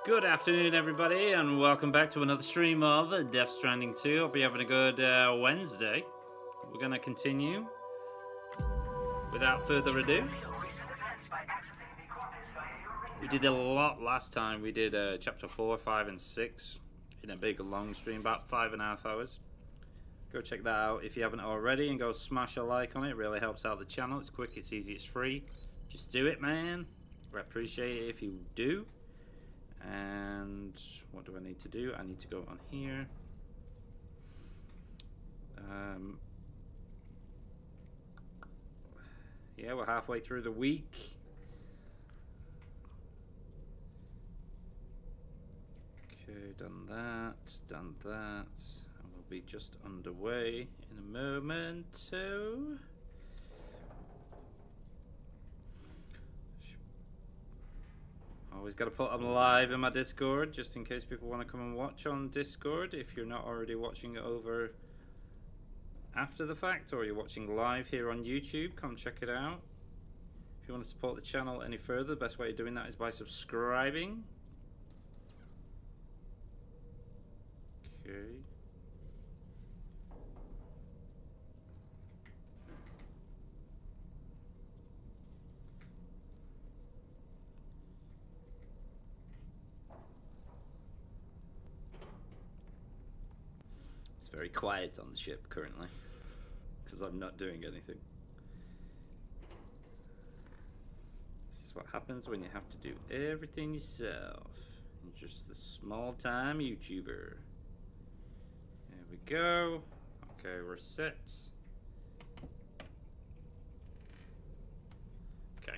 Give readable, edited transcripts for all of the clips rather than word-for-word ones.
Good afternoon, everybody, and welcome back to another stream of Death Stranding 2. Hope you're having a good Wednesday. We're going to continue without further ado. We did a lot last time. We did chapter 4, 5, and 6 in a big long stream, about 5.5 hours. Go check that out if you haven't already, and go smash a like on it. It really helps out the channel. It's quick, it's easy, it's free. Just do it, man. We appreciate it if you do. And what do I need to do? I need to go on here. Yeah, we're halfway through the week. Okay, done that, and we'll be just underway in a moment. So always got to put them live in my Discord, just in case people want to come and watch on Discord. If you're not already watching it over after the fact, or you're watching live here on YouTube, come check it out. If you want to support the channel any further, the best way of doing that is by subscribing. Okay. It's very quiet on the ship currently because I'm not doing anything. This is what happens when you have to do everything yourself. You're just a small-time YouTuber. There we go. Okay, we're set. Okay.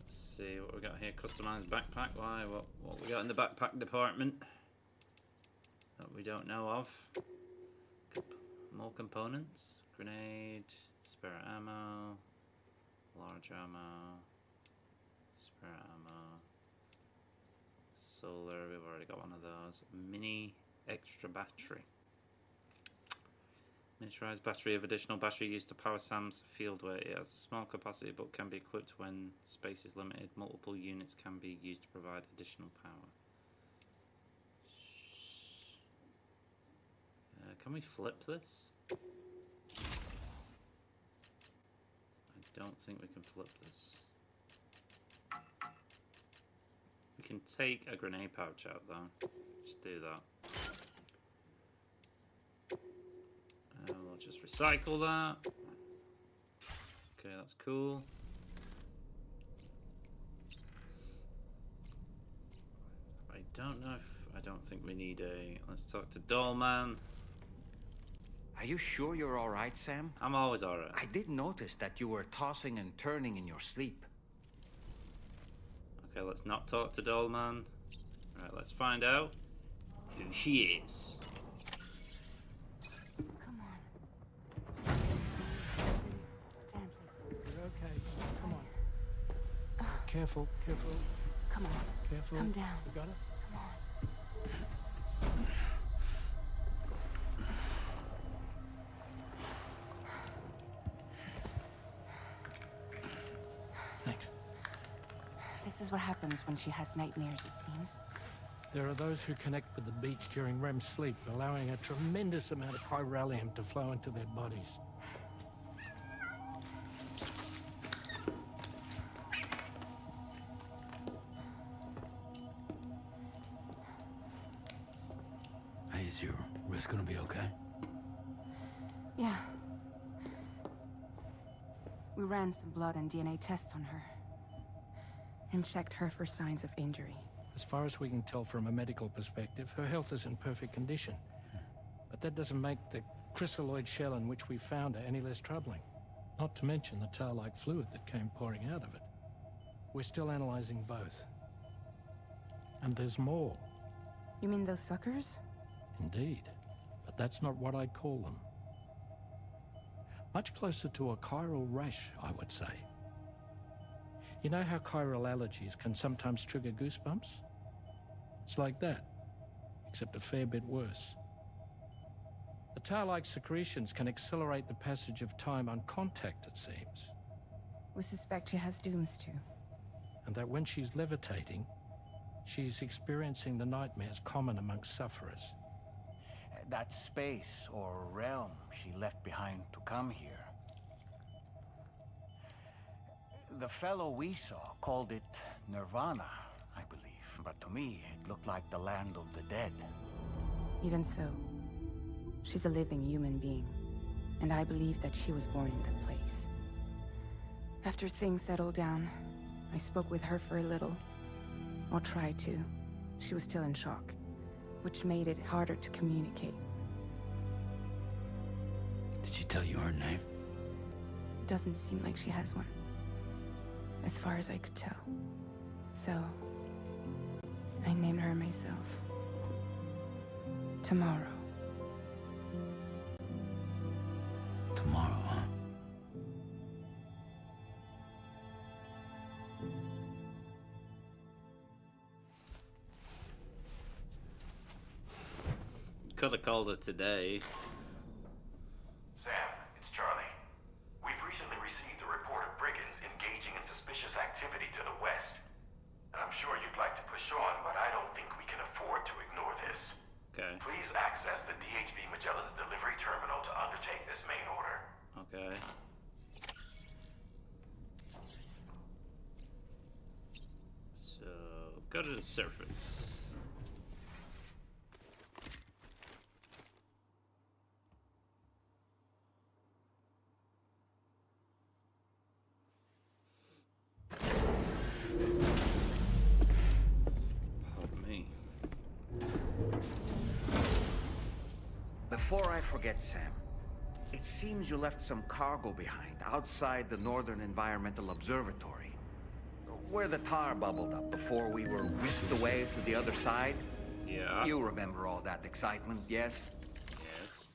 Let's see what we got here. Customized backpack. Why? What we got in the backpack department that we don't know of? More components. Grenade, spare ammo, large ammo, spare ammo, solar, we've already got one of those. Mini extra battery. Miniaturized battery of additional battery used to power Sam's fieldway. It has a small capacity but can be equipped when space is limited. Multiple units can be used to provide additional power. Can we flip this? I don't think we can flip this. We can take a grenade pouch out though. Just do that. We'll just recycle that. Okay, that's cool. I don't know if... I don't think we need a... Let's talk to Dollman. Are you sure you're all right, Sam? I'm always all right. I did notice that you were tossing and turning in your sleep. Okay, let's not talk to Dollman. Alright, let's find out who she is. Come on. Gently. You're okay. Come on. Careful, careful. Come on. Careful. Come down. You got it? Come on. Thanks. This is what happens when she has nightmares, it seems. There are those who connect with the beach during REM sleep, allowing a tremendous amount of chiralium to flow into their bodies. Hey, is your wrist gonna be okay? Yeah. We ran some blood and DNA tests on her. And checked her for signs of injury. As far as we can tell from a medical perspective, her health is in perfect condition. But that doesn't make the chrysaloid shell in which we found her any less troubling. Not to mention the tar-like fluid that came pouring out of it. We're still analyzing both. And there's more. You mean those suckers? Indeed. But that's not what I'd call them. Much closer to a chiral rash, I would say. You know how chiral allergies can sometimes trigger goosebumps? It's like that, except a fair bit worse. The tar-like secretions can accelerate the passage of time on contact, it seems. We suspect she has dooms too. And that when she's levitating, She's experiencing the nightmares common amongst sufferers. That space or realm she left behind to come here. The fellow we saw called it Nirvana, I believe. But to me, it looked like the land of the dead. Even so, she's a living human being, and I believe that she was born in that place. After things settled down, I spoke with her for a little. Or tried to. She was still in shock, which made it harder to communicate. Did she tell you her name? Doesn't seem like she has one, as far as I could tell. So, I named her myself. Tomorrow. Tomorrow, huh? Could have called it today. Sam, it's Charlie. We've recently received a report of brigands engaging in suspicious activity to the west. I'm sure you'd like to push on, but I don't think we can afford to ignore this. Okay. Please access the DHV Magellan's delivery terminal to undertake this main order. Okay. So, go to the surface. Pardon me. Before I forget, Sam, it seems you left some cargo behind outside the Northern Environmental Observatory, where the tar bubbled up before we were whisked away to the other side. Yeah. You remember all that excitement, yes? Yes.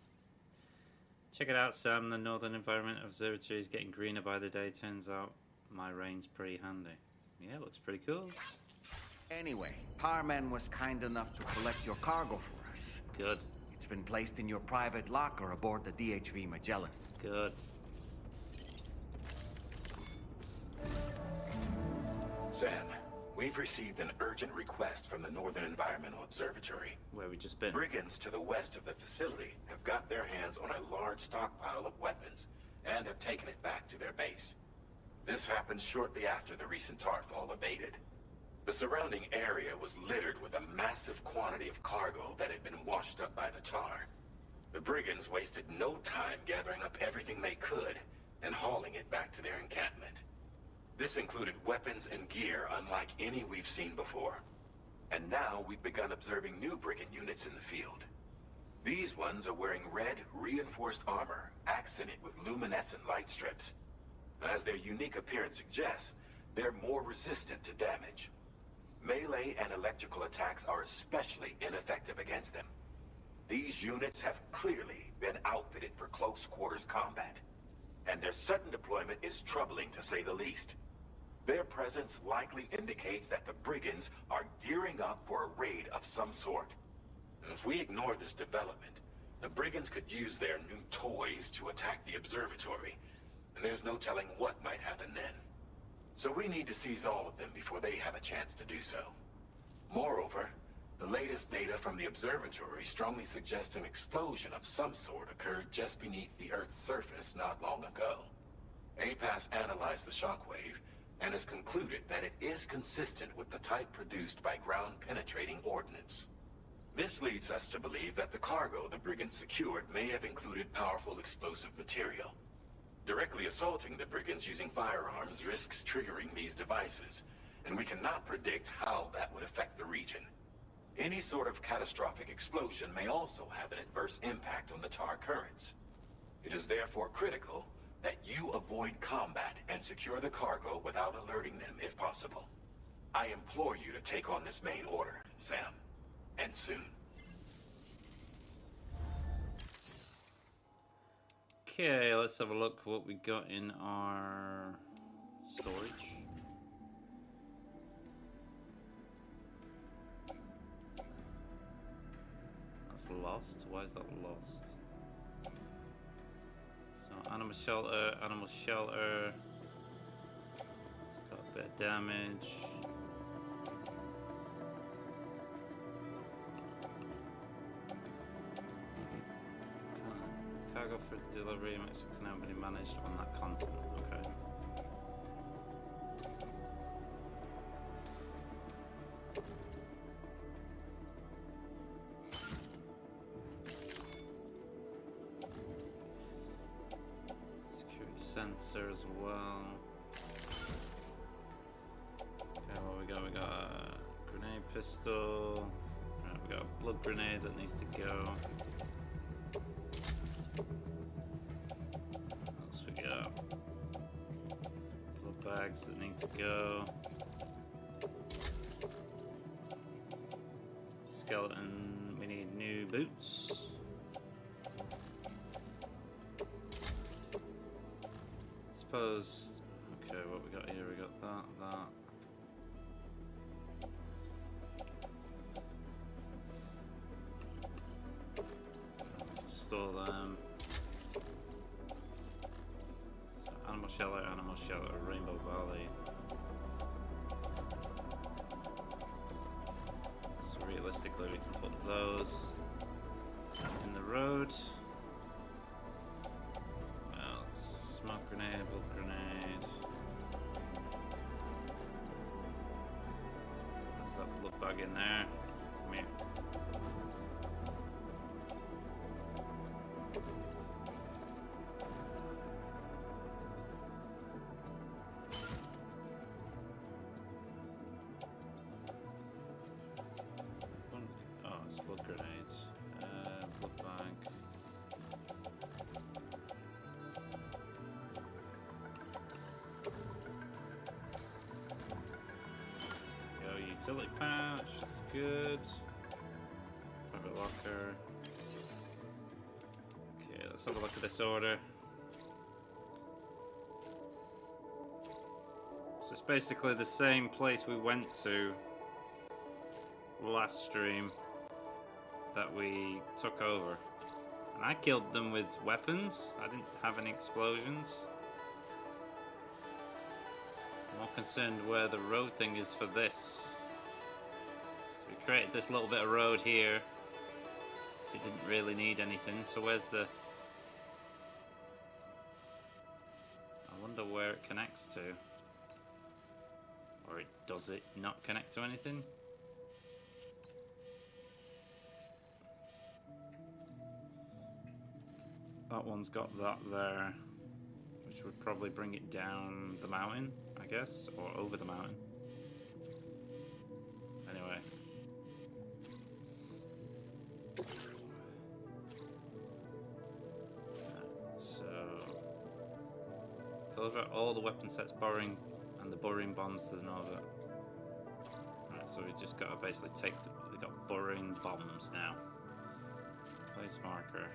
Check it out, Sam. The Northern Environment Observatory is getting greener by the day. Turns out my rain's pretty handy. Yeah, looks pretty cool. Anyway, Tarman was kind enough to collect your cargo for us. Good. It's been placed in your private locker aboard the DHV Magellan. Good. Sam, we've received an urgent request from the Northern Environmental Observatory. Where we just been. Brigands to the west of the facility have got their hands on a large stockpile of weapons and have taken it back to their base. This happened shortly after the recent tarfall abated. The surrounding area was littered with a massive quantity of cargo that had been washed up by the tar. The brigands wasted no time gathering up everything they could and hauling it back to their encampment. This included weapons and gear unlike any we've seen before. And now we've begun observing new brigand units in the field. These ones are wearing red, reinforced armor, accented with luminescent light strips. As their unique appearance suggests, they're more resistant to damage. Melee and electrical attacks are especially ineffective against them. These units have clearly been outfitted for close quarters combat, and their sudden deployment is troubling to say the least. Their presence likely indicates that the brigands are gearing up for a raid of some sort. If we ignore this development, the brigands could use their new toys to attack the observatory, and there's no telling what might happen then. So we need to seize all of them before they have a chance to do so. Moreover, the latest data from the observatory strongly suggests an explosion of some sort occurred just beneath the Earth's surface not long ago. APAS analyzed the shockwave and has concluded that it is consistent with the type produced by ground-penetrating ordnance. This leads us to believe that the cargo the brigands secured may have included powerful explosive material. Directly assaulting the brigands using firearms risks triggering these devices, and we cannot predict how that would affect the region. Any sort of catastrophic explosion may also have an adverse impact on the tar currents. It is therefore critical that you avoid combat and secure the cargo without alerting them if possible. I implore you to take on this main order, Sam, and soon. Okay, let's have a look what we got in our storage. That's lost. Why is that lost? So animal shelter, animal shelter. It's got a bit of damage. cargo for delivery which can now be managed on that continent. Okay. Security sensor as well. Okay, what we got? We got a grenade pistol. Right, we got a blood grenade that needs to go. What else we got? Blood bags that need to go. Skeleton, we need new boots. Suppose. Okay, what we got here? We got that. Store them. So animal shelter, Rainbow Valley. So realistically, we can put those in the road. Well, smoke grenade, blood grenade. There's that blood bag in there. Come here. Blood grenades, blood bag. Go utility pouch, that's good. Private locker. Okay, let's have a look at this order. So it's basically the same place we went to last stream that we took over. And I killed them with weapons. I didn't have any explosions. I'm more concerned where the road thing is for this. So we created this little bit of road here. So it didn't really need anything. So where's the... I wonder where it connects to. Or does it not connect to anything? That one's got that there, which would probably bring it down the mountain, I guess, or over the mountain. Anyway. So, deliver all the weapon sets borrowing and the burrowing bombs to the north. Right, so we just got to basically take we got burrowing bombs now. Place marker.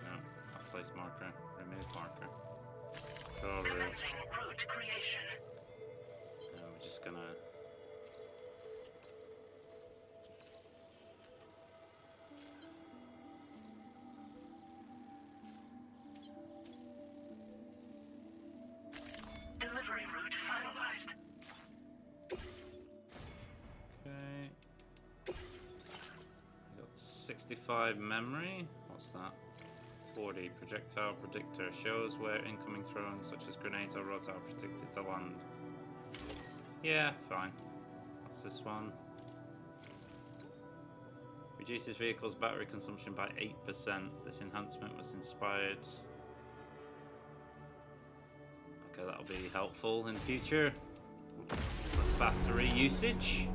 No, not place marker. Remove marker. Draw route. Route creation. No, we're just gonna. Delivery route finalized. Okay. We got 65 memory. What's that? 40 projectile predictor shows where incoming throws such as grenades or rods are predicted to land. Yeah, fine. What's this one? Reduces vehicle's battery consumption by 8%. This enhancement was inspired. Okay, that'll be helpful in the future. Less battery usage.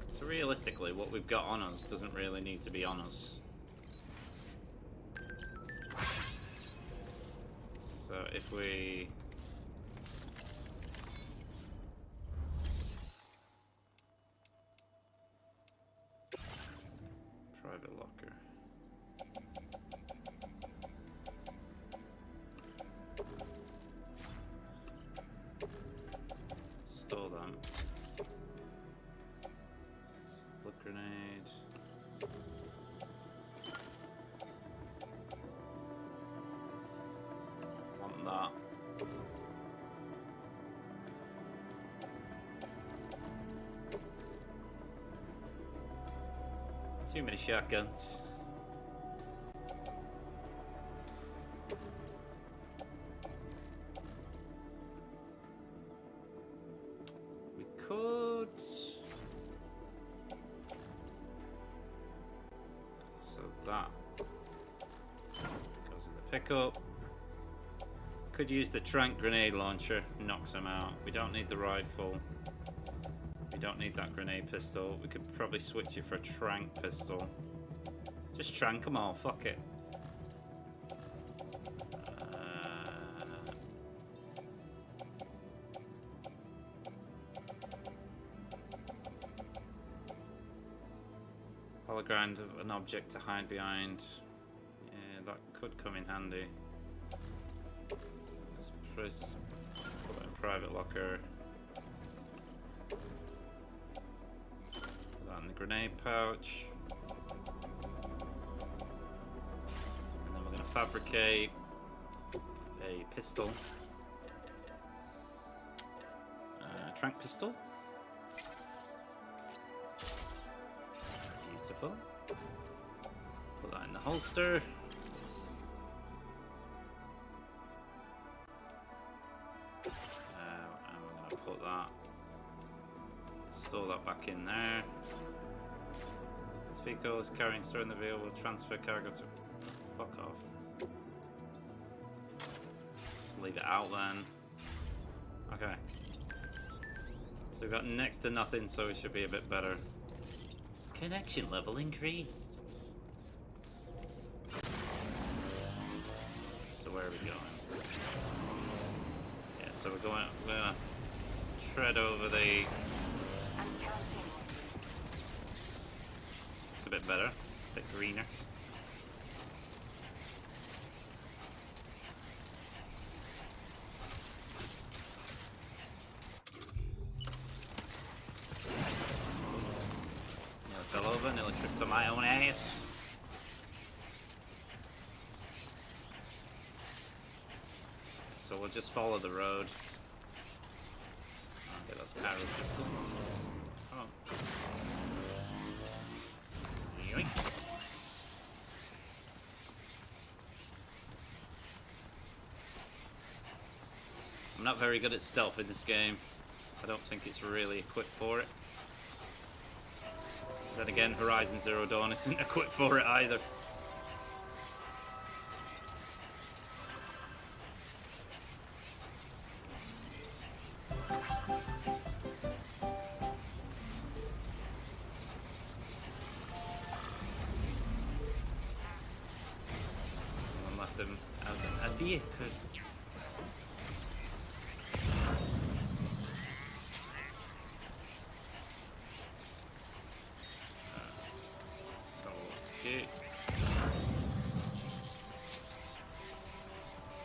So realistically, what we've got on us doesn't really need to be on us. So if we... Private locker. Store them. Blood grenade. Want that. Too many shotguns. that. Goes in the pickup. Could use the trank grenade launcher, knocks him out. We don't need the rifle. We don't need that grenade pistol. We could probably switch it for a trank pistol. Just trank them all, fuck it. Hologram of an object to hide behind. Yeah, that could come in handy. Let's put that in private locker. Put that in the grenade pouch. And then we're going to fabricate a pistol. Trank pistol. Beautiful. Put that in the holster. And we're going to put that, store that back in there. This vehicle is carrying store in the vehicle will transfer cargo to. Fuck off. Just leave it out then. Okay. So we've got next to nothing, so we should be a bit better. Connection level increased. So where are we going? Yeah, so we're gonna tread over the. It's a bit better. It's a bit greener. Fell over, nearly tripped on my own ass. So we'll just follow the road. I'll get those carry pistols. Come on. Yoink. I'm not very good at stealth in this game. I don't think it's really equipped for it. Then again, Horizon Zero Dawn isn't equipped for it either. Someone left him out in a vehicle.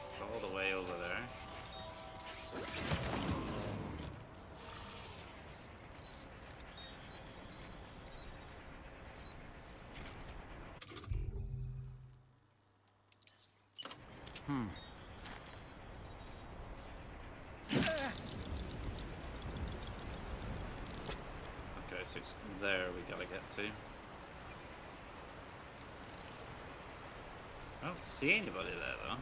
It's all the way over there. Okay, so it's there we gotta get to. I don't see anybody there though.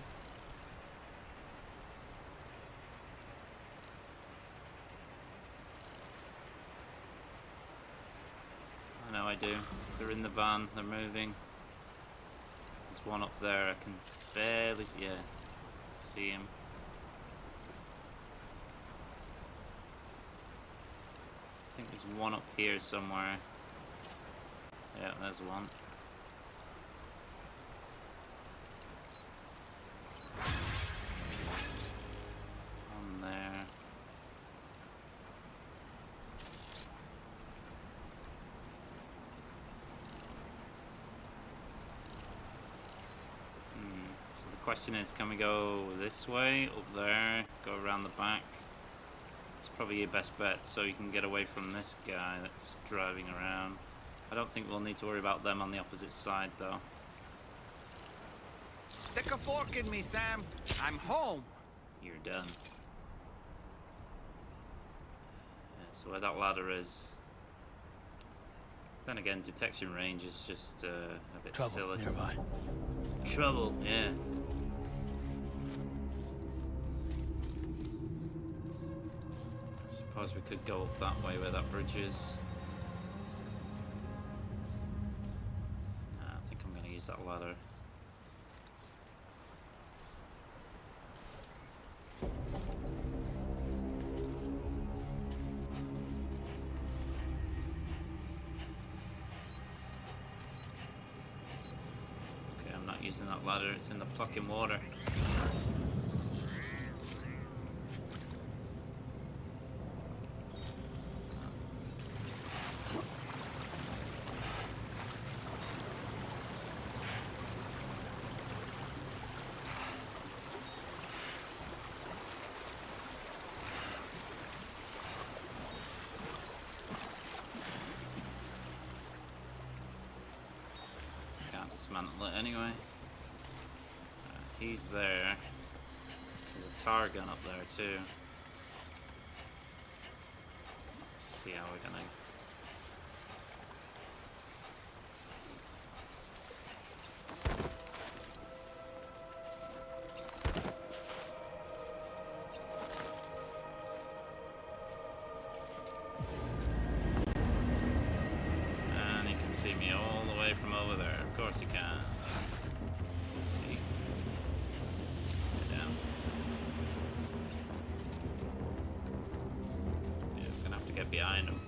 I know I do. They're in the van, they're moving. There's one up there, I can barely see, yeah, see him. I think there's one up here somewhere. Yeah, there's one. There. So the question is, can we go this way, up there, go around the back? It's probably your best bet, so you can get away from this guy that's driving around. I don't think we'll need to worry about them on the opposite side, though. Stick a fork in me, Sam. I'm home. You're done. So where that ladder is. Then again, detection range is just a bit Trouble silly. nearby. Trouble, yeah. I suppose we could go up that way where that bridge is. I think I'm going to use What's that ladder? Okay, I'm not using that ladder, it's in the fucking water. Dismantle it anyway. He's there. There's a tar gun up there too. Let's see how we're gonna. And he can see me all the way from over there. Of course he can. See. Get down. Yeah, we're gonna have to get behind him.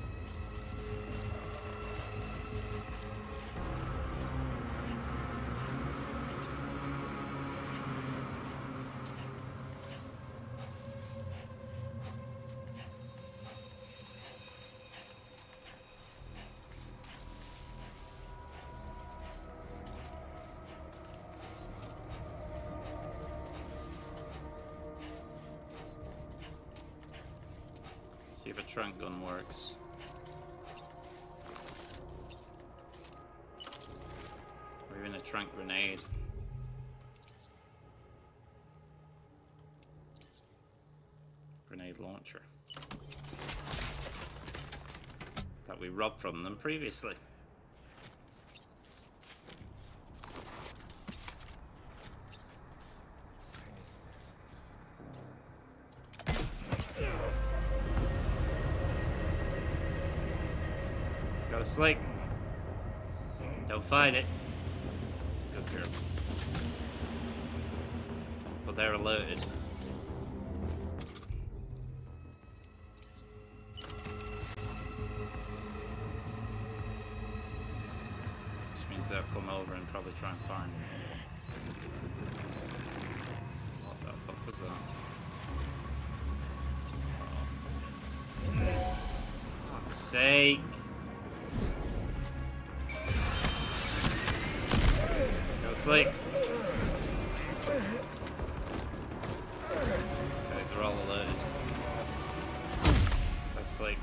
See if a trunk gun works. Or even a trunk grenade. Grenade launcher. That we robbed from them previously. Got a slick. Don't fight it. Good girl. But they're alerted. Which means they'll come over and probably try and find me. What the fuck was that? Oh. Fuck's sake. Sleep. Okay, they're all alerted. Let's sleep.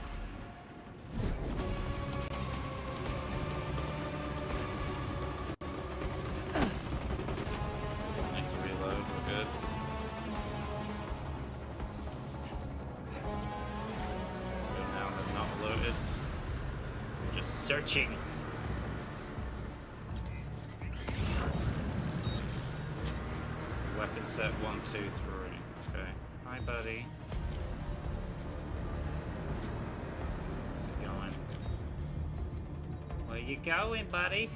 Next reload, we're good. Good, now they're not alerted. We're just searching. Weapon set 1, 2, 3. Okay. Hi, buddy. Where's it going? Where you going, buddy?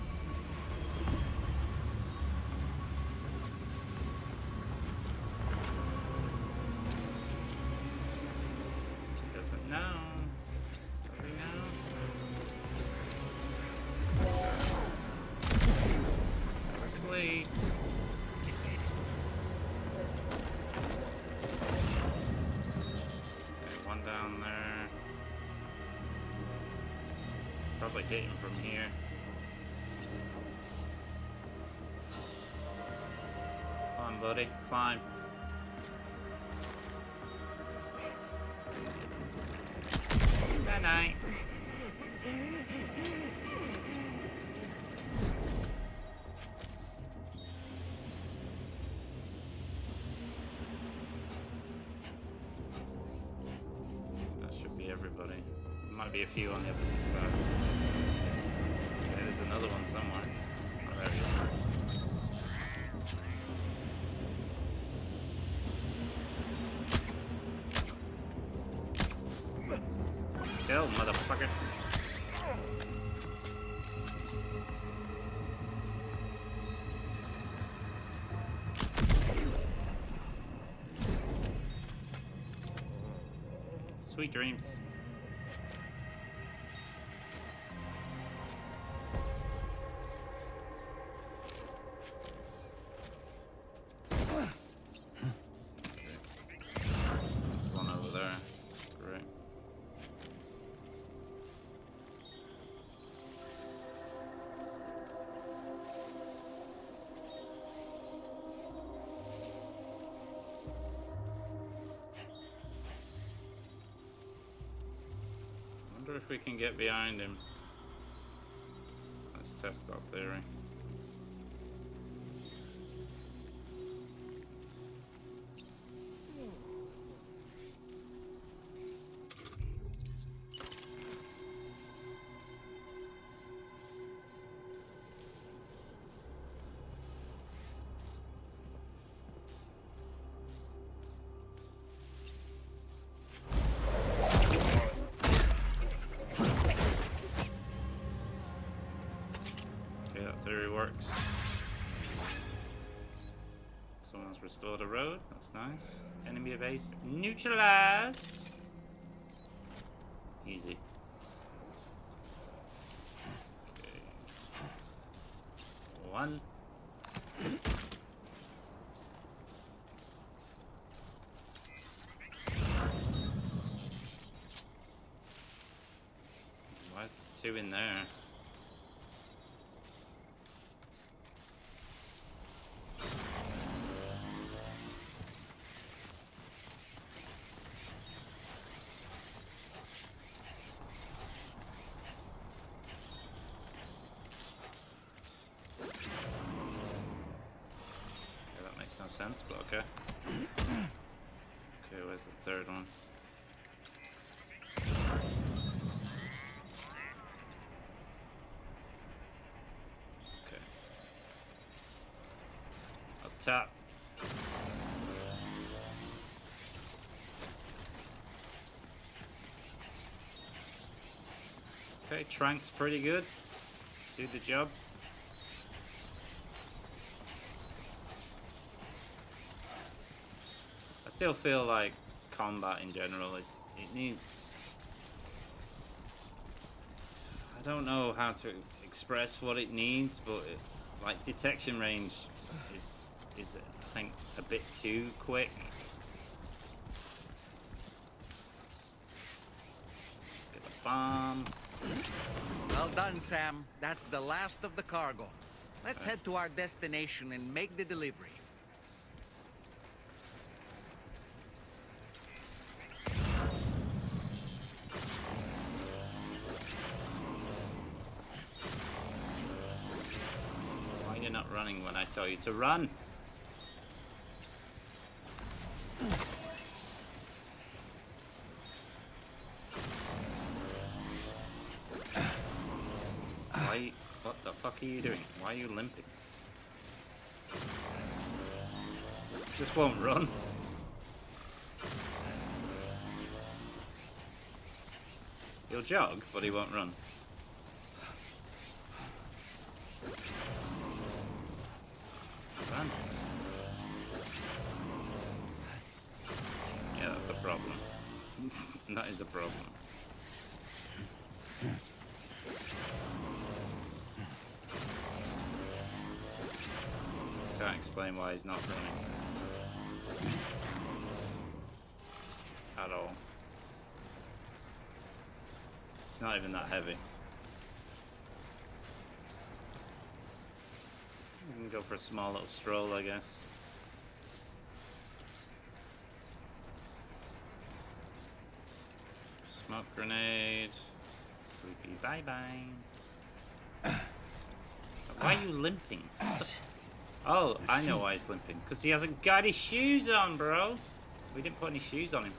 He doesn't know. Does he know? Go to sleep. Down there. Probably hit him from here. Come on, buddy. Climb. Good night. Everybody. There might be a few on the opposite side. Okay, there's another one somewhere. Oh, there he is. Still, motherfucker. Sweet dreams. One over there. Great. Wonder if we can get behind him. Let's test that theory. Theory works. Someone's restored a road. That's nice. Enemy base neutralized. Easy. Okay. One. Why is the two in there? No sense, but okay. Okay, where's the third one? Okay. Up top. Okay, Trank's pretty good. Do the job. I still feel like combat in general, it needs... I don't know how to express what it needs, but like detection range is I think a bit too quick. Get the bomb. Well done, Sam. That's the last of the cargo. Let's head to our destination and make the delivery. Not running when I tell you to run. Why? What the fuck are you doing? Why are you limping? Just won't run. He'll jog, but he won't run. Run. Yeah, that's a problem. That is a problem. Can't explain why he's not running. At all. It's not even that heavy. We can go for a small little stroll, I guess. Smoke grenade. Sleepy bye-bye. Why are you limping? Oh, I know why he's limping. Because he hasn't got his shoes on, bro. We didn't put any shoes on him.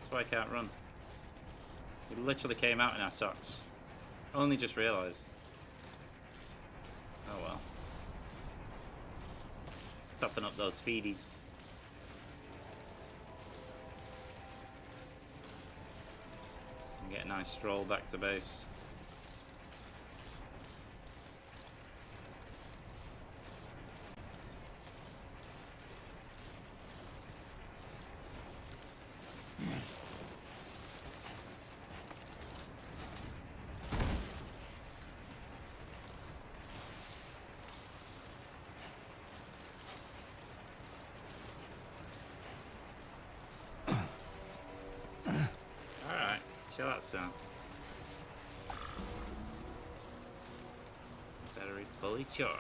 That's why I can't run. He literally came out in our socks. Only just realised. Oh well. Topping up those feedies. And get a nice stroll back to base. Chill out, sound. Battery fully charged.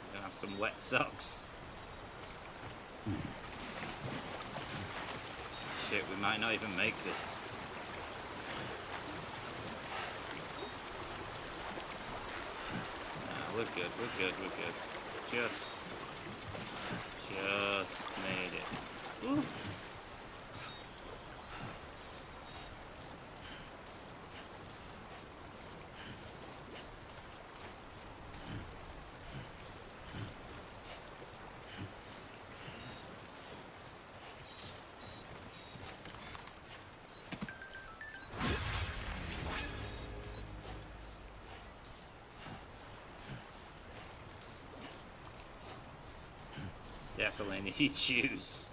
We're gonna have some wet socks. Shit, we might not even make this. Nah, we're good, we're good, we're good. Just made it. Ooh. Definitely need shoes.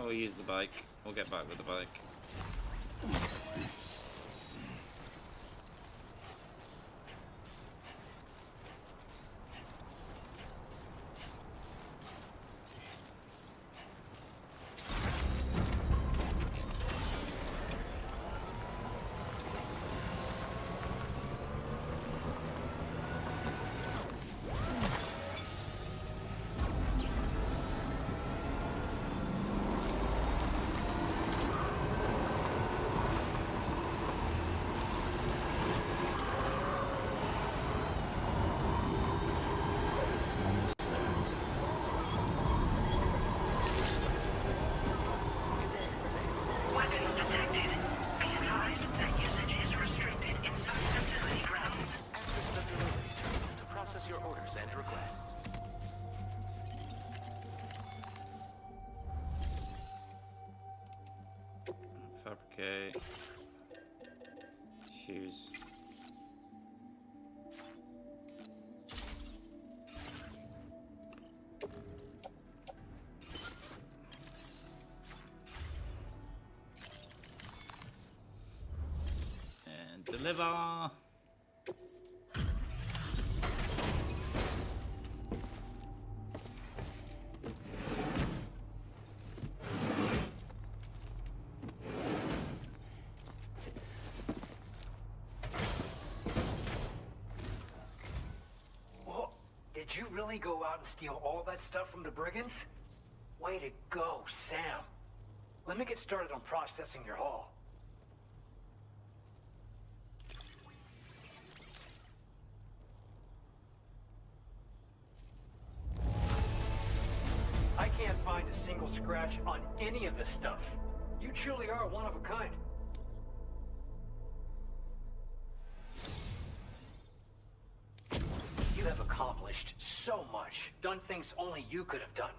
We'll use the bike. We'll get back with the bike. Fabricate shoes. And deliver. Did you really go out and steal all that stuff from the brigands? Way to go, Sam. Let me get started on processing your haul. I can't find a single scratch on any of this stuff. You truly are one of a kind. You have accomplished so much, done things only you could have done.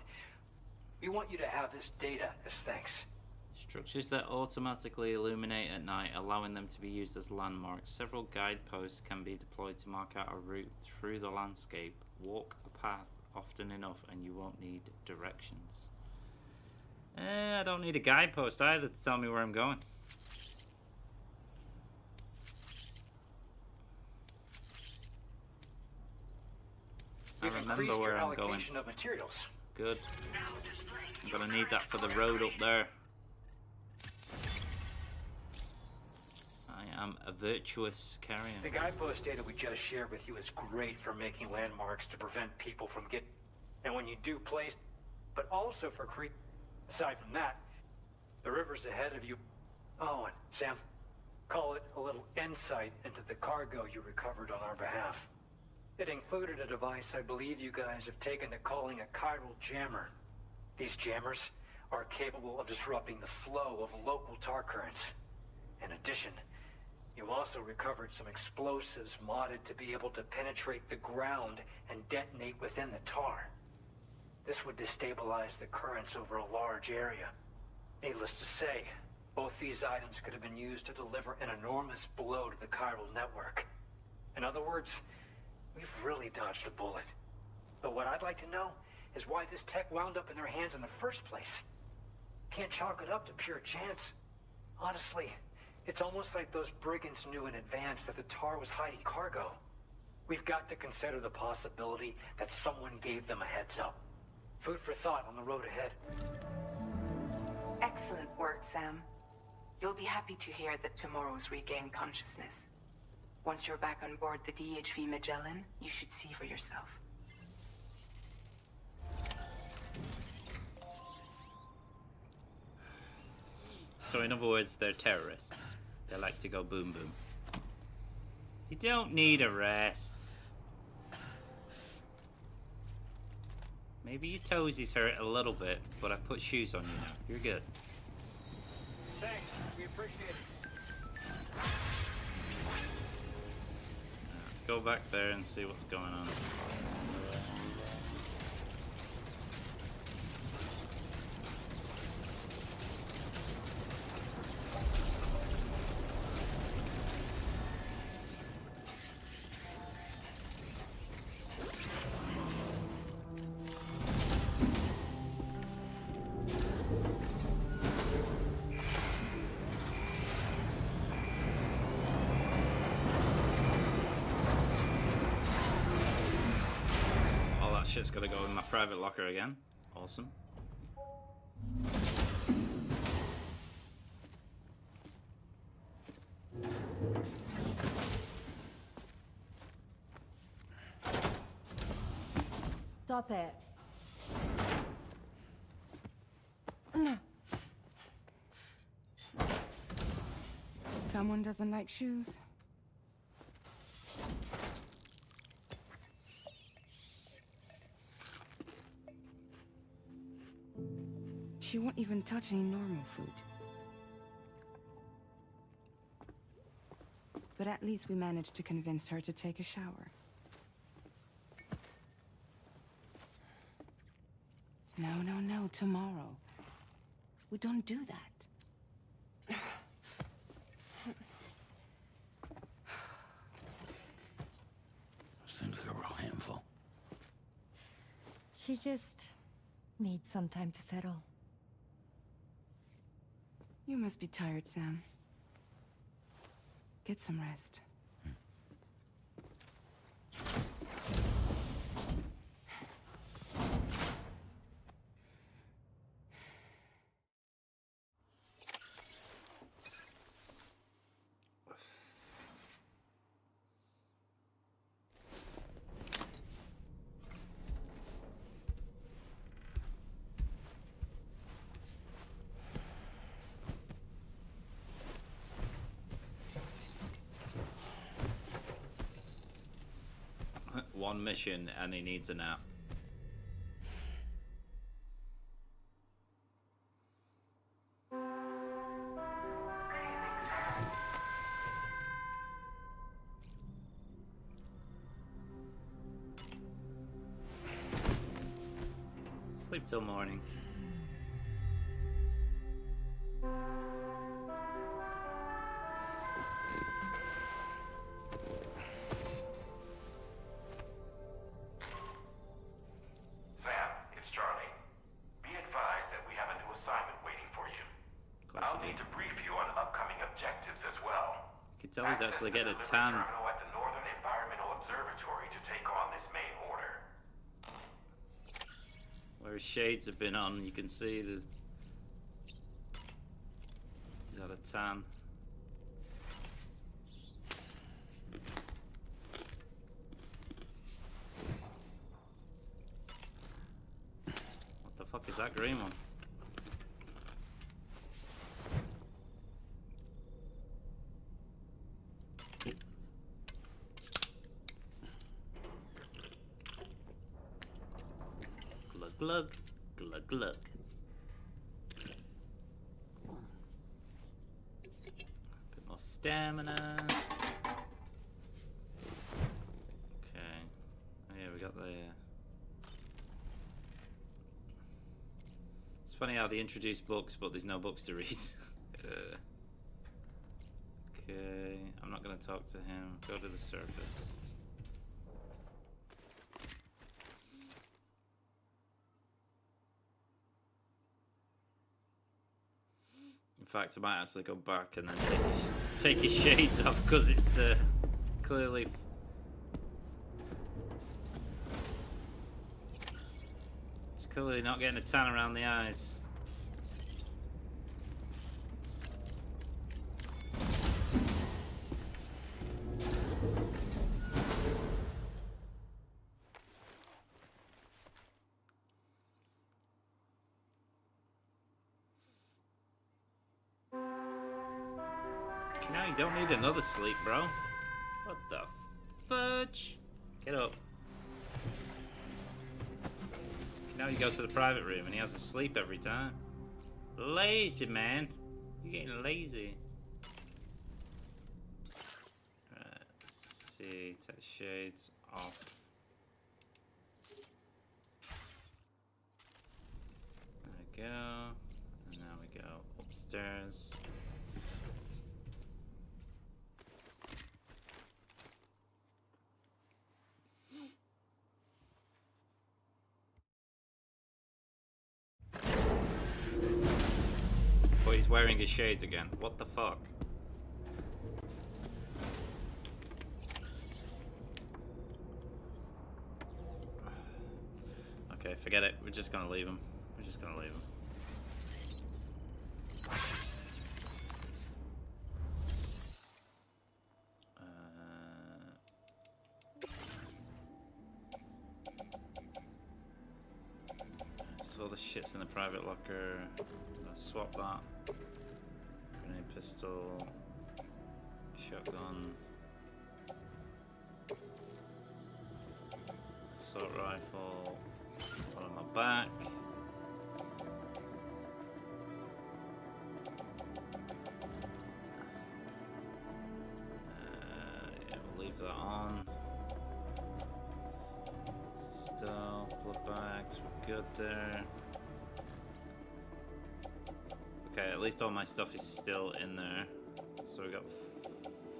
We want you to have this data as thanks. Structures that automatically illuminate at night, allowing them to be used as landmarks. Several guideposts can be deployed to mark out a route through the landscape. Walk a path often enough and you won't need directions. I don't need a guidepost either to tell me where I'm going. I remember where I'm going. Of materials. Good. I'm gonna need that for the road up there. I am a virtuous carrier. The guidepost data we just shared with you is great for making landmarks to prevent people from getting... And when you do place... But also for creep... Aside from that, the river's ahead of you. Oh, and Sam, call it a little insight into the cargo you recovered on our behalf. It included a device I believe you guys have taken to calling a chiral jammer. These jammers are capable of disrupting the flow of local tar currents. In addition, you also recovered some explosives modded to be able to penetrate the ground and detonate within the tar. This would destabilize the currents over a large area. Needless to say, both these items could have been used to deliver an enormous blow to the chiral network. In other words, we've really dodged a bullet. But what I'd like to know is why this tech wound up in their hands in the first place. Can't chalk it up to pure chance. Honestly, it's almost like those brigands knew in advance that the tar was hiding cargo. We've got to consider the possibility that someone gave them a heads up. Food for thought on the road ahead. Excellent work, Sam. You'll be happy to hear that tomorrow's regained consciousness. Once you're back on board the DHV Magellan, you should see for yourself. So in other words, they're terrorists. They like to go boom boom. You don't need a rest. Maybe your toesies hurt a little bit, but I put shoes on you now. You're good. Thanks, we appreciate it. Let's go back there and see what's going on. Shit's gotta go in my private locker again. Awesome. Stop it. Someone doesn't like shoes? She won't even touch any normal food. But at least we managed to convince her to take a shower. No, tomorrow. We don't do that. Seems like a real handful. She just needs some time to settle. You must be tired, Sam. Get some rest. One mission and he needs a nap. Sleep till morning. Tell he's actually get a tan. At the Northern Environmental Observatory to take on this main order. Where his shades have been on, you can see the he's had a tan. What the fuck is that green one? Glug, glug, glug. Bit more stamina. Okay. Oh, yeah, we got the. It's funny how they introduce books, but there's no books to read. Okay, I'm not gonna talk to him. Go to the surface. fact, I might actually go back and then take his shades off because it's clearly. It's clearly not getting a tan around the eyes. Now you don't need another sleep, bro. What the fudge? Get up. Now you go to the private room and he has to sleep every time. Lazy, man. You're getting lazy. Right, let's see. Take the shades off. There we go. And now we go upstairs. Oh, he's wearing his shades again. What the fuck? Okay, forget it. We're just gonna leave him. We're just gonna leave him. So all the shit's in the private locker. Swap that. Grenade pistol. Shotgun. Assault rifle. One on my back. Yeah, we'll leave that on. Still, blood bags, we're good there. Okay, at least all my stuff is still in there. So we got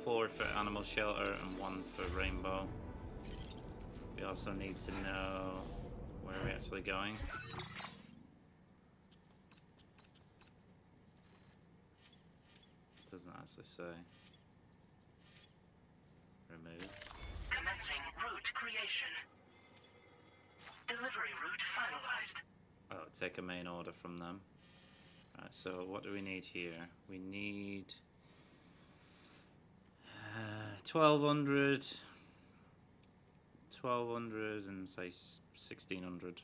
4 for animal shelter and 1 for rainbow. We also need to know where we're actually going. It doesn't actually say. Remove. Commencing route creation. Delivery route finalized. Oh, take a main order from them. Alright, so what do we need here? We need 1200 and say 1600.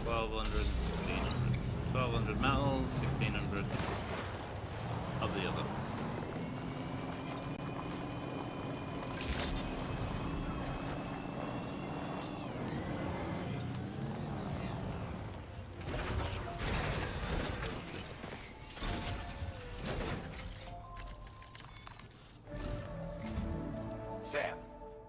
1200 and 1600. 1200 metals, 1600 of the other. Sam,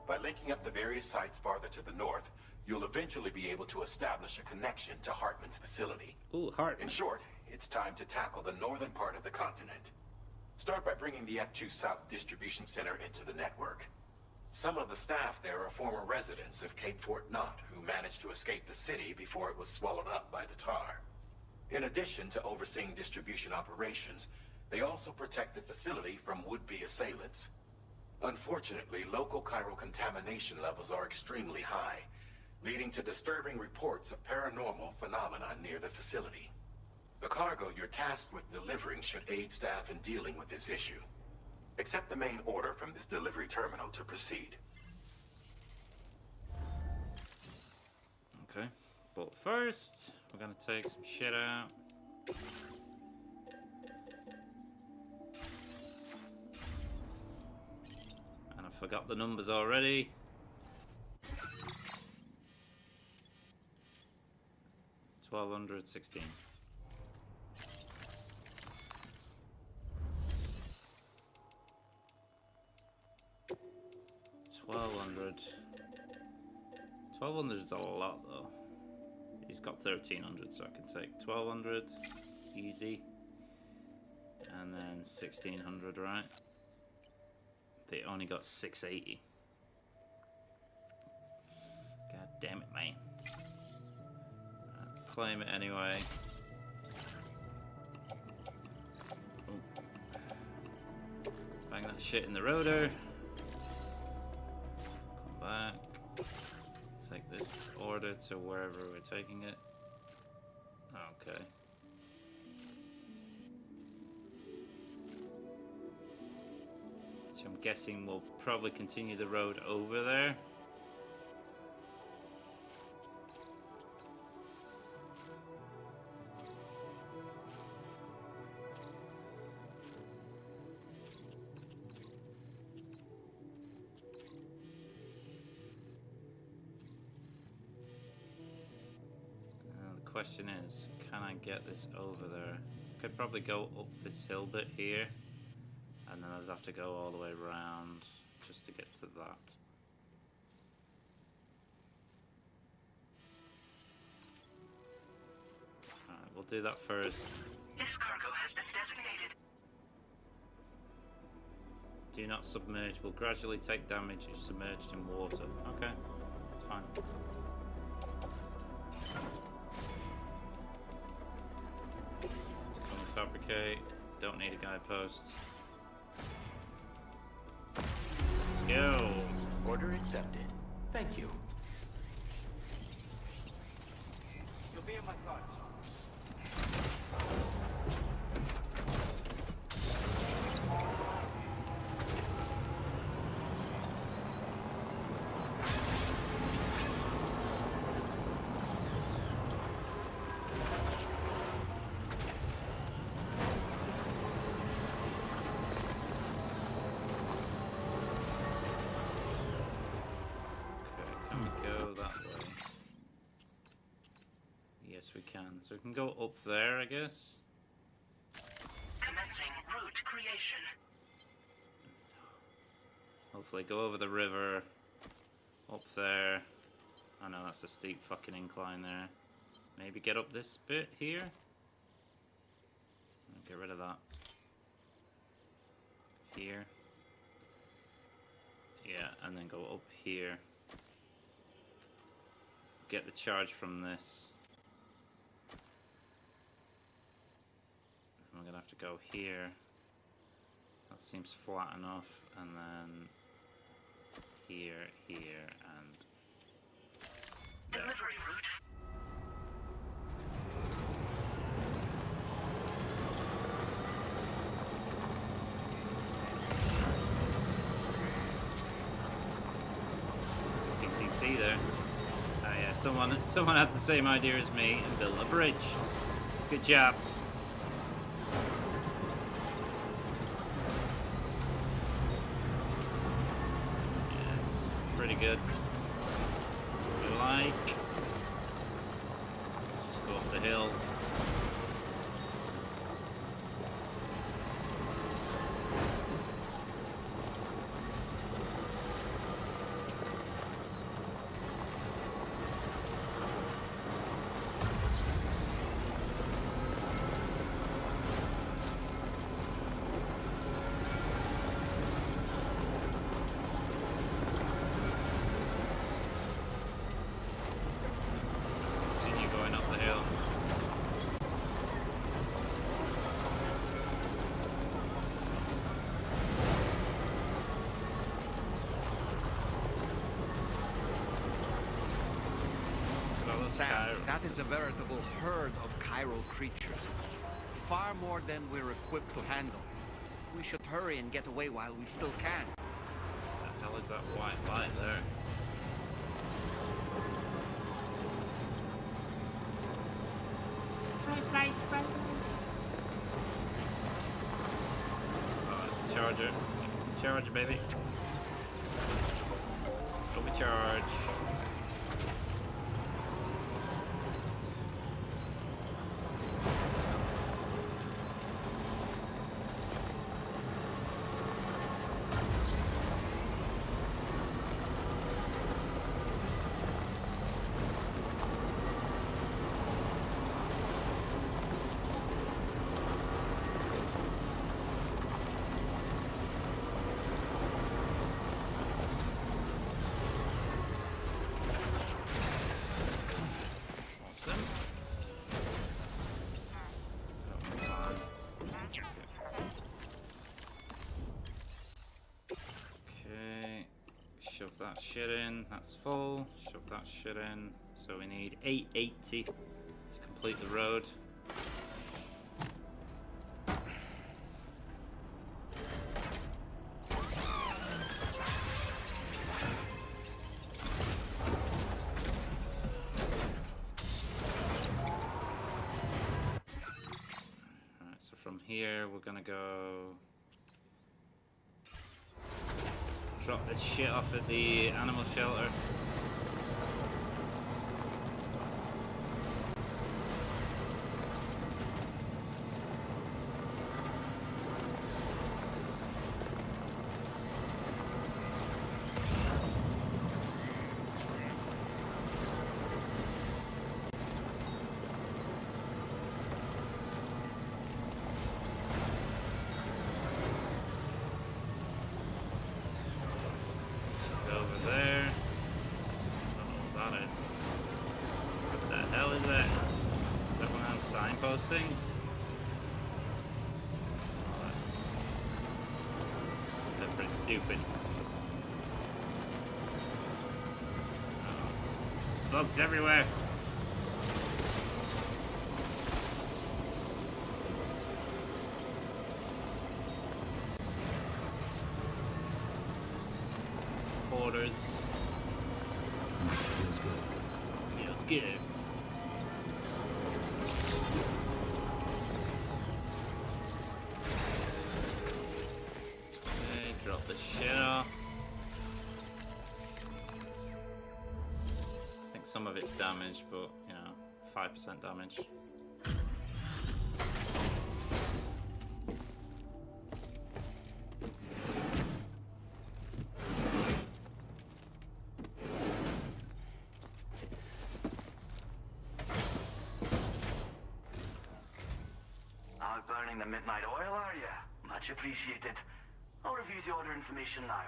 by linking up the various sites farther to the north, you'll eventually be able to establish a connection to Hartman's facility. Ooh, Hartman. In short, it's time to tackle the northern part of the continent. Start by bringing the F2 South Distribution Center into the network. Some of the staff there are former residents of Cape Fort Knott who managed to escape the city before it was swallowed up by the tar. In addition to overseeing distribution operations, they also protect the facility from would-be assailants. Unfortunately, local chiral contamination levels are extremely high, leading to disturbing reports of paranormal phenomena near the facility. The cargo you're tasked with delivering should aid staff in dealing with this issue. Accept the main order from this delivery terminal to proceed. Okay, but first, we're gonna take some shit out. And I forgot the numbers already. $1,216. $1,200 is a lot though. He's got 1,300, so I can take 1,200, easy, and then 1,600, right? They only got 680. God damn it, man. claim it anyway. Ooh. Bang that shit in the rotor. Come back. Take this order to wherever we're taking it. Okay. So I'm guessing we'll probably continue the road over there. The question is, can I get this over there? Could probably go up this hill bit here. And then I'd have to go all the way around just to get to that. Alright, we'll do that first. This cargo has been designated. Do not submerge. Will gradually take damage if submerged in water. Okay, that's fine. Come and fabricate. Don't need a guidepost. Let's go. Order accepted. Thank you. You'll be in my thoughts. We can. So we can go up there, I guess. Commencing route creation. Hopefully go over the river. Up there. I know that's a steep fucking incline there. Maybe get up this bit here. Get rid of that. Here. Yeah, and then go up here. Get the charge from this. I'm gonna have to go here. That seems flat enough, and then here, here, and there. Delivery route. DCC there. Oh yeah, someone had the same idea as me and built a bridge. Good job. Pretty good. We like. Just go up the hill. Sam, that is a veritable herd of chiral creatures. Far more than we're equipped to handle. We should hurry and get away while we still can. What the hell is that white light there? Oh, it's a charger. It's a charger, baby. Overcharge. Shove that shit in. That's full. Shove that shit in. So we need 880 to complete the road. Alright, so from here we're gonna go drop this shit off at the animal shelter. Things. Oh, they're pretty stupid. Oh. Bugs everywhere. Quarters. Feels good. Feels good. Drop the shit off. I think some of it's damaged, but you know, 5% damage. Out burning the midnight oil, are you? Much appreciated. I'll review the order information now.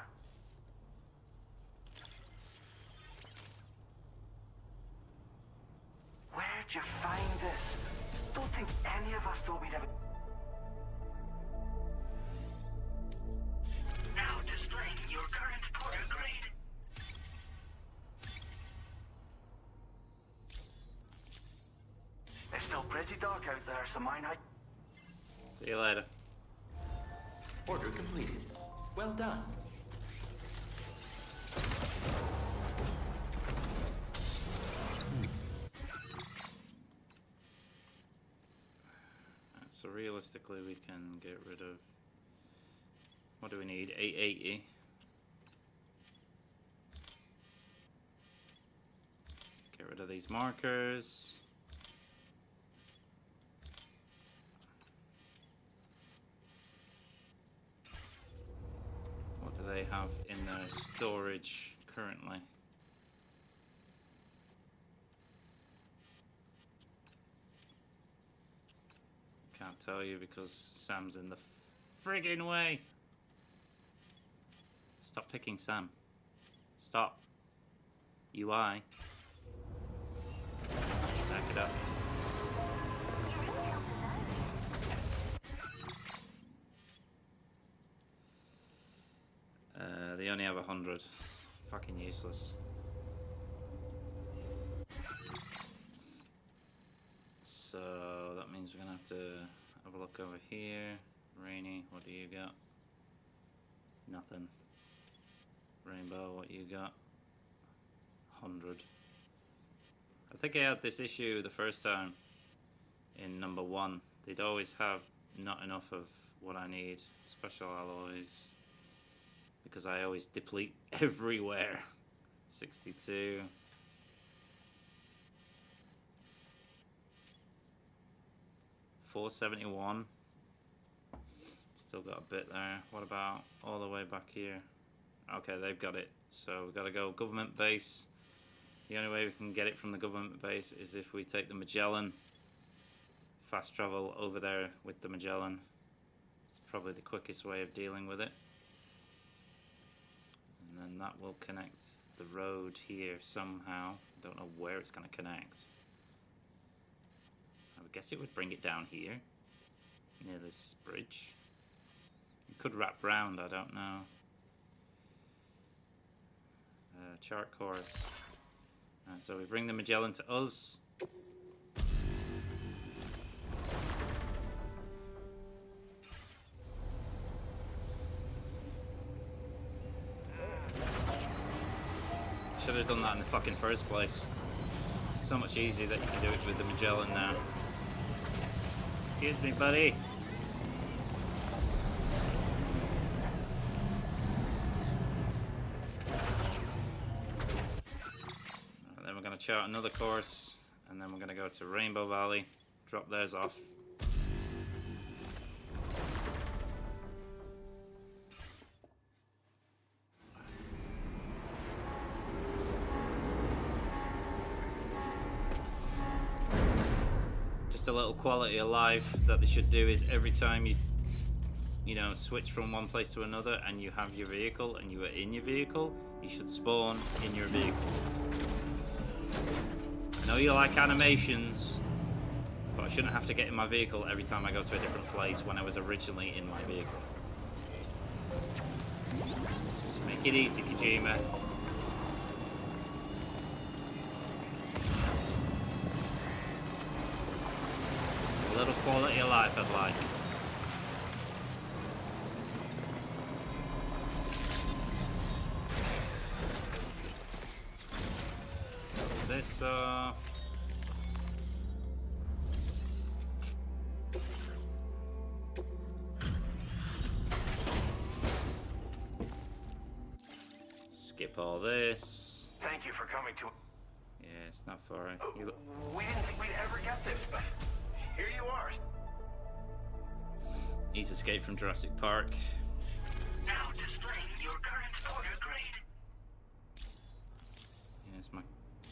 Where'd you find this? Don't think any of us thought we'd ever... Now displaying your current Porter grade. It's still pretty dark out there, so mine I... See you later. Order completed. Well done. So realistically we can get rid of... What do we need? 880. Get rid of these markers. What do they have in their storage currently? Can't tell you because Sam's in the friggin' way. Stop picking Sam. Stop. UI. Back it up. They only have 100. Fucking useless. So that means we're gonna have to have a look over here. Rainy, what do you got? Nothing. Rainbow, what you got? 100. I think I had this issue the first time in number 1. They'd always have not enough of what I need. Special alloys. Because I always deplete everywhere. 62. $471. Still got a bit there. What about all the way back here? Okay, they've got it. So we've got to go government base. The only way we can get it from the government base is if we take the Magellan. Fast travel over there with the Magellan. It's probably the quickest way of dealing with it. And then that will connect the road here somehow. Don't know where it's going to connect. I would guess it would bring it down here, near this bridge. It could wrap round, I don't know. chart course. So we bring the Magellan to us. Should have done that in the fucking first place. It's so much easier that you can do it with the Magellan now. Excuse me, buddy. Then we're going to chart another course, and then we're going to go to Rainbow Valley, drop theirs off. Just a little quality of life that they should do is every time you know, switch from one place to another and you have your vehicle and you are in your vehicle, you should spawn in your vehicle. I know you like animations, but I shouldn't have to get in my vehicle every time I go to a different place when I was originally in my vehicle. Make it easy, Kojima. A little quality of life I'd like. This skip all this. Thank you for coming to. Yeah, it's not far. We didn't think we'd ever get this, but here you are. He's escaped from Jurassic Park. Now displaying your current order grade. Yeah, it's my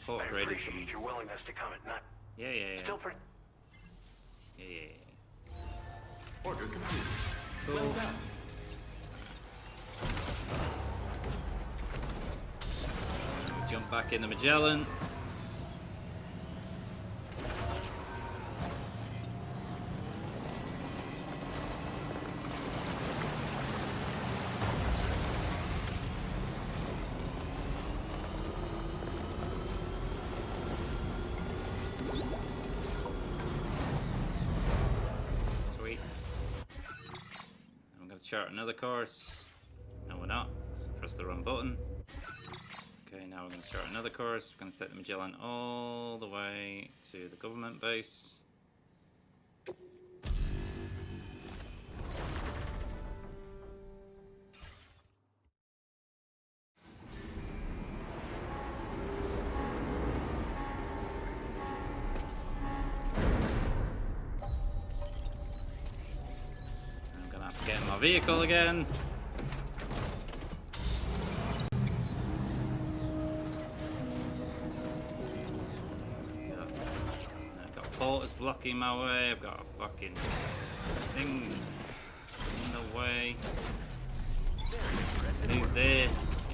port grade. I appreciate your willingness to come at night. Yeah. Still pretty. Yeah. Order complete. Cool. Well done. Jump back in the Magellan. Sweet. I'm going to chart another course. No, we're not. So press the wrong button. Okay, now we're going to chart another course. We're going to take the Magellan all the way to the government base. I'm going to have to get in my vehicle again. Porter's blocking my way. I've got a fucking thing in the way. Do this.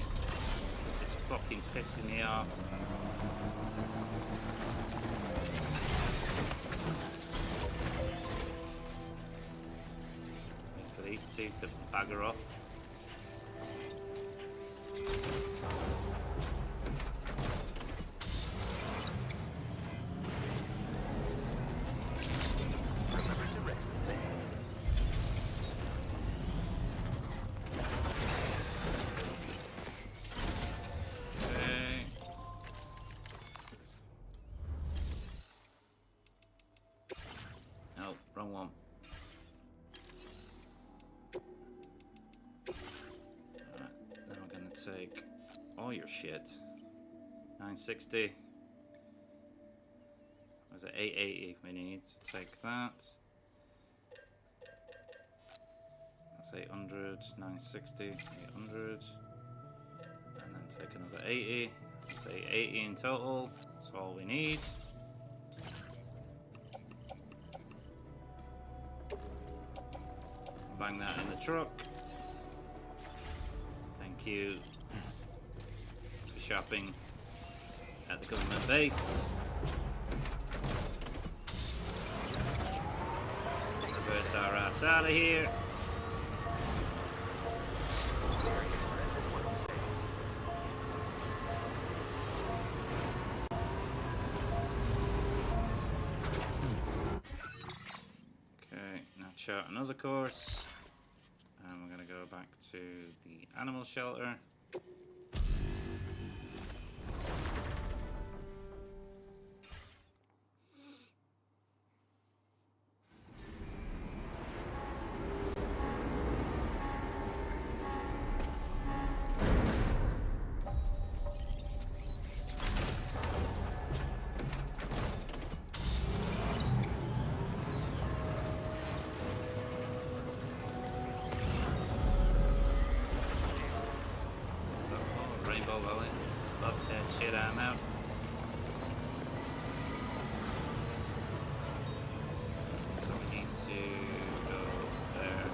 This is fucking pissing me off. Wait for these two to bagger off. Wrong one. Alright, then we're gonna take all your shit. 960. Was it 880 we need? So take that. That's 800, 960, 800. And then take another 80. That's 880 in total. That's all we need. Bang that in the truck. Thank you for shopping at the government base. Reverse our ass out of here. chart another course. And we're going to go back to the animal shelter. Rainbow Valley. Love that shit, I'm out. So we need to go there.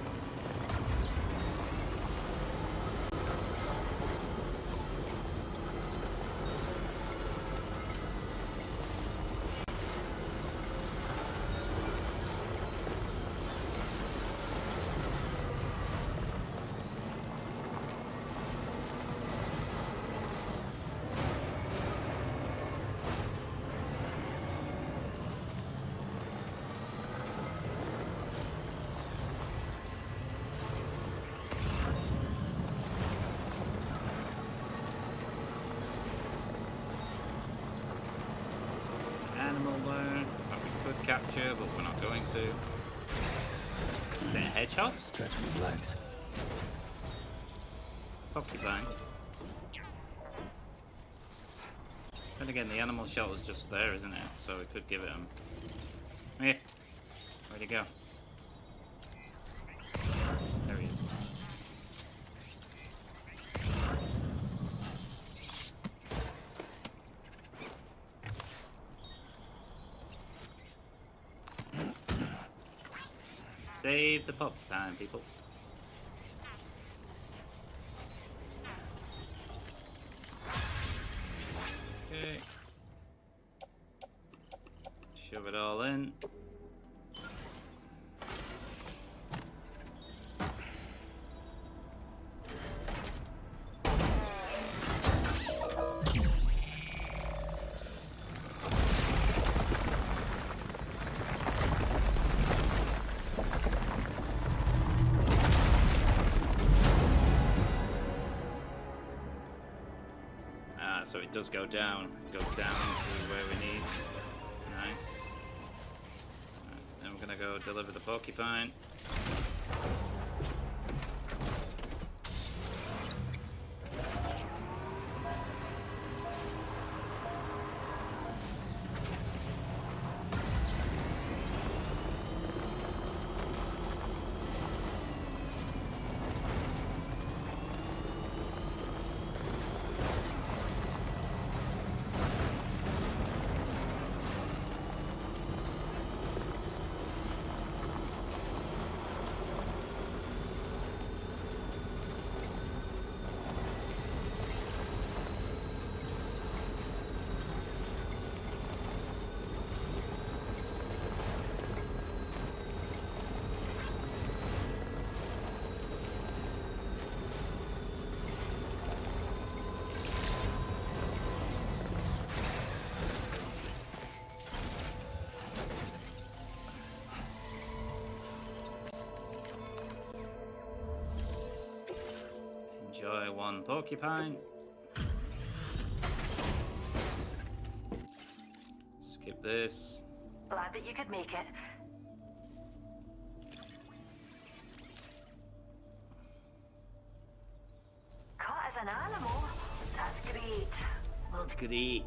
Animal there that we could capture, but we're not going to. Is it a hedgehog? Stretch my legs. Porcupine. Then again, the animal shelter's just there, isn't it? So we could give it him. Here. Where'd he go? There he is. Save the porcupine, people. Okay. Shove it all in. So it does go down. It goes down to where we need. Nice. Then we're gonna go deliver the porcupine. Enjoy one porcupine. Skip this. Glad that you could make it. Caught as an animal? That's great. Well, Great.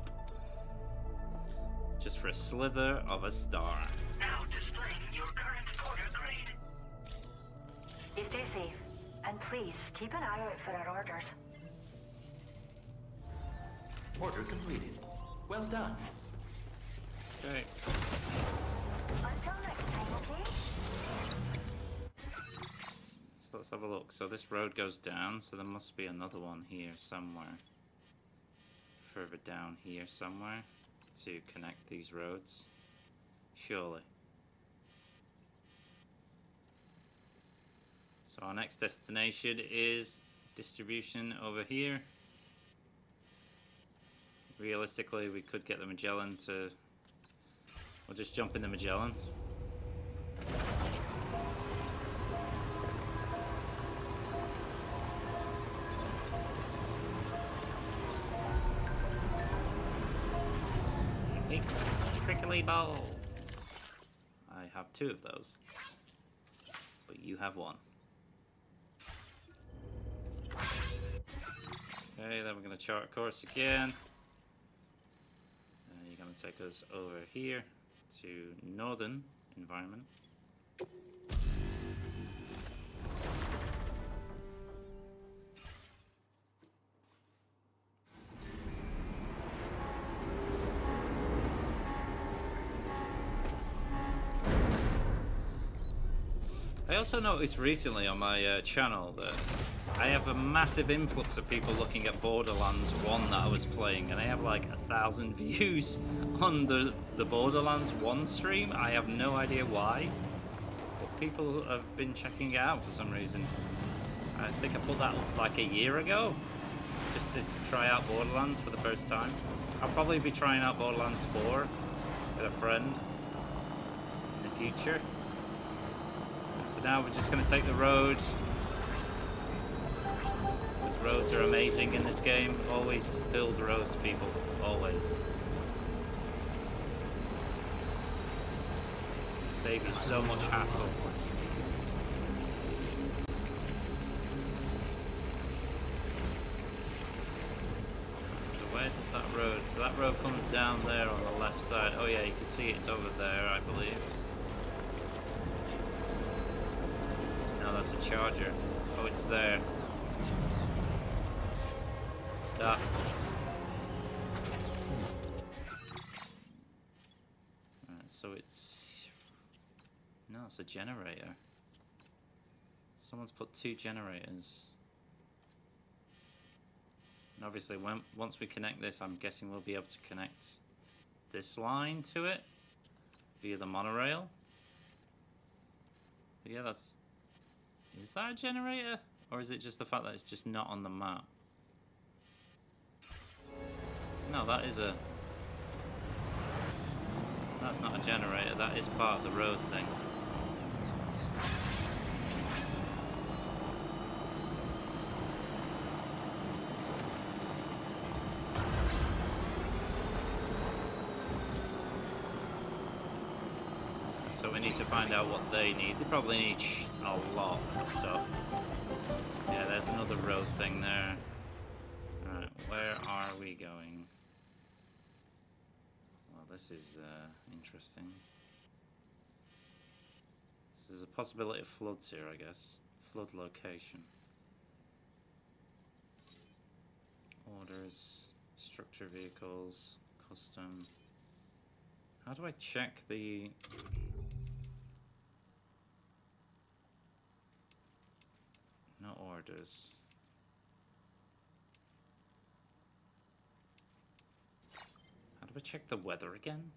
Just for a slither of a star. now displaying your current order grade. You stay safe. And please, keep an eye out for our orders. Order completed. Well done. Okay. Until next time, okay? So let's have a look. So this road goes down, so there must be another one here somewhere. Further down here somewhere to connect these roads. Surely. So our next destination is distribution over here. Realistically, we could get the Magellan to... We'll just jump in the Magellan. Weeks prickly ball. I have 2 of those, but you have 1. Okay, then we're going to chart course again. You're going to take us over here to northern environment. I also noticed recently on my channel that I have a massive influx of people looking at Borderlands 1 that I was playing, and I have like 1,000 views on the Borderlands 1 stream. I have no idea why, but people have been checking it out for some reason. I think I put that like a year ago, just to try out Borderlands for the first time. I'll probably be trying out Borderlands 4 with a friend in the future. So now we're just going to take the road. Because roads are amazing in this game. Always build roads, people. Always. Save you so much hassle. So where does that road? So that road comes down there on the left side. Oh yeah, you can see it's over there, I believe. That's a charger. Oh, it's there. Stop. Alright, so it's... No, it's a generator. Someone's put 2 generators. And obviously, once we connect this, I'm guessing we'll be able to connect this line to it via the monorail. But yeah, that's... Is that a generator? Or is it just the fact that it's just not on the map? No, that is a... That's not a generator, that is part of the road thing. So we need to find out what they need. They probably need a lot of stuff. Yeah, there's another road thing there. Alright, where are we going? Well, this is interesting. So there's a possibility of floods here, I guess. Flood location. Orders, structure vehicles, custom. How do I check the... No orders. How do I check the weather again?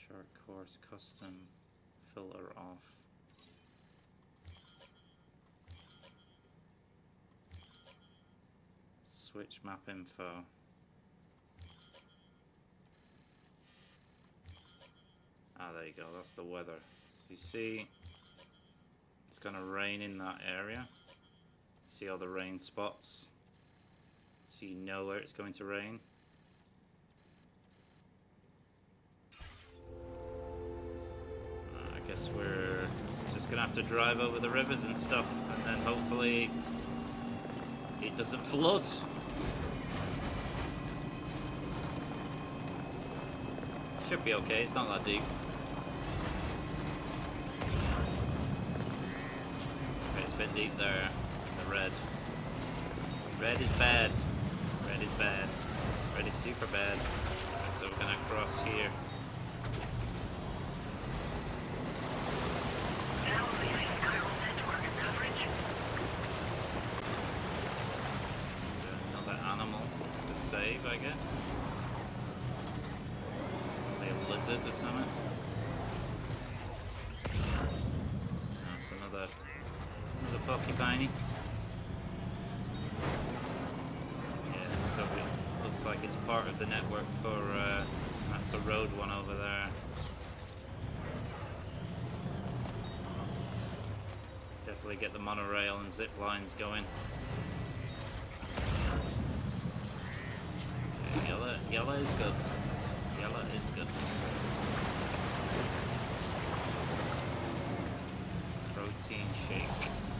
Chart course, custom, filter off. Switch map info. Ah, there you go, that's the weather. So you see, it's gonna rain in that area. See all the rain spots? So you know where it's going to rain. I guess we're just gonna have to drive over the rivers and stuff, and then hopefully it doesn't flood. Should be okay, it's not that deep. Okay, it's a bit deep there, in the red. Red is bad. Red is bad. Red is super bad. So we're gonna cross here. There's another animal to save, I guess. Lizard or something. That's another porcupine. Yeah, so it looks like it's part of the network for that's a road one over there. Death Hopefully get the monorail and zip lines going. Okay, yellow is good. Yellow is good. Protein shake.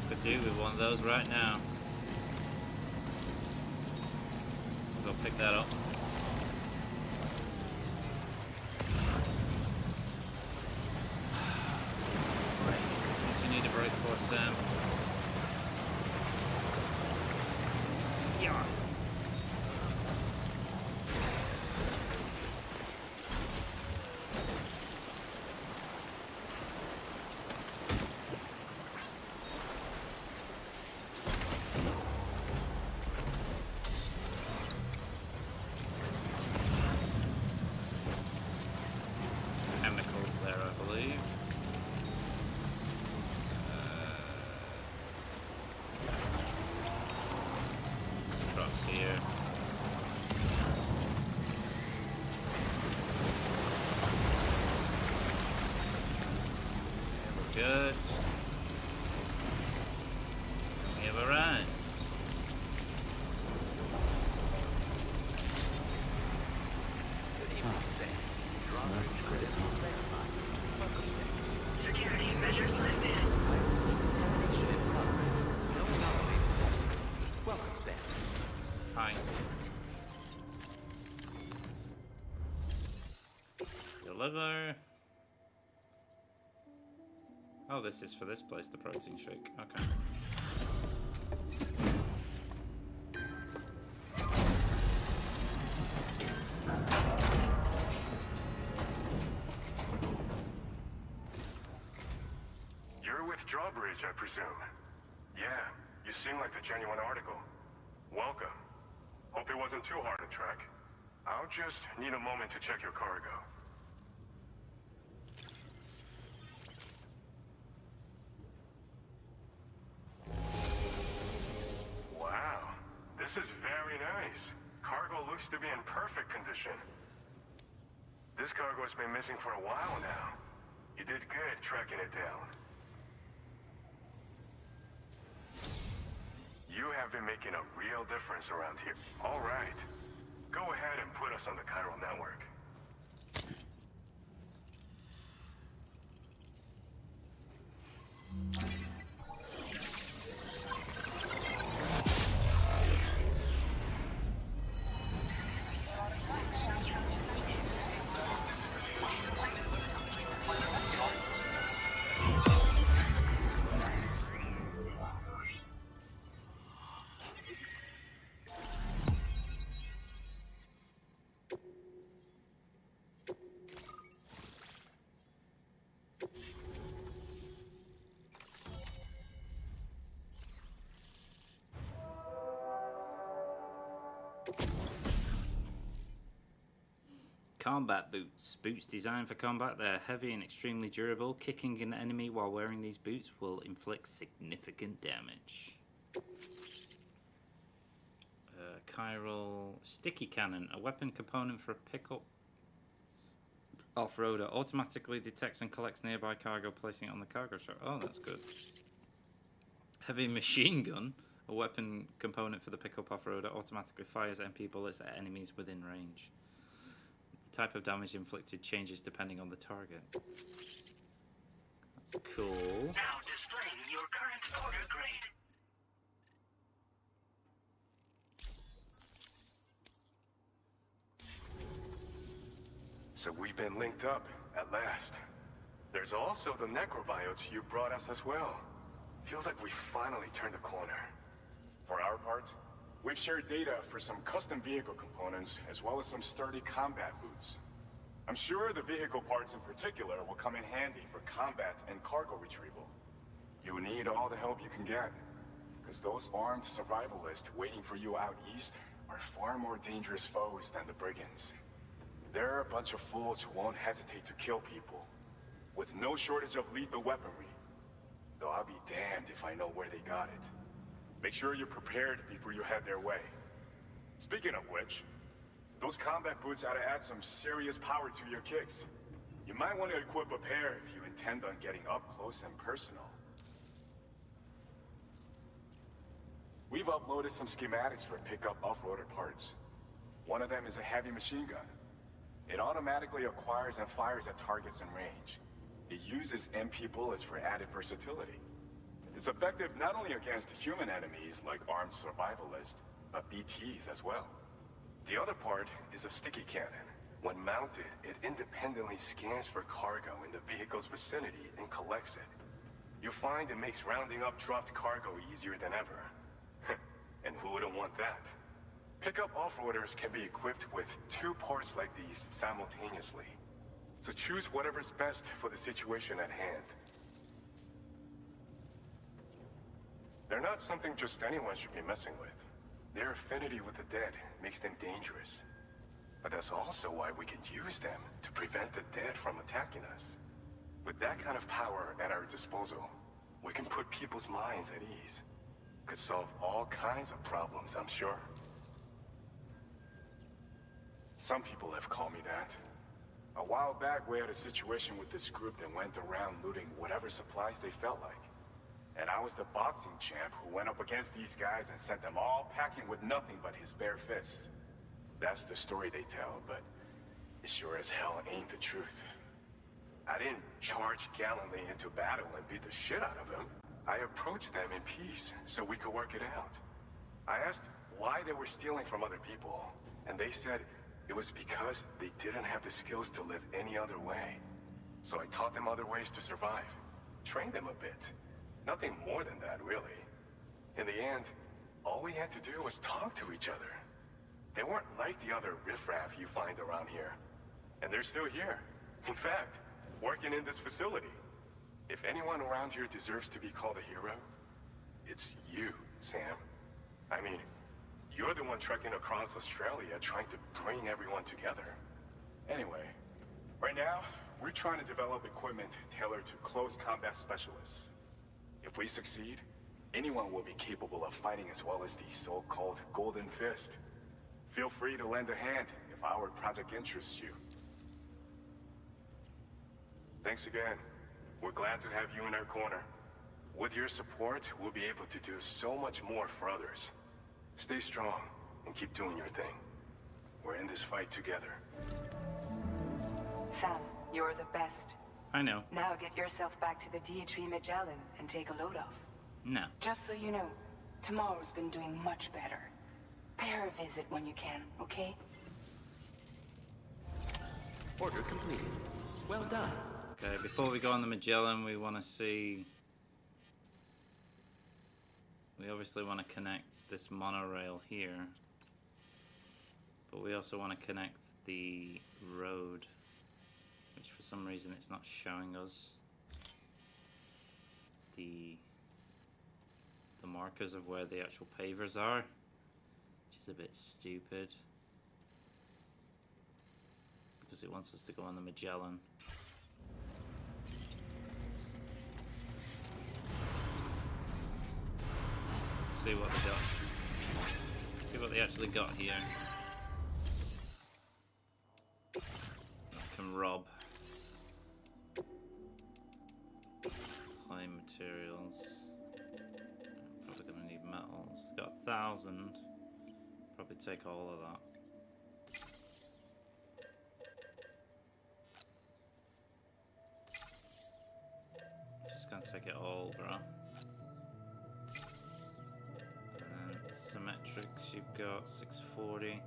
Could do with one of those right now. Go pick that up. What do you need a break for, Sam? Yeah. Good. We have a run. Security measures lifted. Contamination in progress. No anomalies detected. Welcome, Sam. Hi. Deliver. Oh, this is for this place, the protein shake. Okay. You're with Drawbridge, I presume. Yeah, you seem like the genuine article. Welcome. Hope it wasn't too hard to track. I'll just need a moment to check your cargo. Wow, this is very nice. Cargo looks to be in perfect condition. This cargo has been missing for a while now. You did good tracking it down. You have been making a real difference around here. All right. Go ahead and put us on the chiral network. Combat boots. Boots designed for combat. They're heavy and extremely durable. Kicking an enemy while wearing these boots will inflict significant damage. Chiral sticky cannon. A weapon component for a pickup off-roader. Automatically detects and collects nearby cargo, placing it on the cargo truck. Oh, that's good. Heavy machine gun. A weapon component for the pickup off-roader. Automatically fires MP bullets at enemies within range. Type of damage inflicted changes depending on the target. That's cool. Now displaying your current order grade. So we've been linked up, at last. There's also the necrobiotes you brought us as well. Feels like we finally turned the corner. For our part, we've shared data for some custom vehicle components, as well as some sturdy combat boots. I'm sure the vehicle parts in particular will come in handy for combat and cargo retrieval. You need all the help you can get, because those armed survivalists waiting for you out east are far more dangerous foes than the brigands. They're a bunch of fools who won't hesitate to kill people, with no shortage of lethal weaponry. Though I'll be damned if I know where they got it. Make sure you're prepared before you head their way. Speaking of which, those combat boots ought to add some serious power to your kicks. You might want to equip a pair if you intend on getting up close and personal. We've uploaded some schematics for pickup off-roader parts. One of them is a heavy machine gun. It automatically acquires and fires at targets in range. It uses MP bullets for added versatility. It's effective not only against human enemies like armed survivalists, but BTs as well. The other part is a sticky cannon. When mounted, it independently scans for cargo in the vehicle's vicinity and collects it. You'll find it makes rounding up dropped cargo easier than ever. And who wouldn't want that? Pickup off-roaders can be equipped with 2 parts like these simultaneously. So choose whatever's best for the situation at hand. They're not something just anyone should be messing with. Their affinity with the dead makes them dangerous. But that's also why we can use them to prevent the dead from attacking us. With that kind of power at our disposal, we can put people's minds at ease. Could solve all kinds of problems, I'm sure. Some people have called me that. A while back, we had a situation with this group that went around looting whatever supplies they felt like. And I was the boxing champ who went up against these guys and sent them all packing with nothing but his bare fists. That's the story they tell, but it sure as hell ain't the truth. I didn't charge gallantly into battle and beat the shit out of them. I approached them in peace so we could work it out. I asked why they were stealing from other people, and they said it was because they didn't have the skills to live any other way. So I taught them other ways to survive, trained them a bit. Nothing more than that, really. In the end, all we had to do was talk to each other. They weren't like the other riffraff you find around here. And they're still here. In fact, working in this facility. If anyone around here deserves to be called a hero, it's you, Sam. I mean, you're the one trekking across Australia trying to bring everyone together. Anyway, right now, we're trying to develop equipment tailored to close combat specialists. If we succeed, anyone will be capable of fighting as well as these so-called Golden Fist. Feel free to lend a hand if our project interests you. Thanks again. We're glad to have you in our corner. With your support, we'll be able to do so much more for others. Stay strong and keep doing your thing. We're in this fight together. Sam, you're the best. I know. Now get yourself back to the DHV Magellan and take a load off. No. Just so you know, tomorrow's been doing much better. Pay her a visit when you can, okay? Order completed. Well done. Okay, before we go on the Magellan, we want to see... We obviously want to connect this monorail here. But we also want to connect the road, which for some reason it's not showing us the markers of where the actual pavers are, which is a bit stupid because it wants us to go on the Magellan. Let's see what they got. See what they actually got here. I can rob. Claim materials. Probably gonna need metals. Got 1,000. Probably take all of that. Just gonna take it all, bro. And then symmetrics, you've got 640.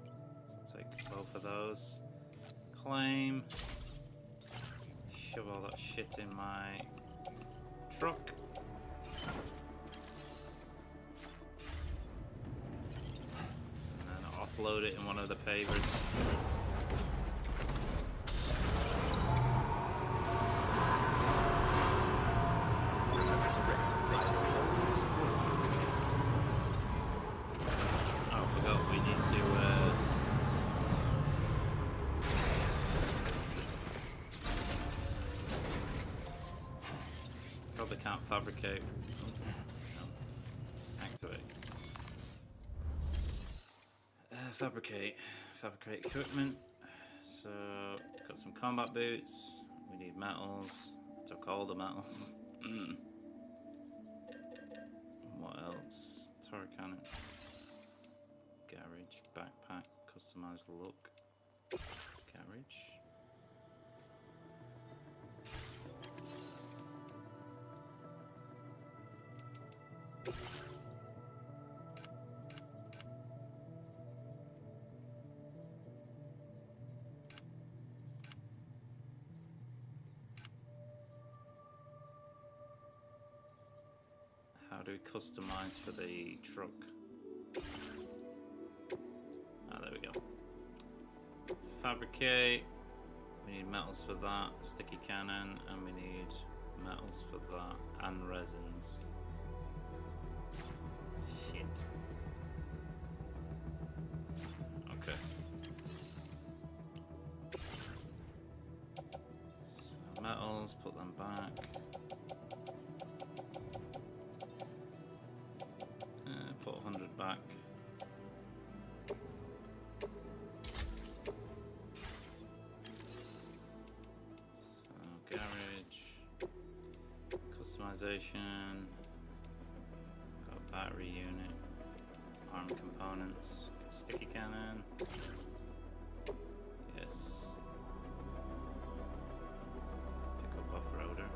So I'll take both of those. Claim. Shove all that shit in my truck. And then offload it in one of the pavers. Oh, I forgot we need to probably can't fabricate. No. Activate. Fabricate equipment. So, got some combat boots. We need metals. Took all the metals. What else? Torre cannon. Garage, backpack, customized look. Garage. How do we customize for the truck? Ah, there we go. Fabricate. We need metals for that. Sticky cannon, and we need metals for that, and resins. Shit. Okay. So metals, put them back. Put 100 back. So garage, customization, got a battery unit, arm components, sticky cannon. Yes. Pick up off-roader.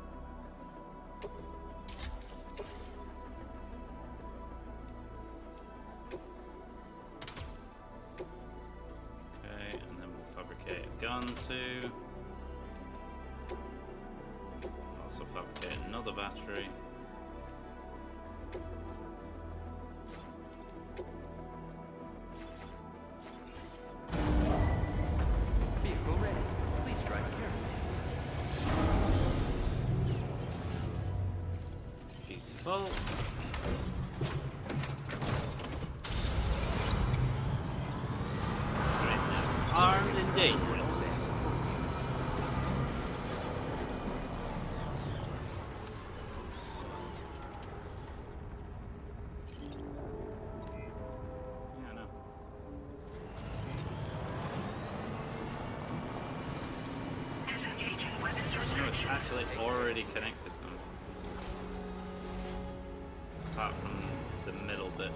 Gun to also fabricate another battery. Vehicle ready. Please drive carefully. Beautiful. Right now, armed and dangerous. Actually already connected them, apart from the middle bit.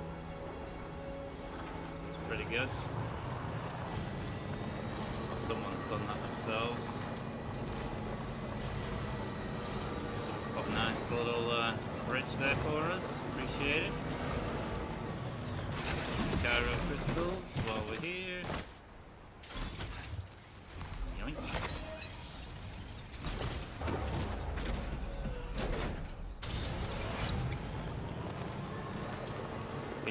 It's pretty good. Someone's done that themselves. Someone's got a nice little bridge there for us. Appreciate it. Gyro crystals while we're here. Yoink.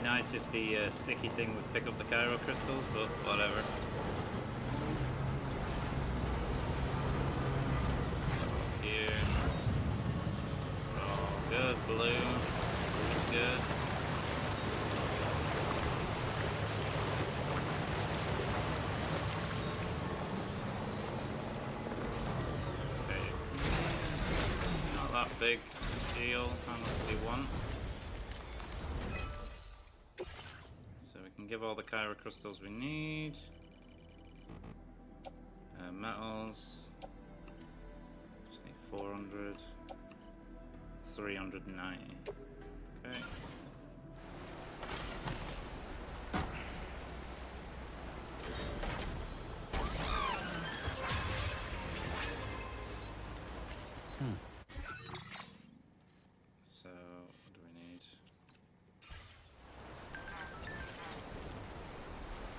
Nice if the sticky thing would pick up the gyro crystals, but whatever. Here. Oh, good. Blue. Blue's good. Okay. Not that big deal. How much do you want? Give all the Kyra crystals we need. Metals. Just need 400. 390. Okay. So, what do we need?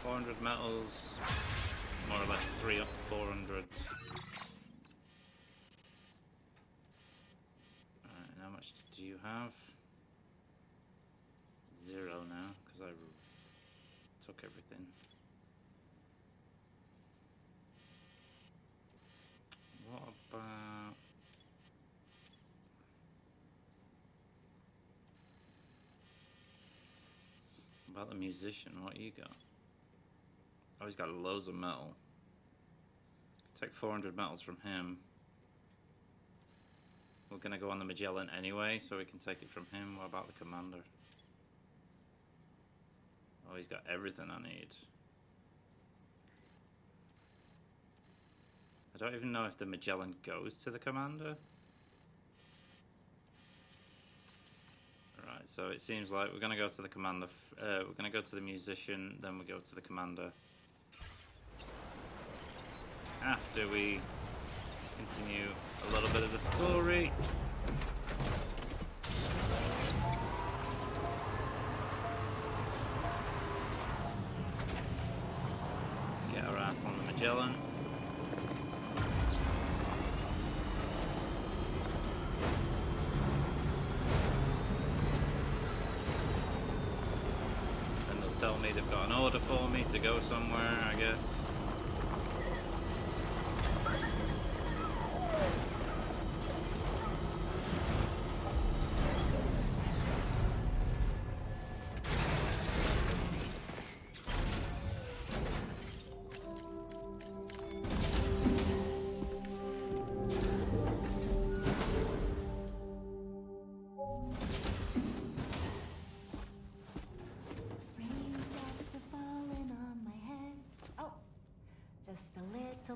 400 metals, more or less 3 up 400. Alright, and how much do you have? 0 now, because I took everything. What about the musician? What you got? Oh, he's got loads of metal. Take 400 metals from him. We're gonna go on the Magellan anyway, so we can take it from him. What about the commander? Oh, he's got everything I need. I don't even know if the Magellan goes to the commander. Right, Right, so it seems like we're gonna go to the commander. We're gonna go to the musician, then we go to the commander. After we continue a little bit of the story. Get our ass on the Magellan. And they'll tell me they've got an order for me to go somewhere, I guess.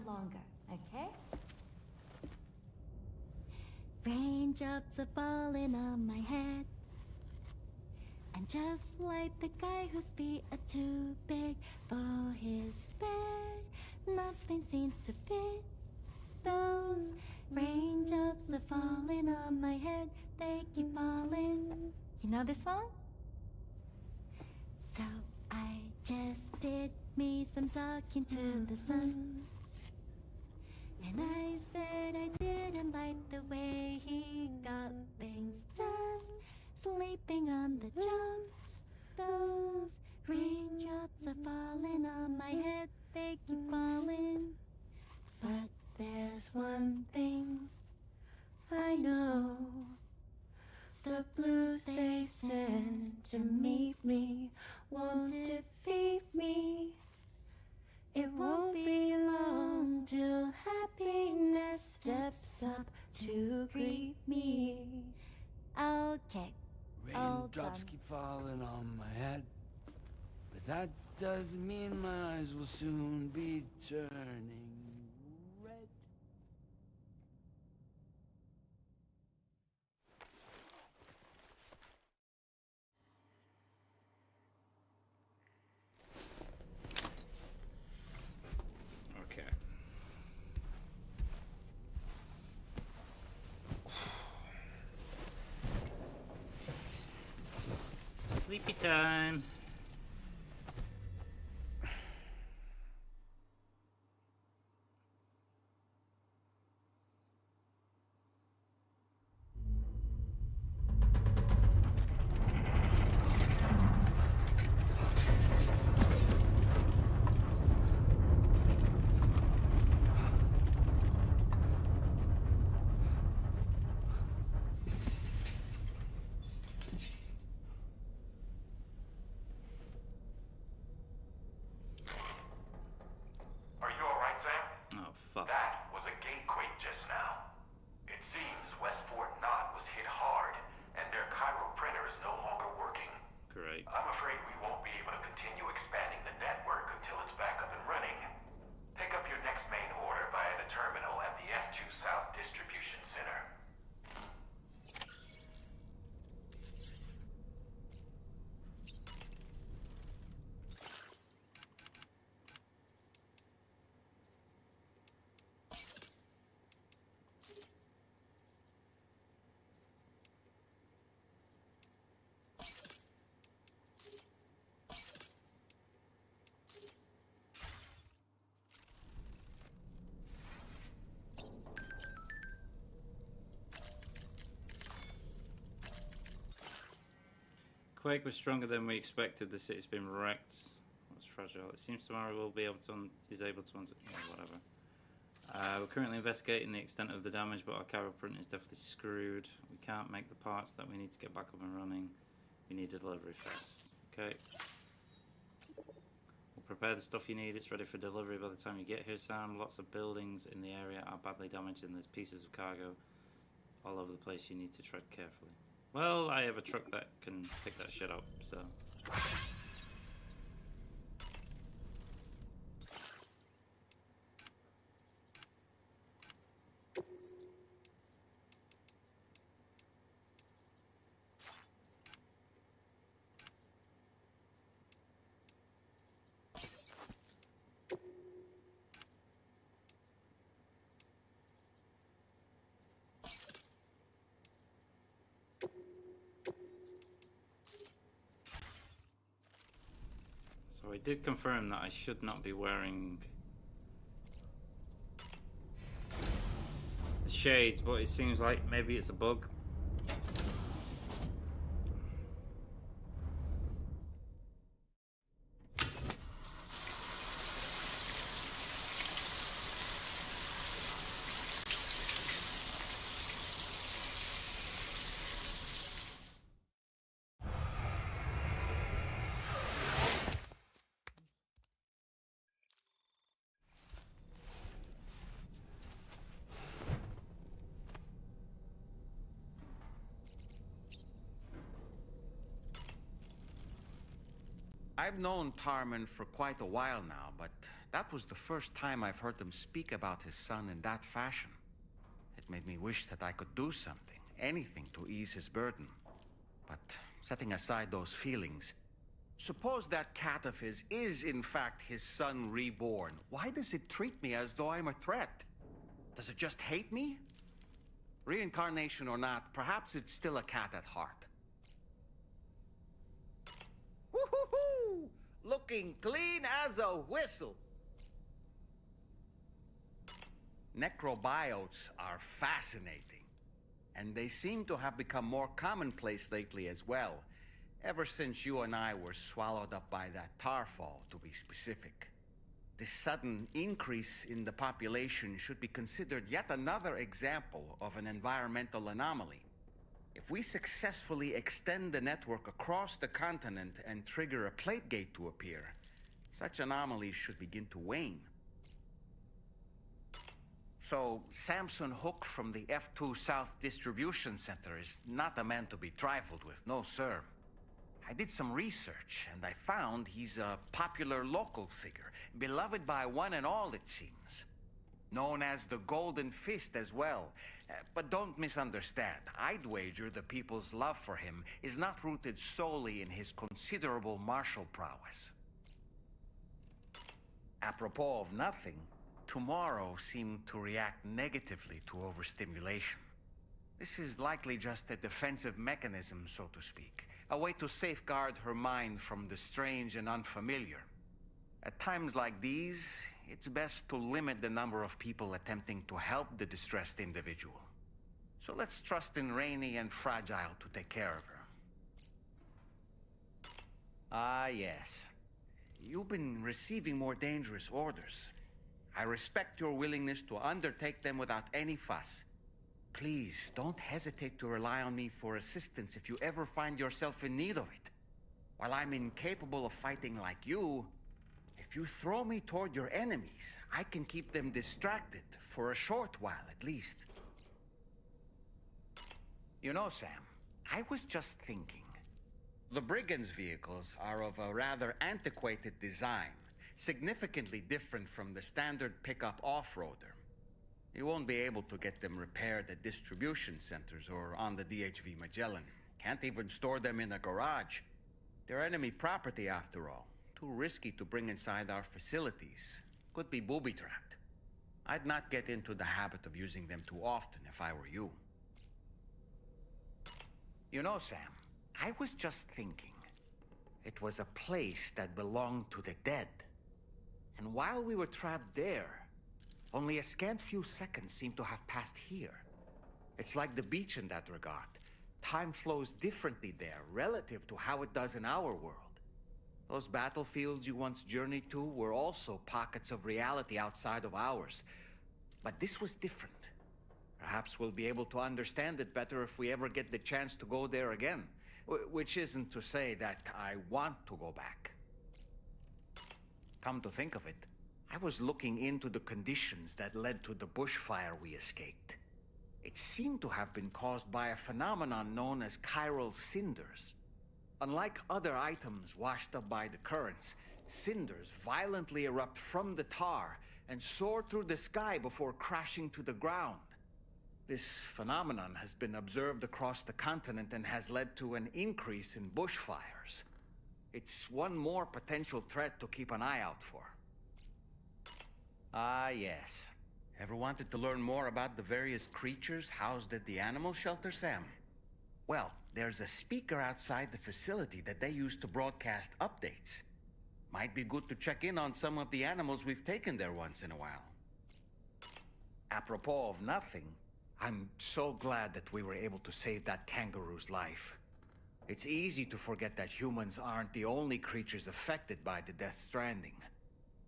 Longer, okay? Raindrops are falling on my head, and just like the guy whose feet are too big for his bed, nothing seems to fit. Those raindrops are falling on my head, they keep falling. You know this song? So I just did me some talking to the sun. And I said I didn't like the way he got things done, sleeping on the job. Those raindrops are falling on my head, they keep falling. But there's one thing I know, the blues they send to meet me won't defeat me. It won't be long till happiness steps up to greet me. Okay. Raindrops keep falling on my head, but that doesn't mean my eyes will soon be turning red. Sleepy time. Quake was stronger than we expected. The city's been wrecked. What's fragile? It seems tomorrow we'll be able to is able to whatever. We're currently investigating the extent of the damage, but our Cairo print is definitely screwed. We can't make the parts that we need to get back up and running. We need a delivery fast. Okay. We'll prepare the stuff you need. It's ready for delivery by the time you get here, Sam. Lots of buildings in the area are badly damaged, and there's pieces of cargo all over the place. You need to tread carefully. Well, I have a truck that can pick that shit up, so... So I did confirm that I should not be wearing the shades, but it seems like maybe it's a bug. I've known Tarman for quite a while now, but that was the first time I've heard him speak about his son in that fashion. It made me wish that I could do something, anything to ease his burden. But setting aside those feelings, suppose that cat of his is in fact his son reborn. Why does it treat me as though I'm a threat? Does it just hate me? Reincarnation or not, perhaps it's still a cat at heart. Woo-hoo-hoo! Looking clean as a whistle. Necrobiotes are fascinating, and they seem to have become more commonplace lately as well, ever since you and I were swallowed up by that tar fall, to be specific. This sudden increase in the population should be considered yet another example of an environmental anomaly. If we successfully extend the network across the continent and trigger a plate gate to appear, such anomalies should begin to wane. So, Samson Hook from the F2 South Distribution Center is not a man to be trifled with, no sir. I did some research, and I found he's a popular local figure, beloved by one and all, it seems. Known as the Golden Fist as well. But don't misunderstand. I'd wager the people's love for him is not rooted solely in his considerable martial prowess. Apropos of nothing, tomorrow seemed to react negatively to overstimulation. This is likely just a defensive mechanism, so to speak. A way to safeguard her mind from the strange and unfamiliar. At times like these, it's best to limit the number of people attempting to help the distressed individual. So let's trust in Rainy and Fragile to take care of her. Ah, yes. You've been receiving more dangerous orders. I respect your willingness to undertake them without any fuss. Please, don't hesitate to rely on me for assistance if you ever find yourself in need of it. While I'm incapable of fighting like you, if you throw me toward your enemies, I can keep them distracted for a short while at least. You know, Sam, I was just thinking. The Brigands' vehicles are of a rather antiquated design, significantly different from the standard pickup off-roader. You won't be able to get them repaired at distribution centers or on the DHV Magellan. Can't even store them in a garage. They're enemy property after all. Too risky to bring inside our facilities. Could be booby-trapped. I'd not get into the habit of using them too often if I were you. You know, Sam, I was just thinking. It was a place that belonged to the dead. And while we were trapped there, only a scant few seconds seem to have passed here. It's like the beach in that regard. Time flows differently there, relative to how it does in our world. Those battlefields you once journeyed to were also pockets of reality outside of ours. But this was different. Perhaps we'll be able to understand it better if we ever get the chance to go there again. Which isn't to say that I want to go back. Come to think of it, I was looking into the conditions that led to the bushfire we escaped. It seemed to have been caused by a phenomenon known as chiral cinders. Unlike other items washed up by the currents, cinders violently erupt from the tar and soar through the sky before crashing to the ground. This phenomenon has been observed across the continent and has led to an increase in bushfires. It's one more potential threat to keep an eye out for. Ah, yes. Ever wanted to learn more about the various creatures housed at the animal shelter, Sam? Well, there's a speaker outside the facility that they use to broadcast updates. Might be good to check in on some of the animals we've taken there once in a while. Apropos of nothing, I'm so glad that we were able to save that kangaroo's life. It's easy to forget that humans aren't the only creatures affected by the Death Stranding.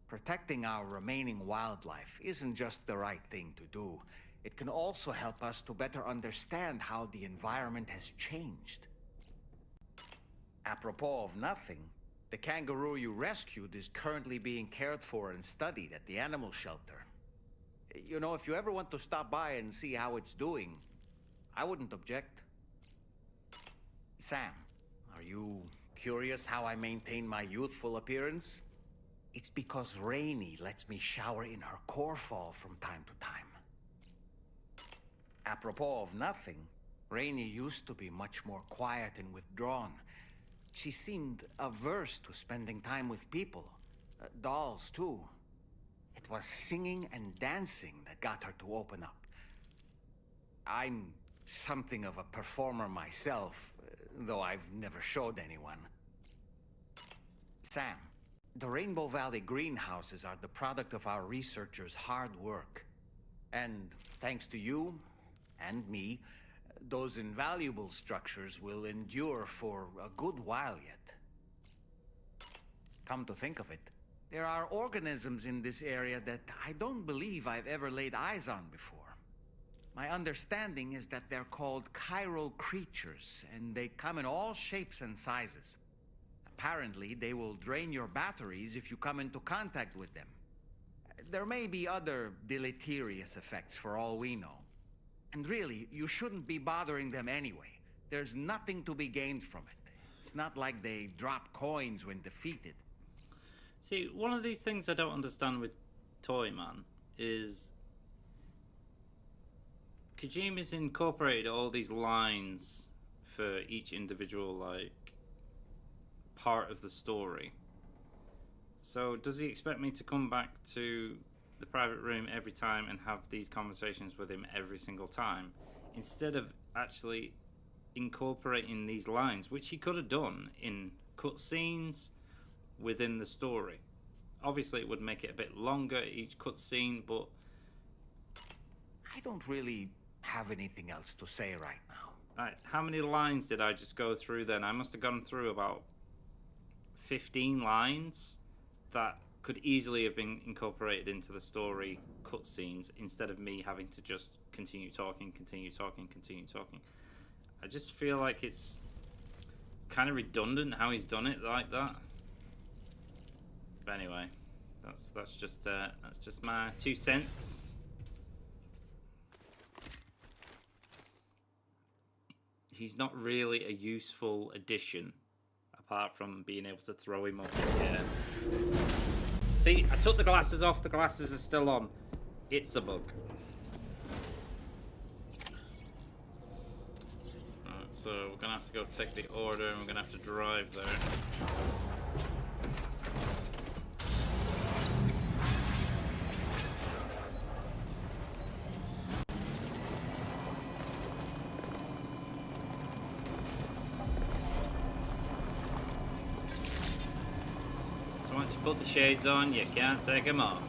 Protecting our remaining wildlife isn't just the right thing to do. It can also help us to better understand how the environment has changed. Apropos of nothing, the kangaroo you rescued is currently being cared for and studied at the animal shelter. You know, if you ever want to stop by and see how it's doing, I wouldn't object. Sam, are you curious how I maintain my youthful appearance? It's because Rainey lets me shower in her core fall from time to time. Apropos of nothing, Rainey used to be much more quiet and withdrawn. She seemed averse to spending time with people. Dolls, too. It was singing and dancing that got her to open up. I'm something of a performer myself, though I've never showed anyone. Sam, the Rainbow Valley greenhouses are the product of our researchers' hard work. And thanks to you and me, those invaluable structures will endure for a good while yet. Come to think of it, there are organisms in this area that I don't believe I've ever laid eyes on before. My understanding is that they're called chiral creatures, and they come in all shapes and sizes. Apparently, they will drain your batteries if you come into contact with them. There may be other deleterious effects for all we know. And really, you shouldn't be bothering them anyway. There's nothing to be gained from it. It's not like they drop coins when defeated. See, one of these things I don't understand with Toyman is Kojima's incorporated all these lines for each individual, like, part of the story. So does he expect me to come back to the private room every time and have these conversations with him every single time, instead of actually incorporating these lines, which he could have done in cutscenes within the story? Obviously, it would make it a bit longer, each cutscene, but I don't really have anything else to say right now. Right, how many lines did I just go through then? I must have gone through about 15 lines that could easily have been incorporated into the story cutscenes instead of me having to just continue talking. I just feel like it's kind of redundant how he's done it like that. But anyway, that's just my 2 cents. He's not really a useful addition apart from being able to throw him up in the air. See, I took the glasses off, the glasses are still on. It's a bug. Alright, so we're gonna have to go take the order and we're gonna have to drive there. Once you put the shades on, you can't take them off.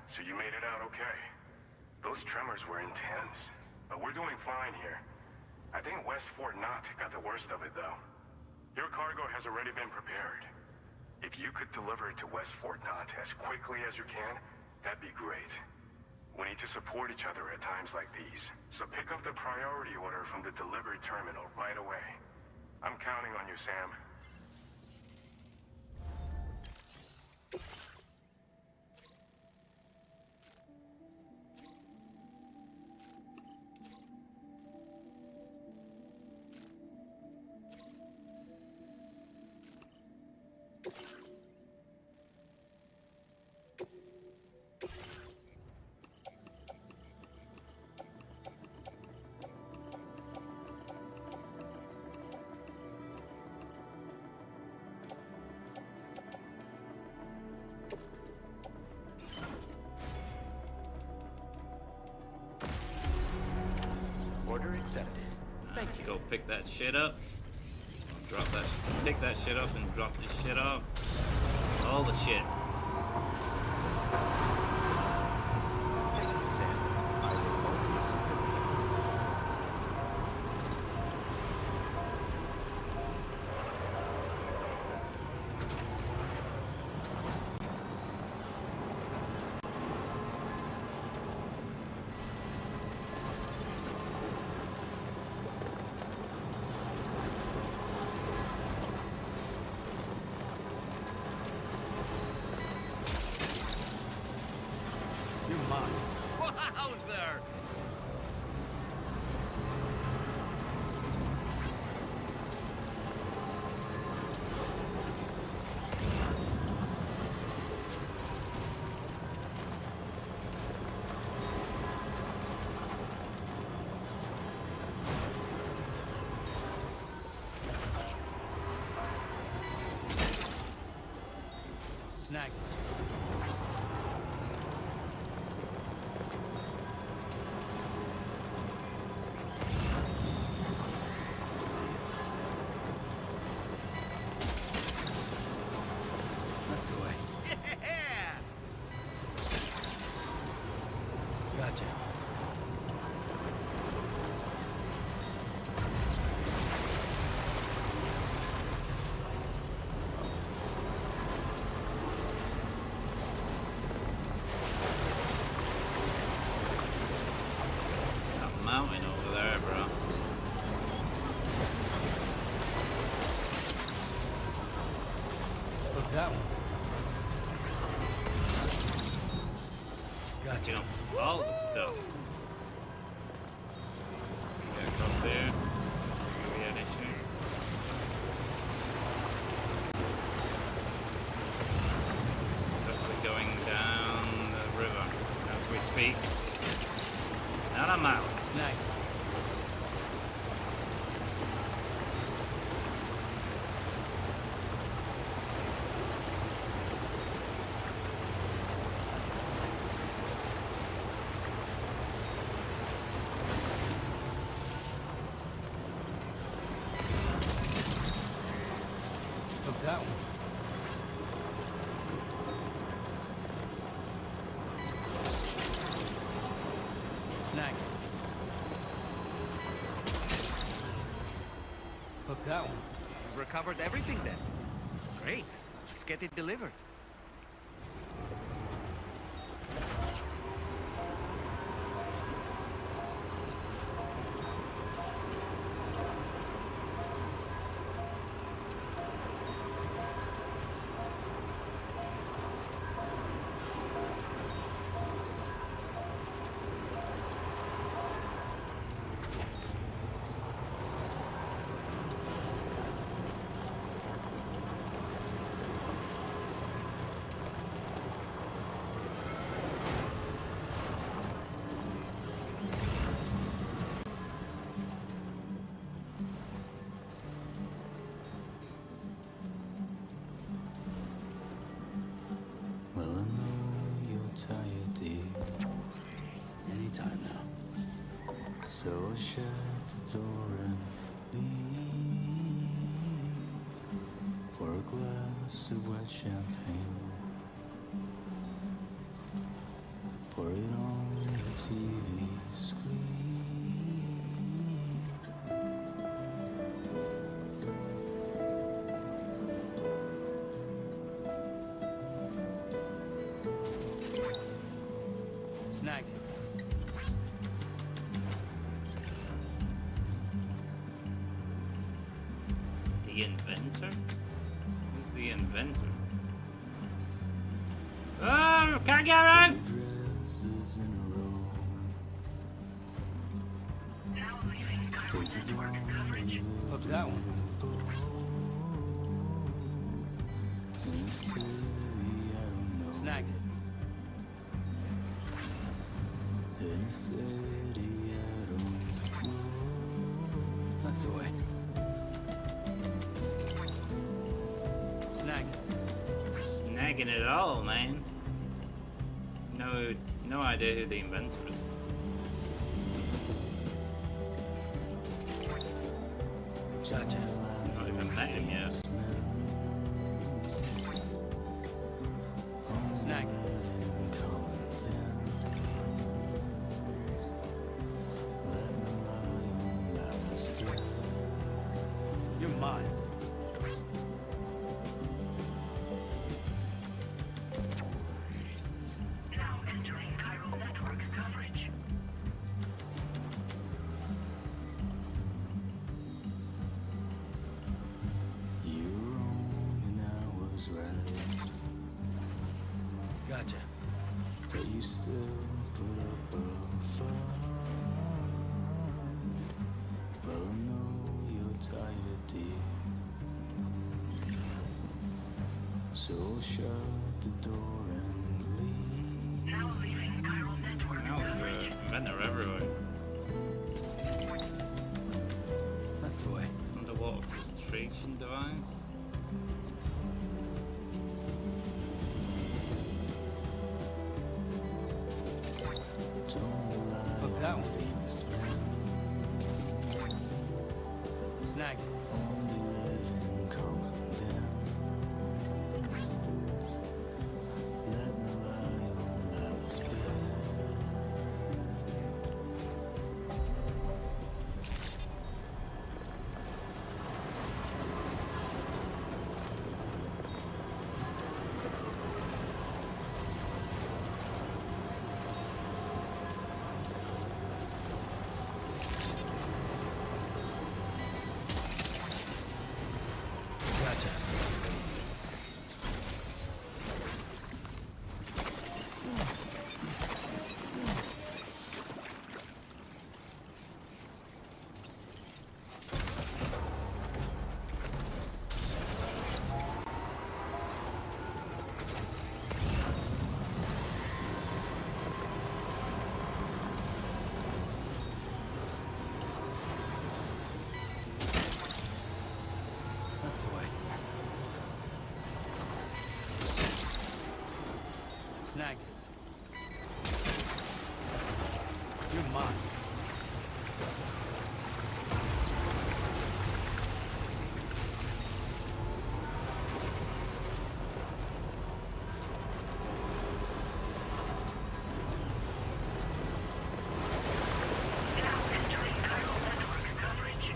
So you made it out okay. Those tremors were intense, but we're doing fine here. I think West Fort Knott got the worst of it, though. Your cargo has already been prepared. If you could deliver it to West Fort Knott as quickly as you can, that'd be great. We need to support each other at times like these, so pick up the priority order from the delivery terminal right away. I'm counting on you, Sam. Order accepted. Let's go pick that shit up. Drop that. Pick that shit up and drop this shit off. All the shit. Thank you, Sam. I will always support Wowzer! Snag. That's the way. Yeah! Gotcha. That mountain over there, bro. Look, that one. You know, all the stuff. Get across there. We had issue. It's actually going down the river as we speak. Not a mile. Snag. Look, that one. Snag. Hook that one. We've recovered everything then. Great. Let's get it delivered. Well, I know you're tired, dear. Anytime now. So I'll shut the door and leave for a glass of wet champagne. Pour it on the TV screen. Snag. The inventor? Who's the inventor? Oh, can't get around! Dresses in a row. Look, that one. In a city I don't know. Snag. In a city I don't know. That's the way. Snag. Snagging it all, man. No idea who the inventor is. Gotcha. Not even met him yet. Snag. You're mine. Now entering chiral network coverage. You were wrong and I was right. Gotcha. But you still put up a fight. Well, I know you're tired, dear. So shut the door and leave. Now leaving chiral network Now there's a vendor everywhere. That's the way. Underwater filtration device. Don't lie Look that on one. famous men. Snag. Only live in common dens. Let me lie on life's bed. Gotcha. That's the way. Snag. You're mine. Now entering chiral network coverage.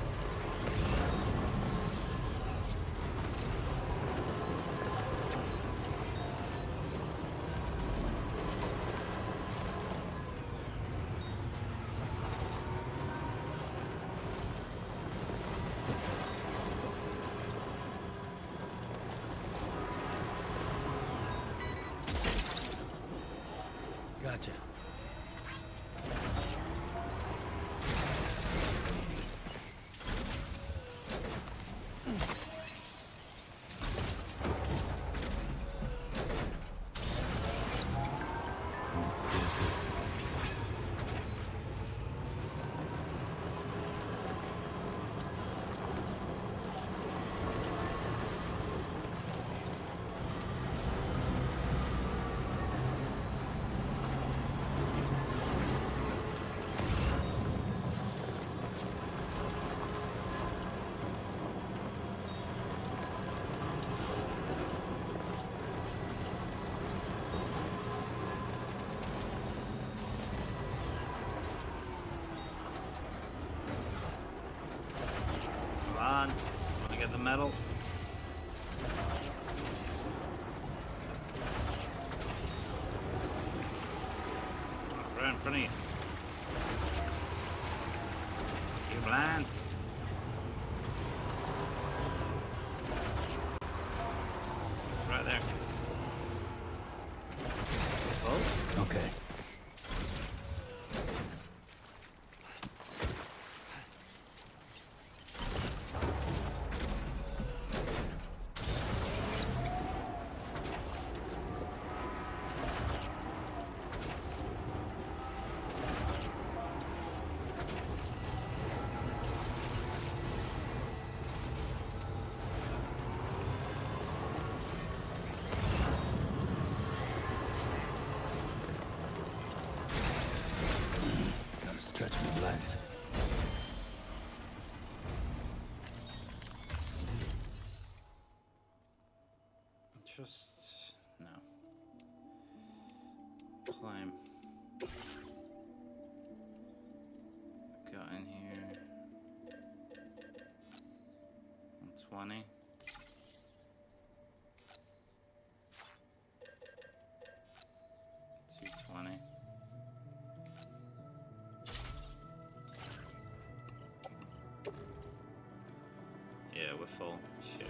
Gotcha. Come on. Wanna get the medal? It's right in front of you. You blind? Right there. Oh, Okay. Gotta stretch my legs. just... no. Climb. Got in here. 120. Yeah, we're full. Shit.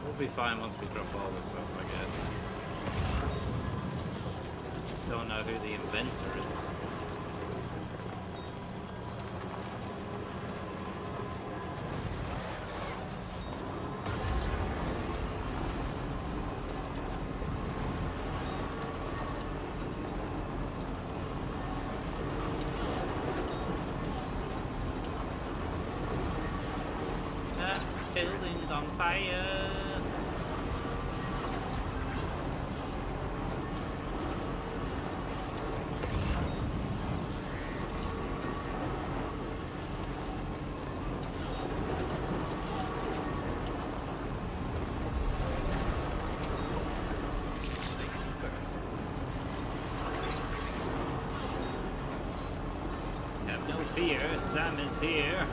We'll be fine once we drop all this up, I guess. Just don't know who the inventor is. That building's on fire! Fear, Sam is here.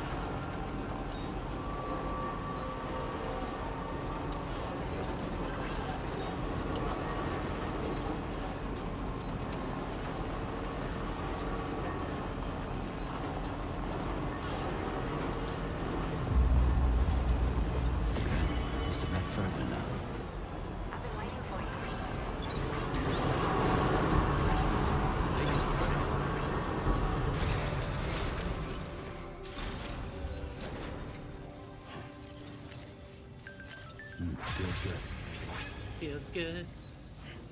Just a bit further now. I've been waiting for you. Feels good. Feels good.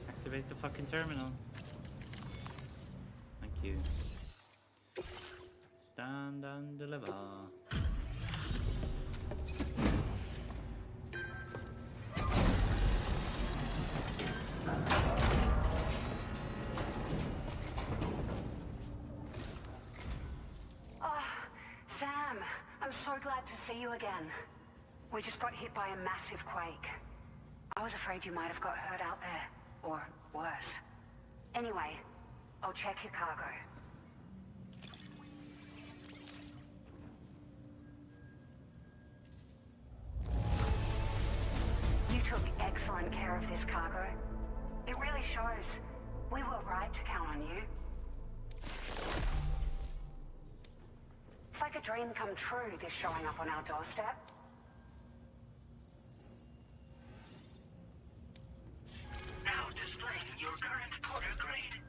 Activate the fucking terminal. Thank you. Stand and deliver. Oh, Sam, I'm so glad to see you again. We just got hit by a massive quake. I was afraid you might have got hurt out there, or worse. Anyway, I'll check your cargo. You took excellent care of this cargo. It really shows. We were right to count on you. It's like a dream come true, this showing up on our doorstep. Now displaying your current porter grade.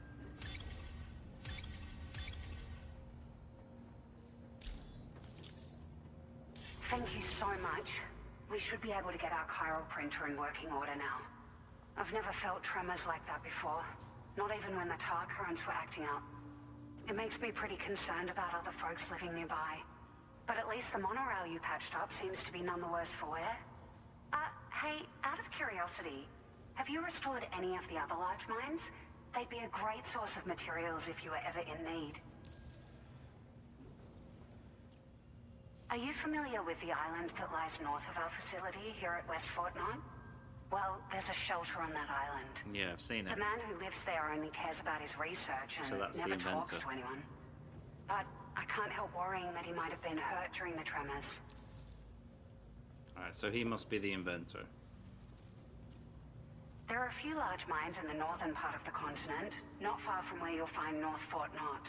Thank you so much. We should be able to get our chiral printer in working order now. I've never felt tremors like that before. Not even when the tar currents were acting up. It makes me pretty concerned about other folks living nearby. But at least the monorail you patched up seems to be none the worse for wear. Hey, out of curiosity, have you restored any of the other large mines? They'd be a great source of materials if you were ever in need. Are you familiar with the island that lies north of our facility here at West Fort 9? Well, there's a shelter on that island. Yeah, I've seen it. The man who lives there only cares about his research and So that's never the talks inventor. to anyone. But I can't help worrying that he might have been hurt during the tremors. Alright, so he must be the inventor. There are a few large mines in the northern part of the continent, not far from where you'll find North Fort Knot.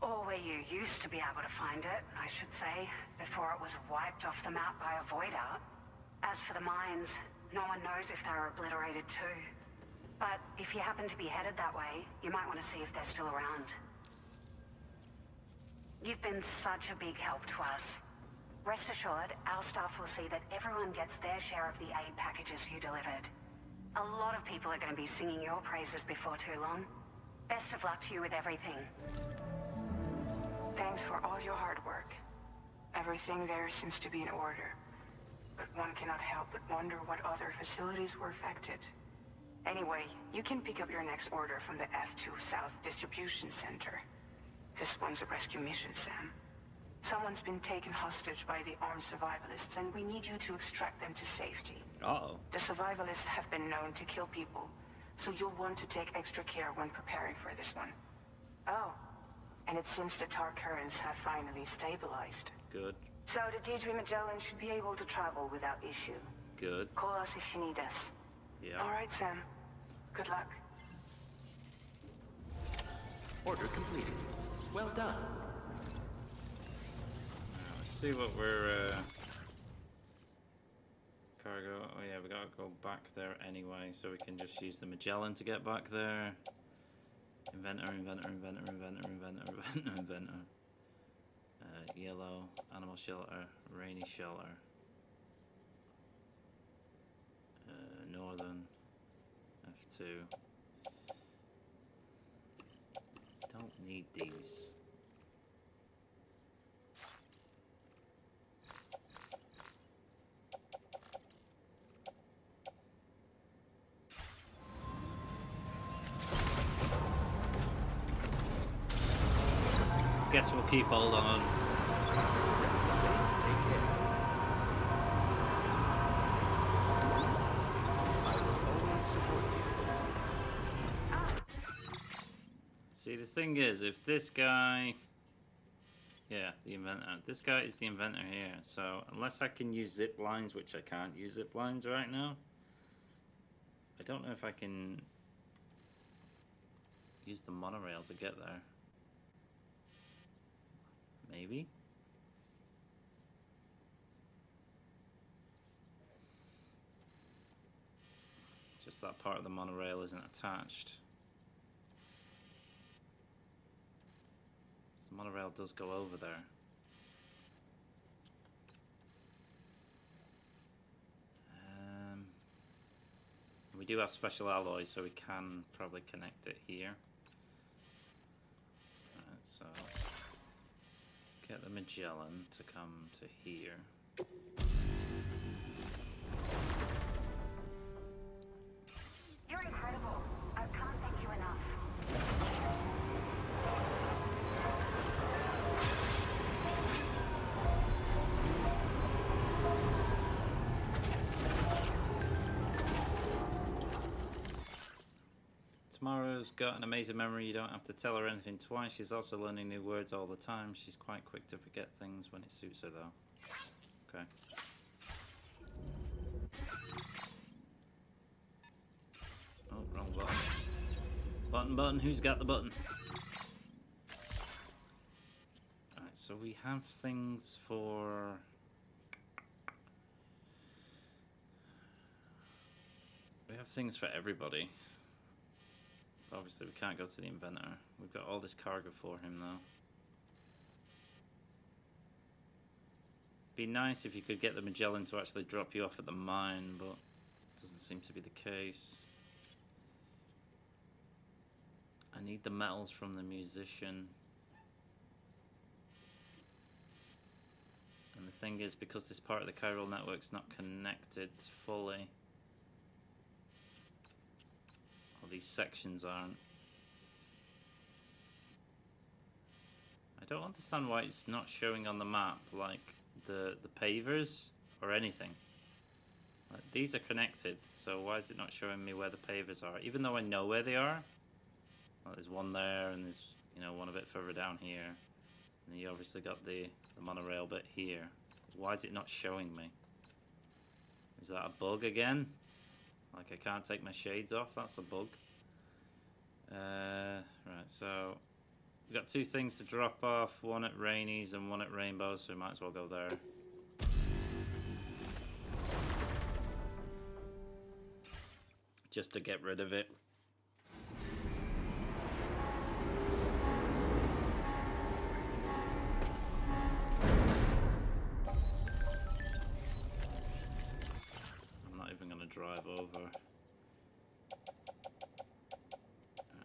Or where you used to be able to find it, I should say, before it was wiped off the map by a void out. As for the mines, no one knows if they're obliterated too. But if you happen to be headed that way, you might want to see if they're still around. You've been such a big help to us. Rest assured, our staff will see that everyone gets their share of the aid packages you delivered. A lot of people are going to be singing your praises before too long. Best of luck to you with everything. Thanks for all your hard work. Everything there seems to be in order. But one cannot help but wonder what other facilities were affected. Anyway, you can pick up your next order from the F2 South Distribution Center. This one's a rescue mission, Sam. Someone's been taken hostage by the armed survivalists, and we need you to extract them to safety. Uh-oh. The survivalists have been known to kill people, so you'll want to take extra care when preparing for this one. Oh, and it seems the tar currents have finally stabilized. Good. So the D3 Magellan should be able to travel without issue. Good. Call us if you need us. Yeah. All right, Sam. Good luck. Order completed. Well done. Let's see what we're cargo. Oh yeah, we gotta go back there anyway, so we can just use the Magellan to get back there. Inventor. Yellow, animal shelter, rainy shelter. Northern, F2. Don't need these. Guess we'll keep hold on. See, the thing is, if this guy... Yeah, the inventor. This guy is the inventor here. So, unless I can use zip lines, which I can't use zip lines right now, I don't know if I can use the monorail to get there. Maybe? Just that part of the monorail isn't attached. The monorail does go over there. We do have special alloys, so we can probably connect it here. Alright, so get the Magellan to come to here. You're incredible. I can't thank you enough. Tomorrow's got an amazing memory. You don't have to tell her anything twice. She's also learning new words all the time. She's quite quick to forget things when it suits her, though. Okay. Oh, wrong button. Button. Who's got the button? Alright, so we have things for... We have things for everybody. Obviously, we can't go to the inventor. We've got all this cargo for him, though. Be nice if you could get the Magellan to actually drop you off at the mine, but it doesn't seem to be the case. I need the metals from the musician. And the thing is, because this part of the chiral network's not connected fully, these sections aren't. I don't understand why it's not showing on the map like the pavers or anything. Like, these are connected, so why is it not showing me where the pavers are? Even though I know where they are. Well, there's one there, and there's, you know, one a bit further down here. And then you obviously got the monorail bit here. Why is it not showing me? Is that a bug again? Like I can't take my shades off? That's a bug. Right, so we've got 2 things to drop off. One at Rainey's and one at Rainbow's, so we might as well go there. Just to get rid of it. I'm not even gonna drive over.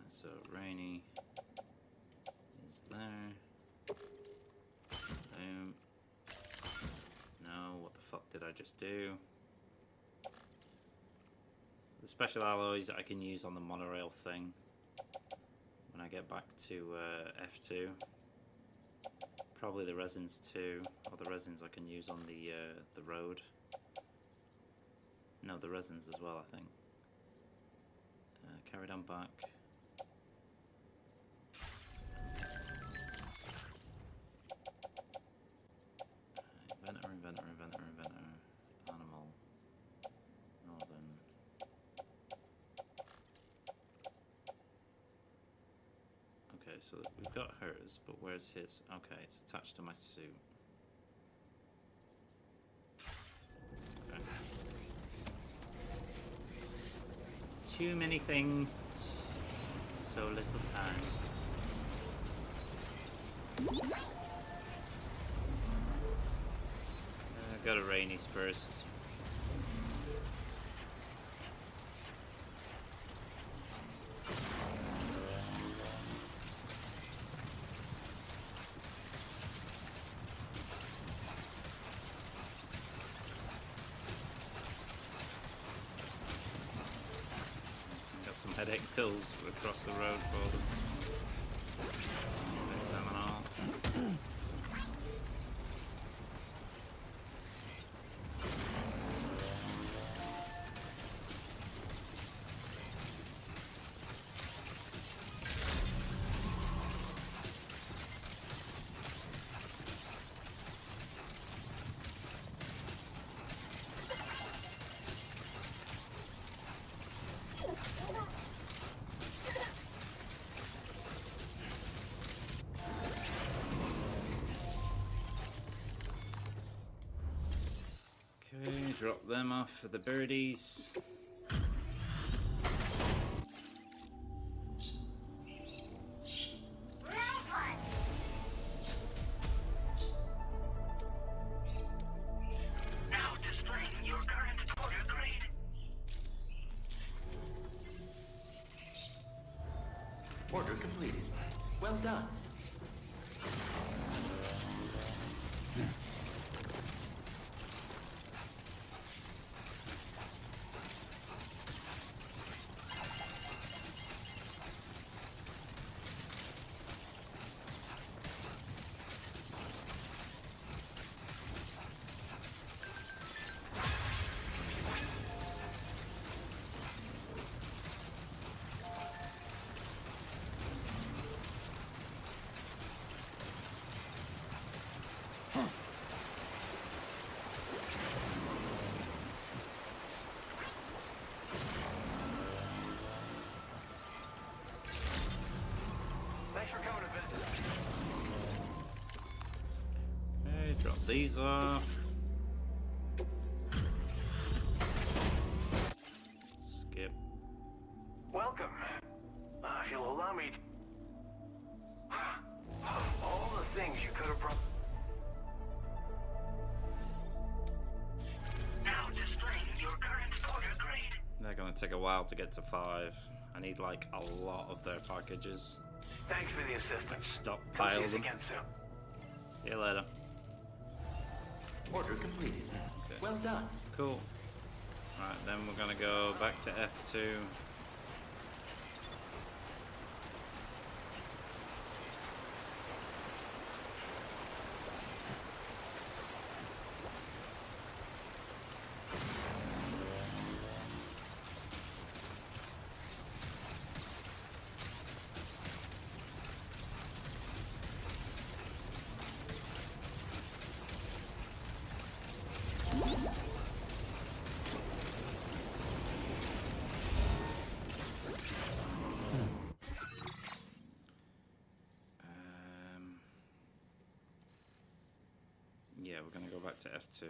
So Rainy is there. Boom. No, what the fuck did I just do? The special alloys that I can use on the monorail thing when I get back to F2. Probably the resins too, or the resins I can use on the road. No, the resins as well, I think. Carried on back. Inventor, animal, northern. Okay, so we've got hers, but where's his? Okay, it's attached to my suit. Okay. Too many things, so little time. Go to Rainey's first. Got some headache pills across the road for them. Take them and all. Okay, drop them off for the birdies. Now displaying your current order grade. Order completed. Well done. Thanks for coming to visit. Okay, drop these off. Skip. Welcome. If you'll allow me... All the things you could have brought... Now displaying your current order grade. They're gonna take a while to get to 5. I need like a lot of their packages. Thanks for the assistance. Stockpile See us them. again soon. See you later. Order completed. Okay. Well done. Cool. Right, then we're gonna go back to F2. we're going to go back to F2.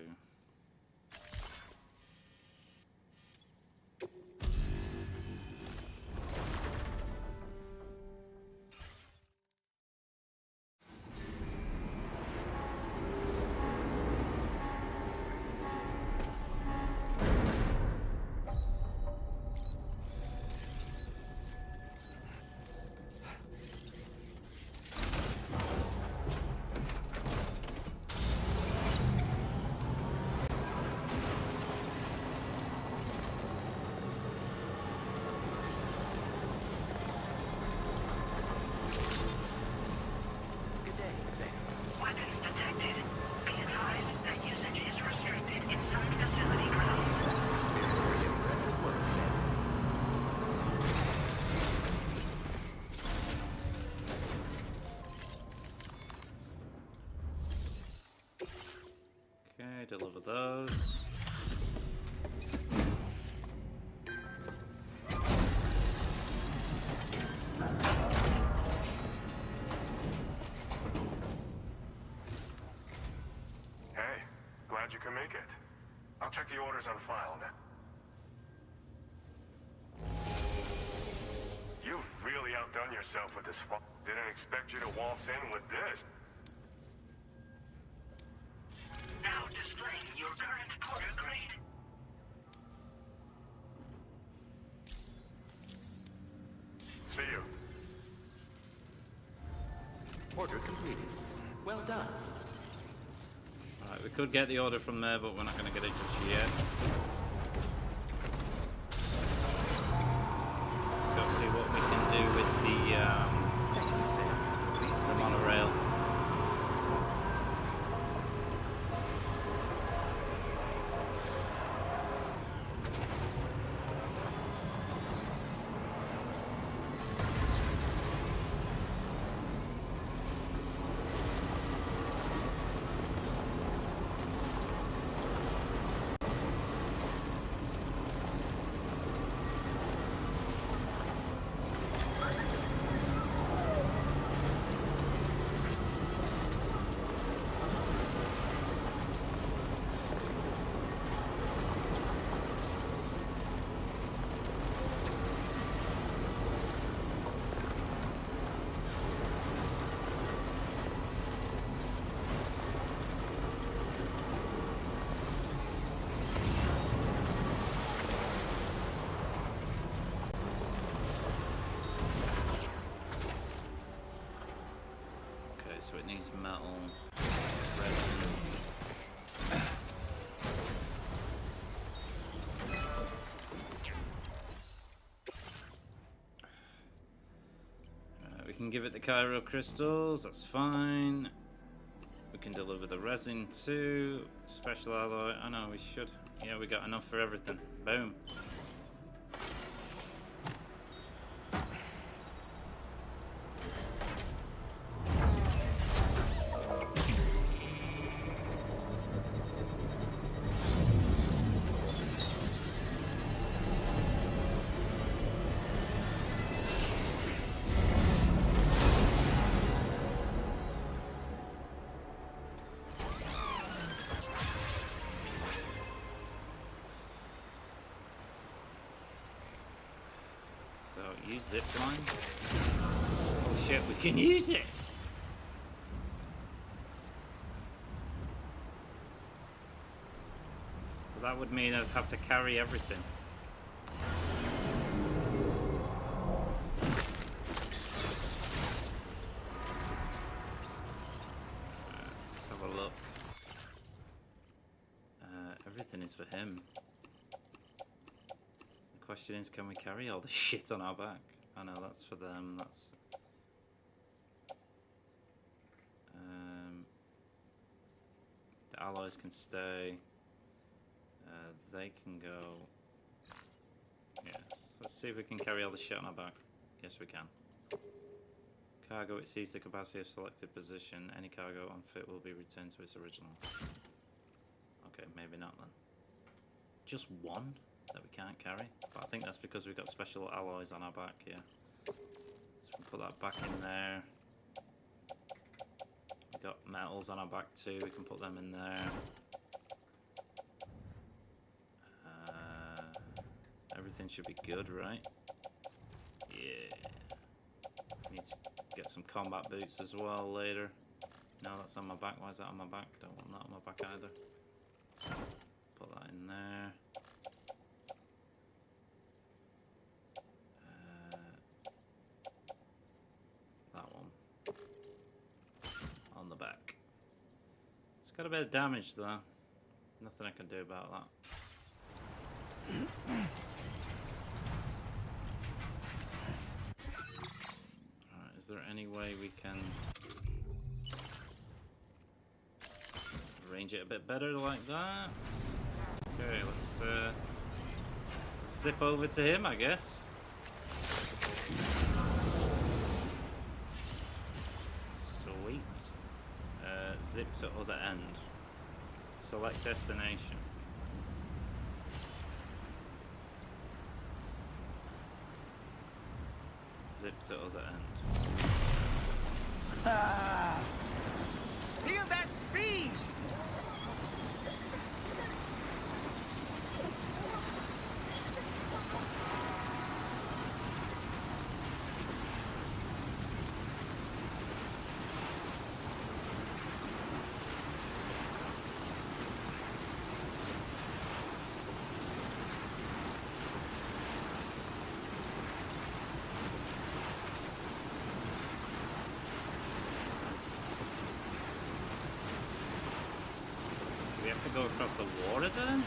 Deliver those. Hey, glad you can make it. I'll check the orders on file now. You've really outdone yourself with this. Didn't expect you to waltz in with this. Now displaying your current porter grade. See you. Order completed. Well done. Alright, we could get the order from there, but we're not going to get it just yet. Let's go see what we can do with the monorail. So it needs metal, resin. We can give it the Cairo crystals, that's fine. We can deliver the resin too. Special alloy, I know we should. Yeah, we got enough for everything. Boom. Use zip line. Oh shit, we can use it! But that would mean I'd have to carry everything. Let's have a look. Everything is for him. Question is, can we carry all the shit on our back? I know that's for them. That's the alloys can stay. They can go. Yes. Let's see if we can carry all the shit on our back. Yes, we can. Cargo exceeds the capacity of selected position. Any cargo unfit will be returned to its original. Okay, maybe not then. Just one that we can't carry, but I think that's because we've got special alloys on our back here. So we'll put that back in there. got metals on our back too. We can put them in there. Everything should be good, right? Yeah. Need to get some combat boots as well later. No, that's on my back. Why is that on my back? Don't want that on my back either. Put that in there. That one. On the back. It's got a bit of damage though. Nothing I can do about that. Alright, is there any way we can arrange it a bit better like that? Okay, let's zip over to him, I guess. Sweet. Zip to other end. Select destination. Zip to other end. Feel that speed! Do we have to go across the water then?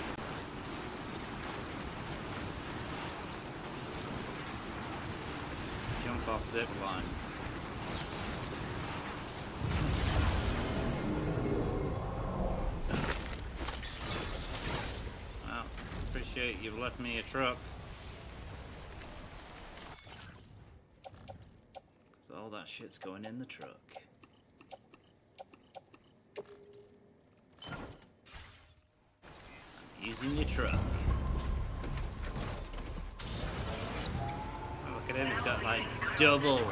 Jump off zip line. Well, appreciate you've left me a truck. So all that shit's going in the truck. Using your truck. Oh, look at him, he's got like double. Oh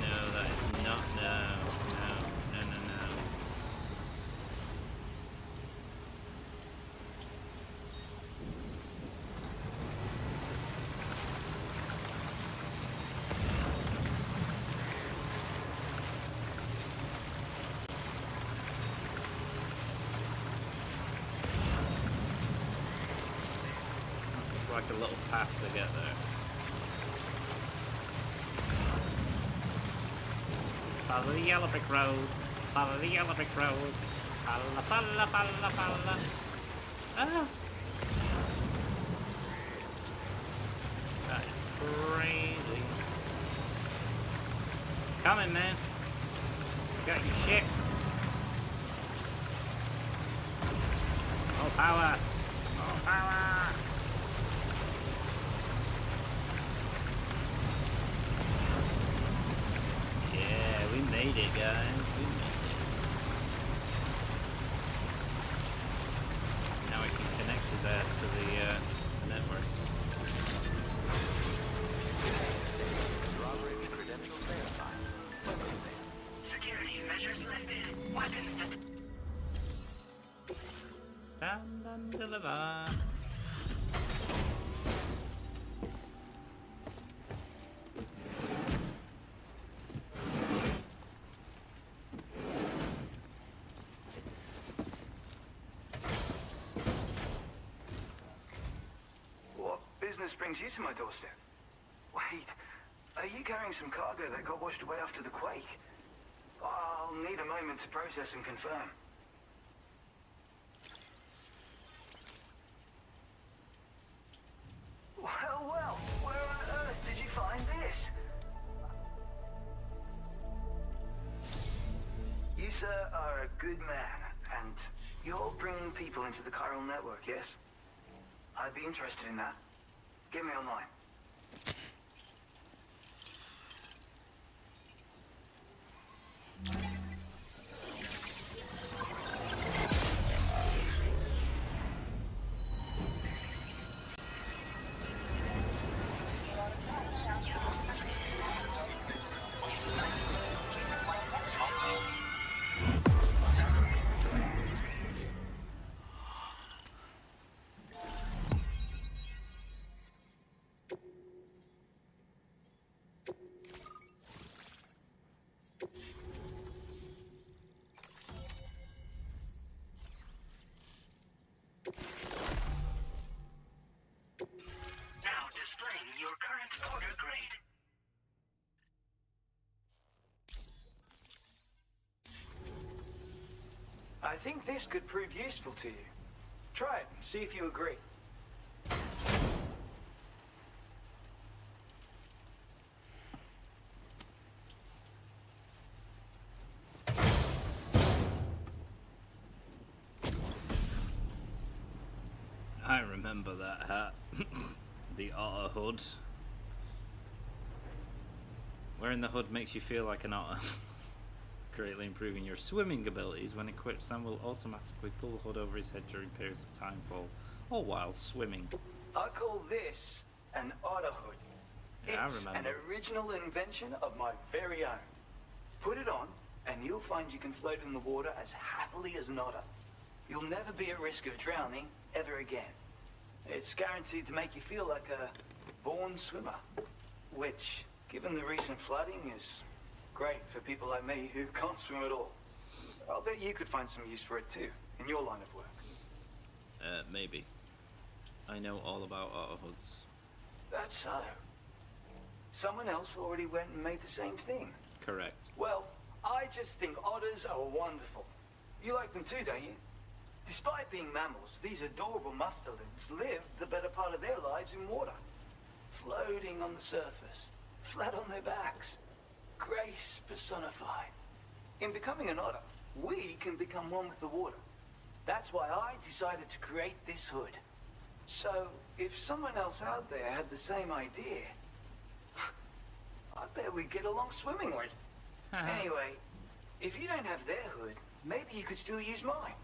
no, that is not, no. Like a little path to get there. Follow the yellow brick road. Follow the yellow brick road. Follow. Ah! That is crazy. Coming, man. Got your shit. More power. More power. We made it, guys. We made it. Now we can connect his ass to the network. Drawbridge credentials verified. Security measures lifted. Weapons Stand and deliver. Brings you to my doorstep. Wait, are you carrying some cargo that got washed away after the quake? I'll need a moment to process and confirm. Well, where on earth did you find this? You, sir, are a good man, and you're bringing people into the chiral network, yes? I'd be interested in that. Get me online. I think this could prove useful to you. Try it and see if you agree. I remember that hat. The otter hood. Wearing the hood makes you feel like an otter. Greatly improving your swimming abilities. When equipped, Sam will automatically pull the hood over his head during periods of timefall, or while swimming. I call this an otter hood. Yeah, It's I an remember. original invention of my very own. Put it on, and you'll find you can float in the water as happily as an otter. You'll never be at risk of drowning ever again. It's guaranteed to make you feel like a born swimmer, which, given the recent flooding, is great for people like me who can't swim at all. I'll bet you could find some use for it too, in your line of work. Maybe. I know all about otter hoods. That's so. Someone else already went and made the same thing. Correct. Well, I just think otters are wonderful. You like them too, don't you? Despite being mammals, these adorable mustelids live the better part of their lives in water. Floating on the surface, flat on their backs. Grace personified. In becoming an otter, we can become one with the water. That's why I decided to create this hood. So, if someone else out there had the same idea, I bet we'd get along swimmingly. Anyway, if you don't have their hood, maybe you could still use mine.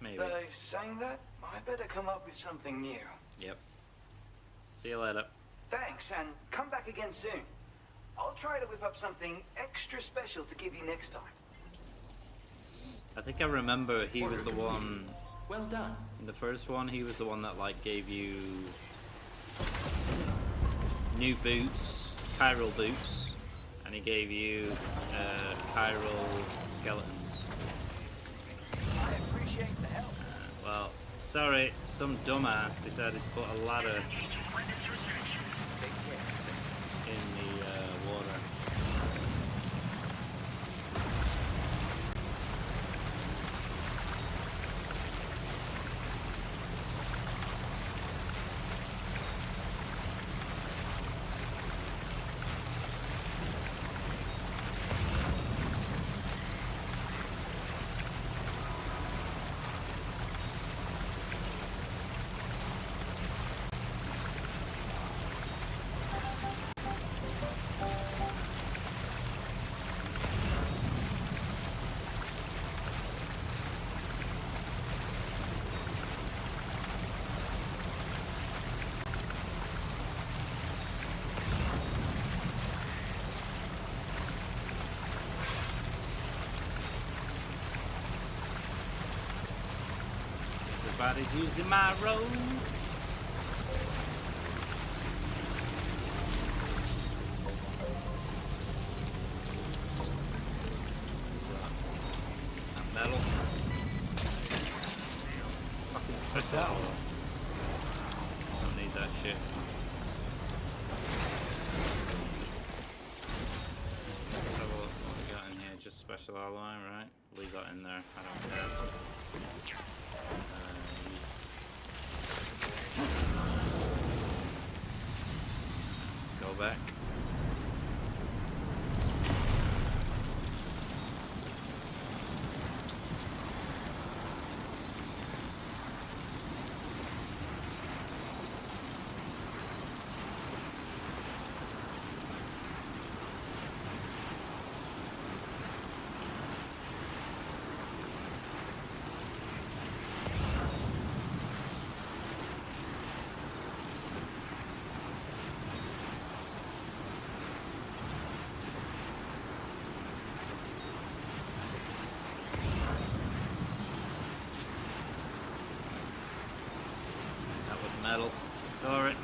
Maybe. Though, saying that, I better come up with something new. Yep. See you later. Thanks, and come back again soon. I'll try to whip up something extra special to give you next time. I think I remember he was the one. Well done. In the first one, he was the one that like gave you new boots, chiral boots, and he gave you chiral skeletons. I appreciate the help. Well, sorry, some dumbass decided to put a ladder in the water. Everybody's using my roads. That metal. Fucking special. Don't need that shit. Let's have a look what we got in here. Just special alloy, right? Leave that in there. I don't care. Let's go back. Metal. Sorry.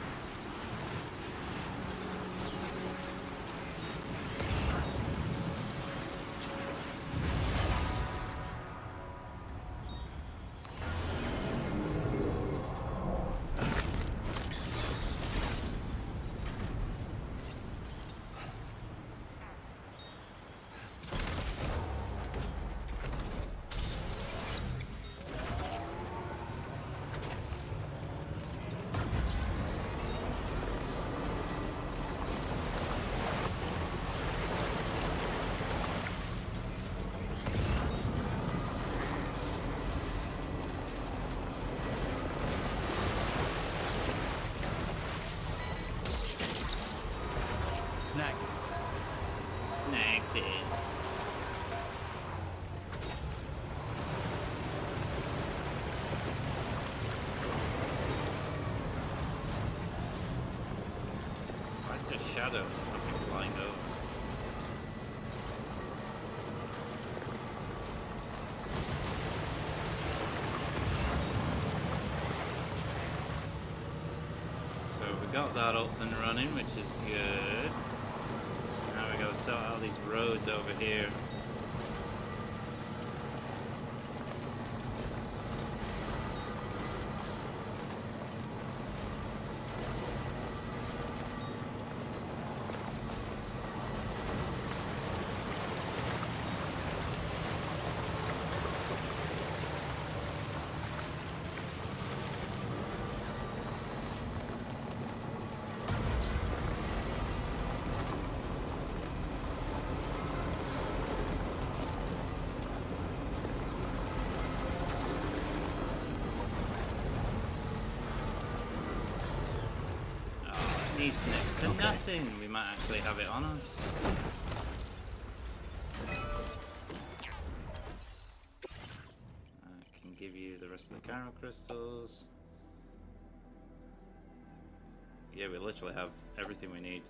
connected. Why is there a shadow? There's nothing flying over. Got that up and running, which is good. Now we gotta sort out these roads over here. Needs next to nothing. We might actually have it on us. I can give you the rest of the Chiral crystals. Yeah, we literally have everything we need.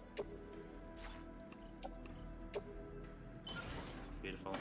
Beautiful.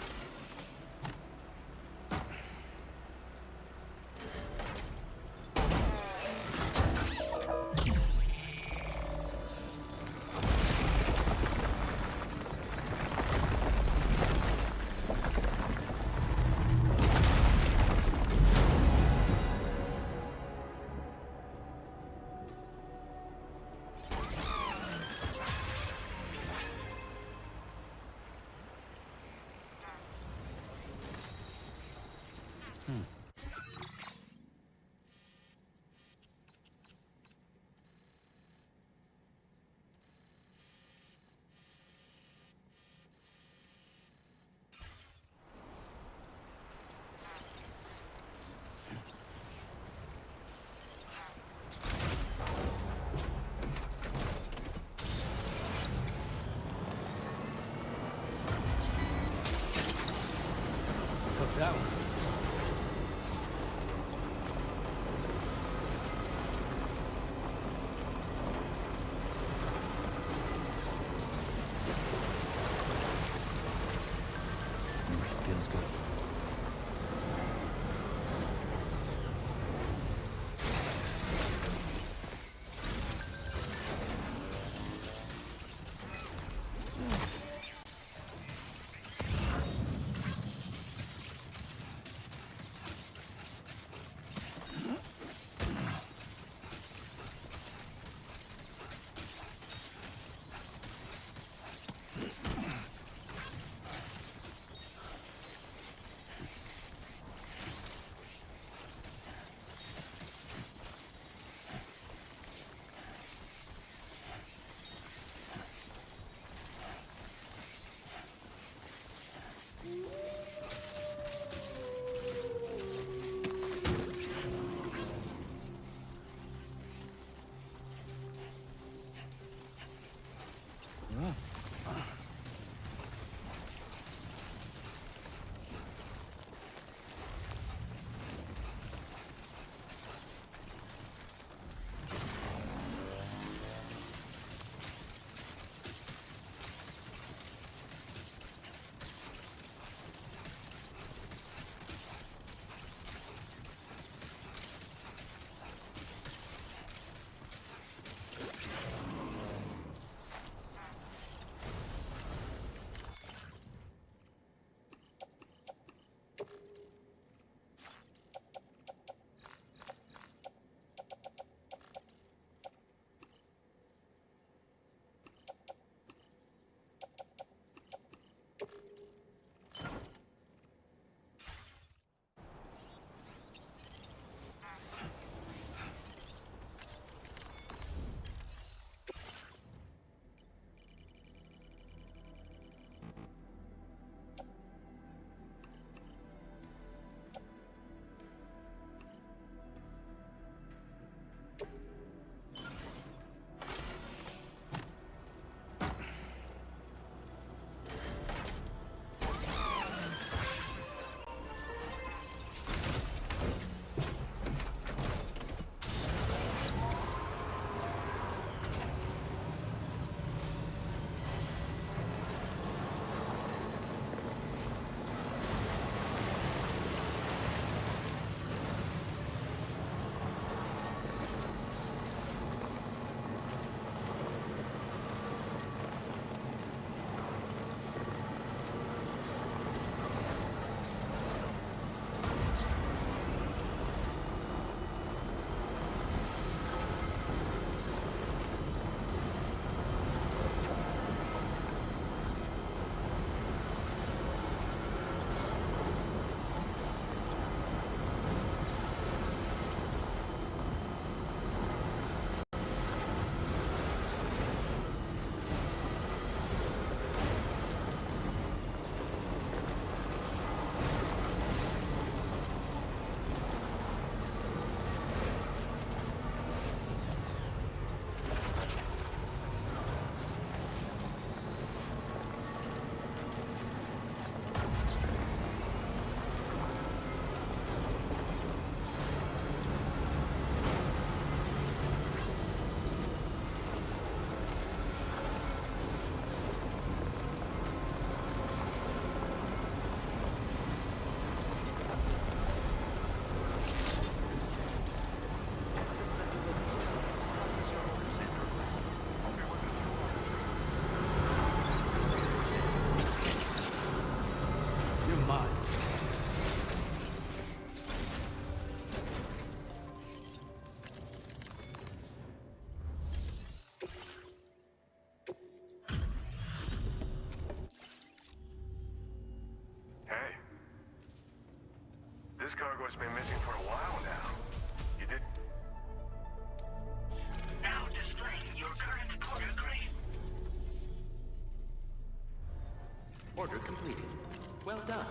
That one. Feels good. cargo's been missing for a while now. You did... Now displaying your current order grade. Order completed. Well done.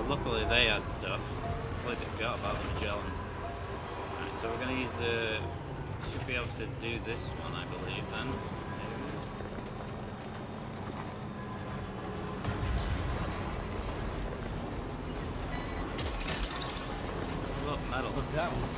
Luckily they had stuff. Completely forgot about the Magellan. Alright, so we're gonna use the... should be able to do this one, I believe, then. Maybe. Look, metal. Look that one.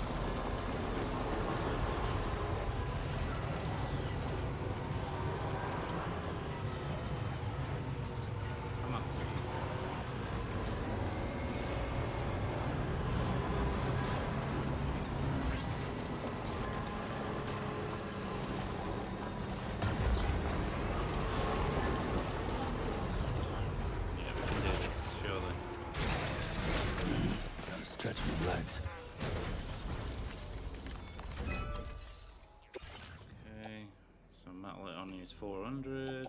Stretch my legs. Okay, so metal it only is 400.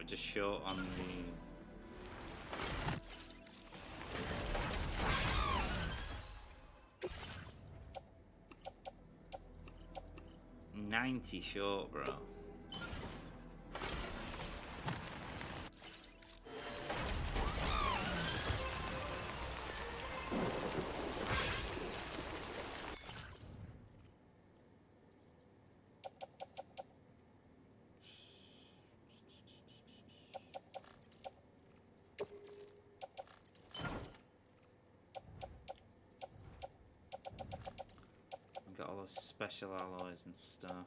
just short on the... 90 short, bro. Got all those special alloys and stuff.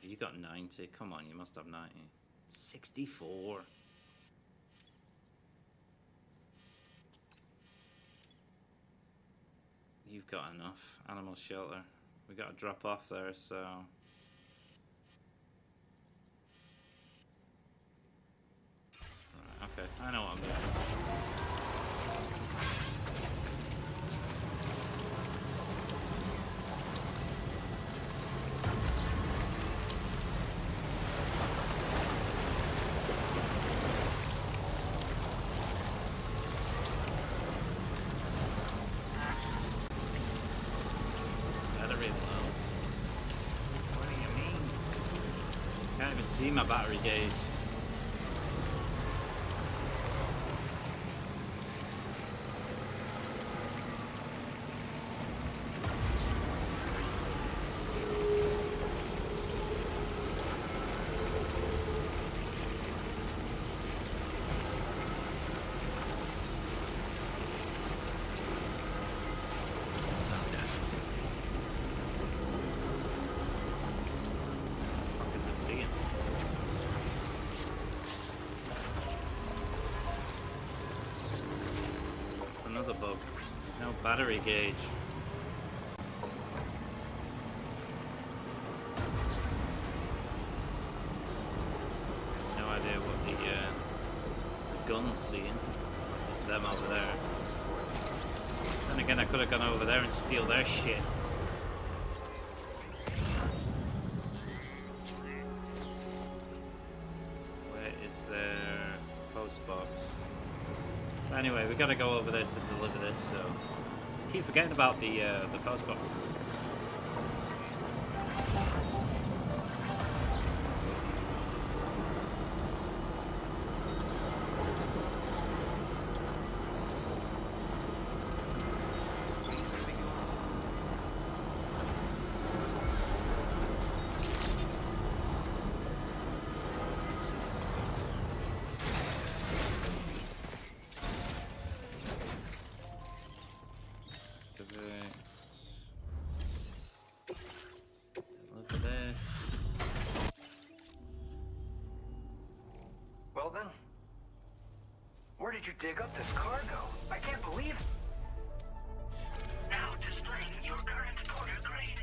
You got 90. Come on, you must have 90. 64. You've got enough. Animal shelter. We got to drop off there, so... Okay, I know what I'm doing. Battery low. What do you mean? Can't even see my battery gauge. Another bug. There's no battery gauge. No idea what the gun's seeing. Unless it's them over there. Then again, I could have gone over there and steal their shit. Where is their post box? Anyway, we gotta go over there to deliver this, so keep forgetting about the post boxes. Well then, where did you dig up this cargo? I can't believe it. Now displaying your current porter grade.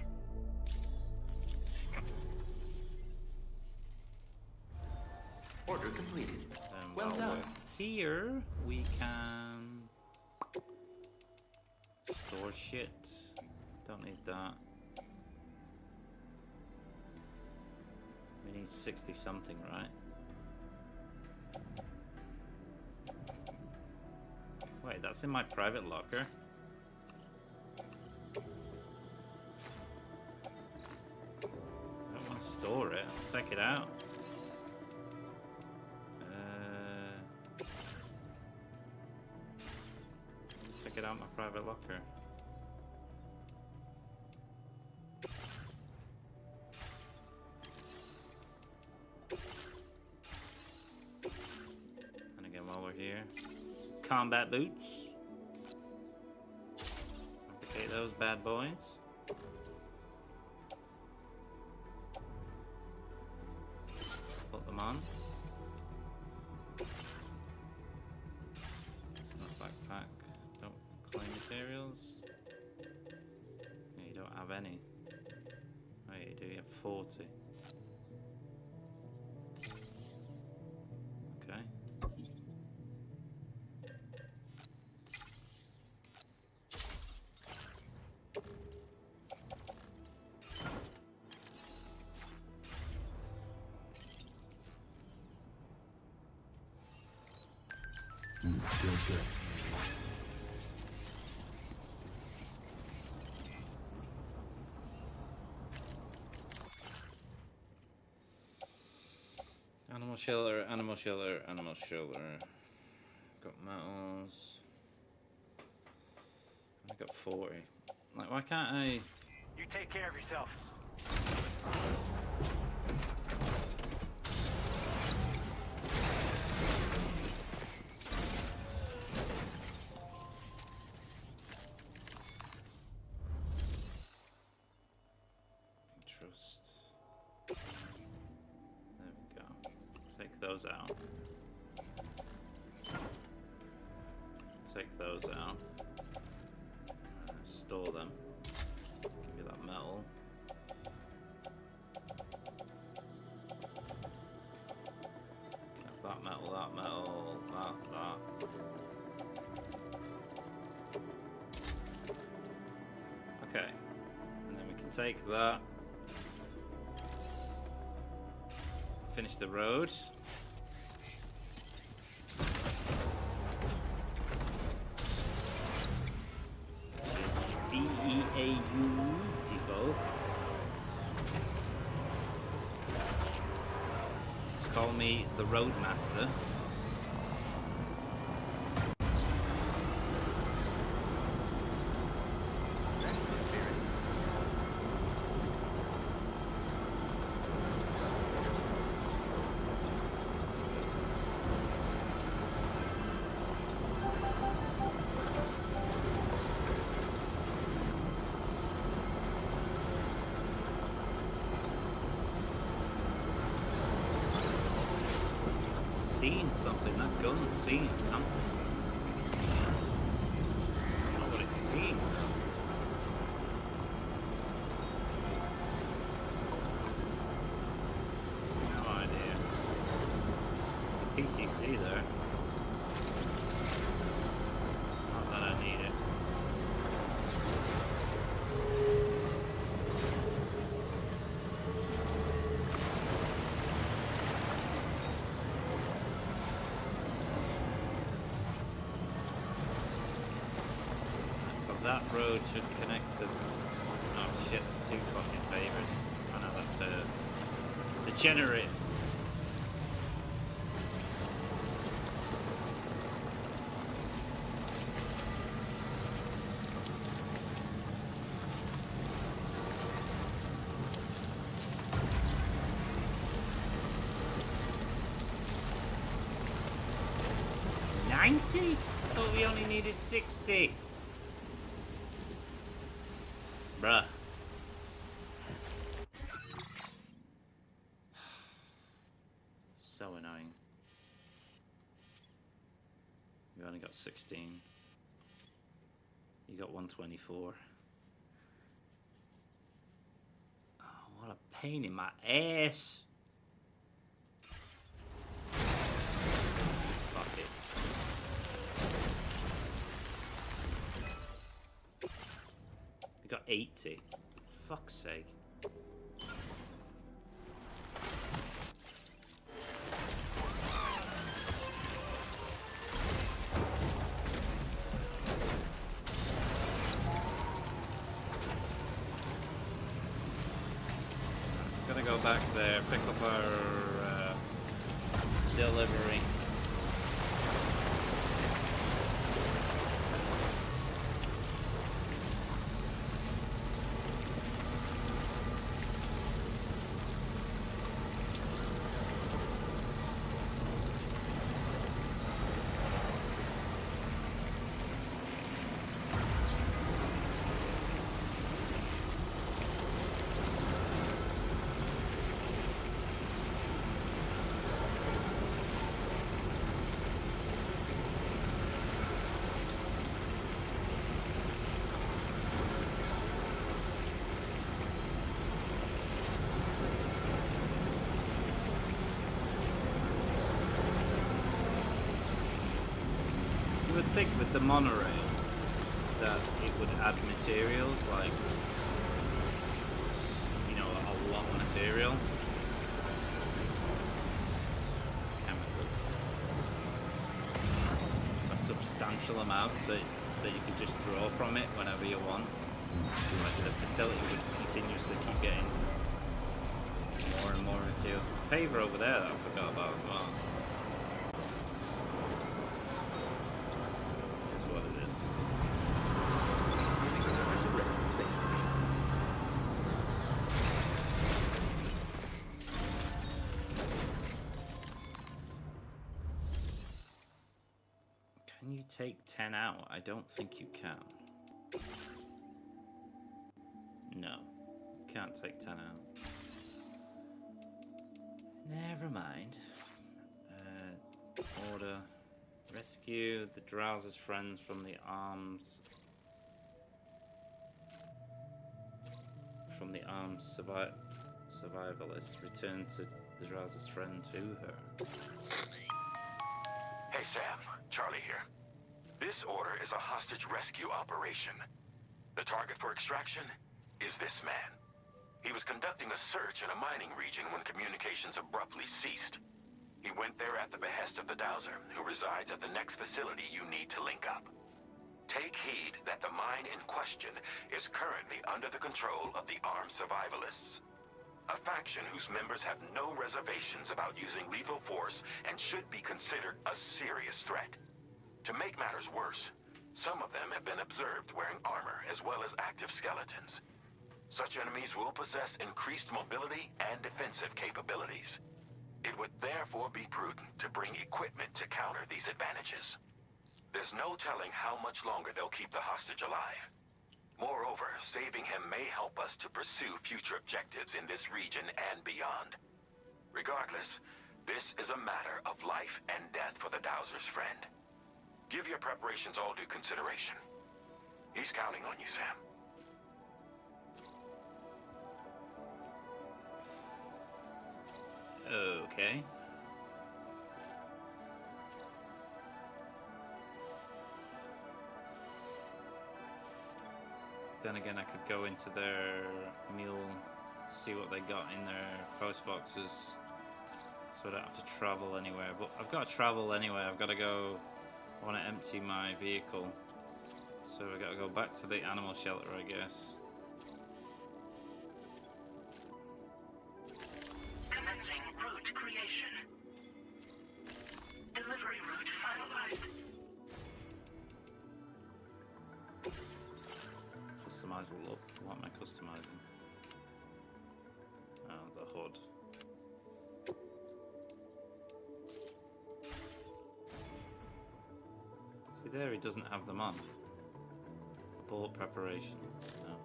Order completed. Well Well done. Here we can store shit. Don't need that. We need 60 something, right? Wait, that's in my private locker. I don't want to store it. I'll take it out. Take it out my private locker. And again, while we're here, combat boots. Okay, those bad boys. Put them on. It's not backpack. Don't claim materials. Yeah, you don't have any. Oh, yeah, you do. You have 40. Okay. good. Animal shelter, animal shelter, animal shelter. Got metals. I got 40. Like, why can't I? You take care of yourself. Trust. There we go. Take those out. Take those out. Store them. Give you that metal. Can have that metal, that. Okay. And then we can take that. Finish the road. Beautiful. Just call me the Roadmaster. Seeing something, that gun's seeing something. I don't know what it's seeing. No idea. There's a PCC there. Not that I need it. That road should connect to. Oh shit, there's two fucking favors. Oh no, that's it's a generator. $90? I thought we only needed 60. Bruh. So annoying. We only got 16. You got 124. Oh, what a pain in my ass. Fuck it. We got 80. Fuck's sake. Gonna go back there, pick up our delivery. You would think with the monorail that it would add materials, like, you know, a lot of material. Chemical. A substantial amount so that you can just draw from it whenever you want. Like the facility would continuously keep getting more and more materials. There's a paver over there that I forgot about as well. Is what it is. Can you take 10 out? I don't think you can. No, you can't take 10 out. Never mind. Order. Rescue the Drowser's friends from the arms. From the armed survivalists. Return to the Drowser's friend to her. Hey Sam, Charlie here. This order is a hostage rescue operation. The target for extraction is this man. He was conducting a search in a mining region when communications abruptly ceased. He went there at the behest of the Dowser, who resides at the next facility you need to link up. Take heed that the mine in question is currently under the control of the armed survivalists, a faction whose members have no reservations about using lethal force and should be considered a serious threat. To make matters worse, some of them have been observed wearing armor as well as active skeletons. Such enemies will possess increased mobility and defensive capabilities. It would therefore be prudent to bring equipment to counter these advantages. There's no telling how much longer they'll keep the hostage alive. Moreover, saving him may help us to pursue future objectives in this region and beyond. Regardless, this is a matter of life and death for the Dowser's friend. Give your preparations all due consideration. He's counting on you, Sam. Okay. Then again, I could go into their mule, see what they got in their post boxes, so I don't have to travel anywhere. But I've got to travel anyway. I've got to go. I want to empty my vehicle, so I've got to go back to the animal shelter, I guess. Commencing route creation. Delivery route finalized. Customize the look. What am I customizing? Oh, the hood. See there, he doesn't have them on. Bullet preparation. No.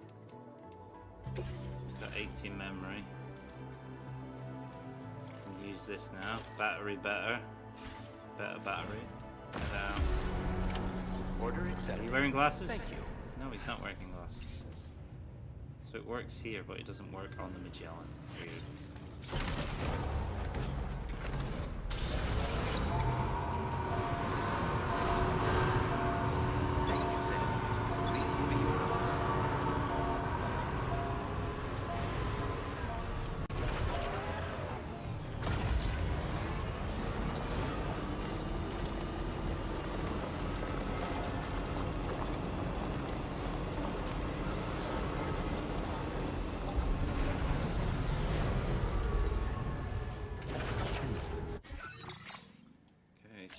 Got 18 memory. Can use this now. Battery better. Better battery. Get out. Order Are accepted. you wearing glasses? Thank you. No, he's not wearing glasses. So it works here, but it doesn't work on the Magellan. Weird.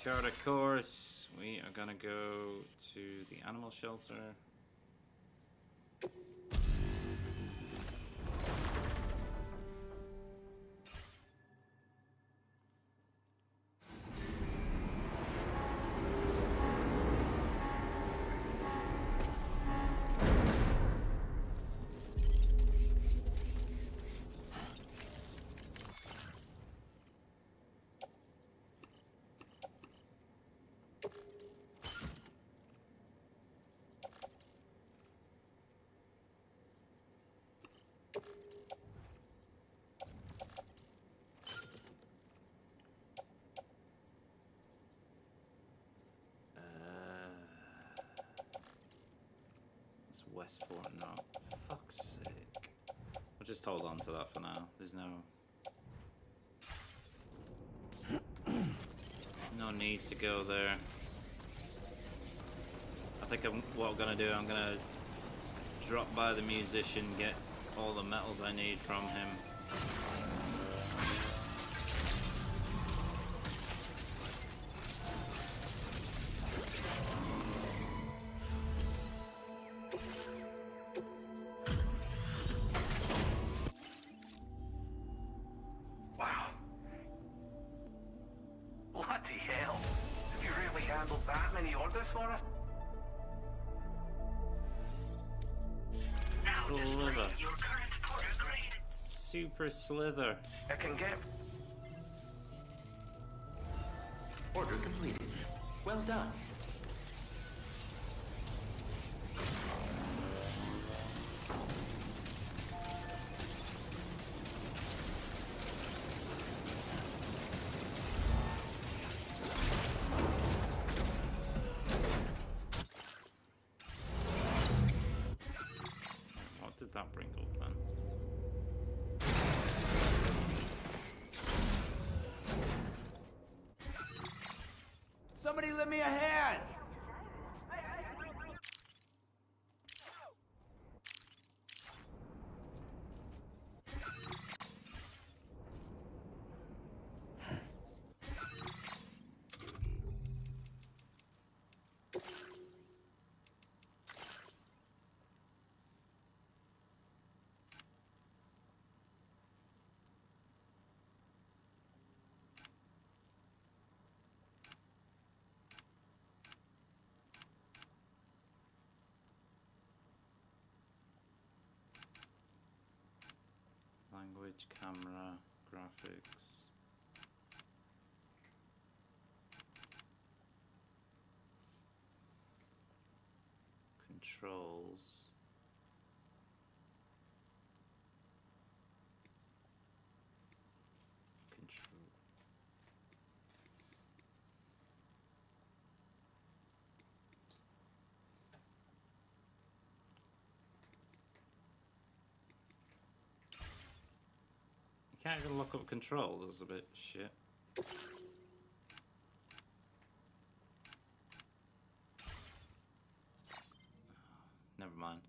Chart a course. We are gonna go to the animal shelter. Westport, no. Fuck's sake. We'll just hold on to that for now. There's no need to go there. think what I'm gonna do, I'm gonna drop by the musician, get all the metals I need from him. Wow. Bloody hell. Have you really handled that many orders for us? Slither. Super Slither. I can get... Order completed. Well done. What did that bring up then? Somebody lend me a hand! Language, camera, graphics. Controls. Control. You can't even look up controls, that's a bit shit. Never mind.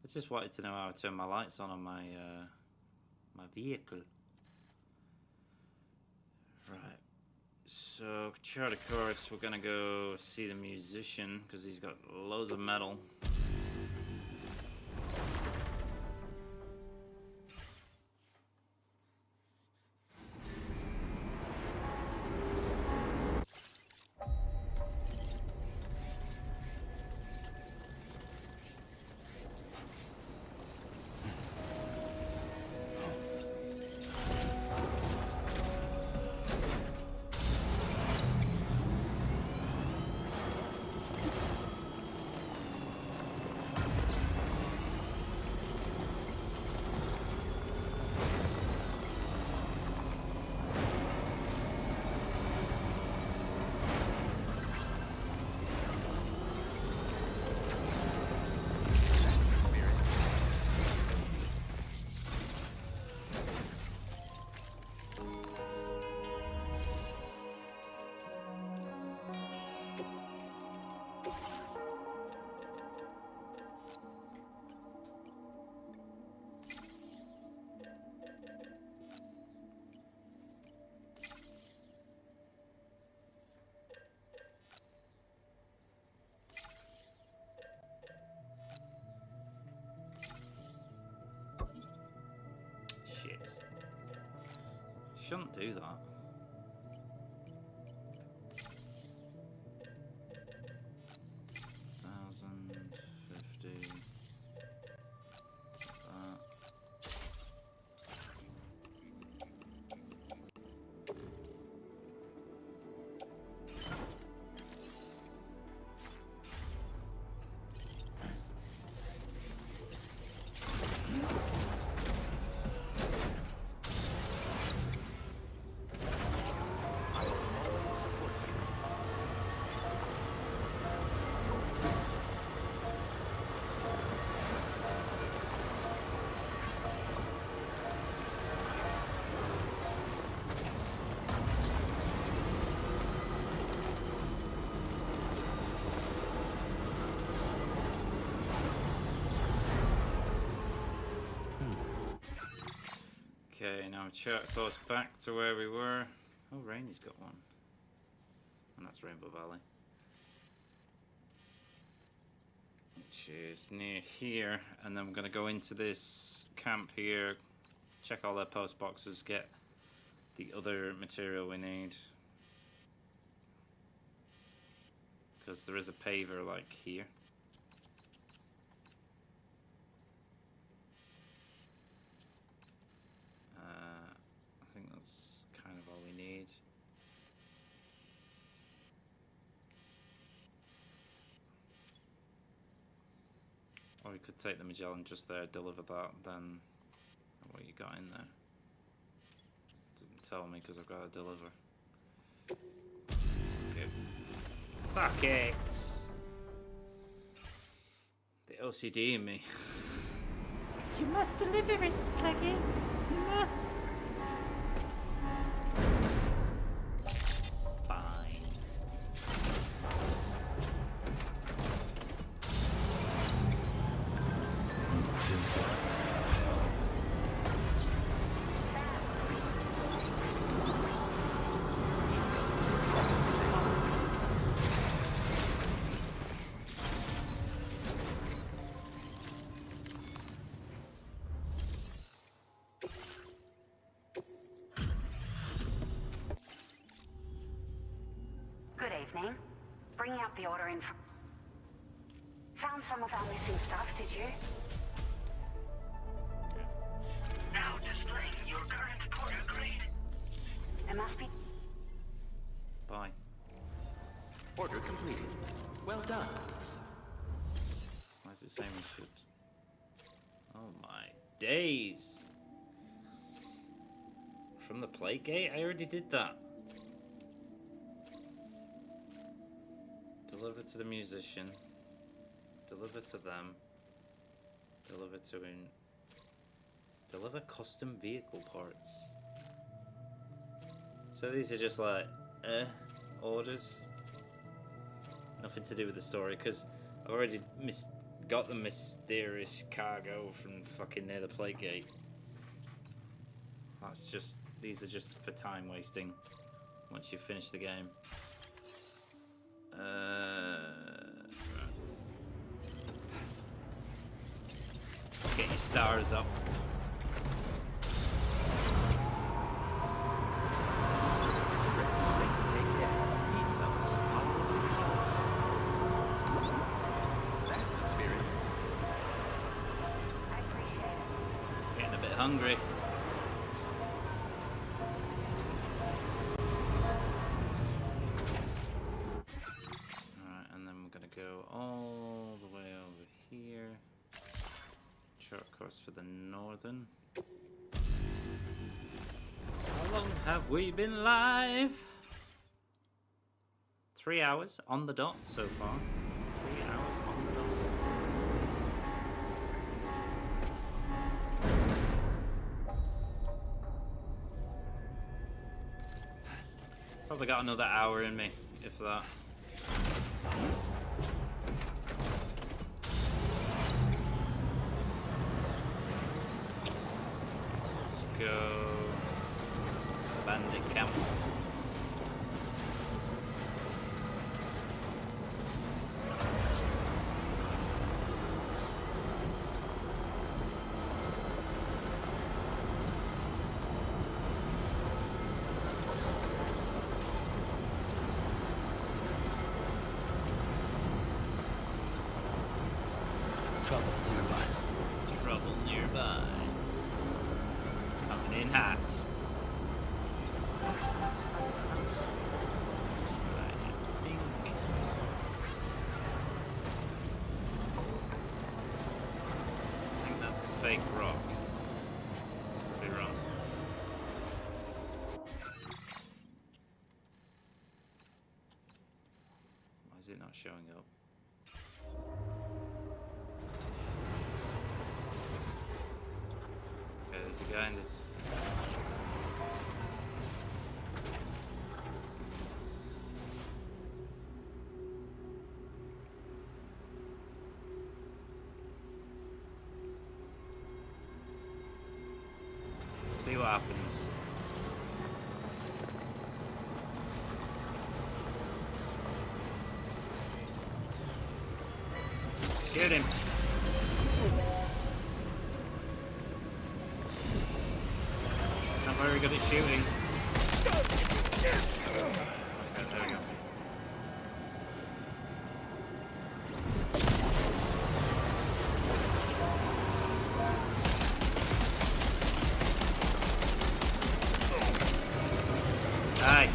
I just wanted to know how to turn my lights on my my vehicle. Right. So, chart of course, we're gonna go see the musician because he's got loads of metal. Shit. Shouldn't do that. Okay, now chart goes back to where we were. Oh, Rainy's got one. And that's Rainbow Valley. Which is near here. And then we're going to go into this camp here. Check all their post boxes. Get the other material we need. Because there is a paver like here. I think that's kind of all we need. Or we could take the Magellan just there, deliver that, then what you got in there. Doesn't tell me because I've got to deliver. Okay. Fuck it! The OCD in me. It's like, you must deliver it, Sluggy. You must. Bringing up the order in. Found some of our missing stuff, did you? Now displaying your current porter grade. It must be. Bye. Order completed. Well done. Why is it saying we should? Oh my days! From the plate gate? I already did that. Deliver to the musician. Deliver to them. Deliver to in. Deliver custom vehicle parts. So these are just like orders. Nothing to do with the story because I've already got the mysterious cargo from fucking near the plate gate. That's just, these are just for time wasting once you finish the game. Let's get your stars up. Getting a bit hungry. Go all the way over here. Short course for the northern. How long have we been live? 3 hours on the dot so far. 3 hours on the dot. Probably got another hour in me, if that. Go to the bandit camp. Trouble nearby. Trouble nearby. Coming in hot. I think that's a fake rock. Could be wrong. Why is it not showing up? Okay, there's a guy in it. See what what happens. Shoot him. Not very good at shooting. Okay, there we go. Die.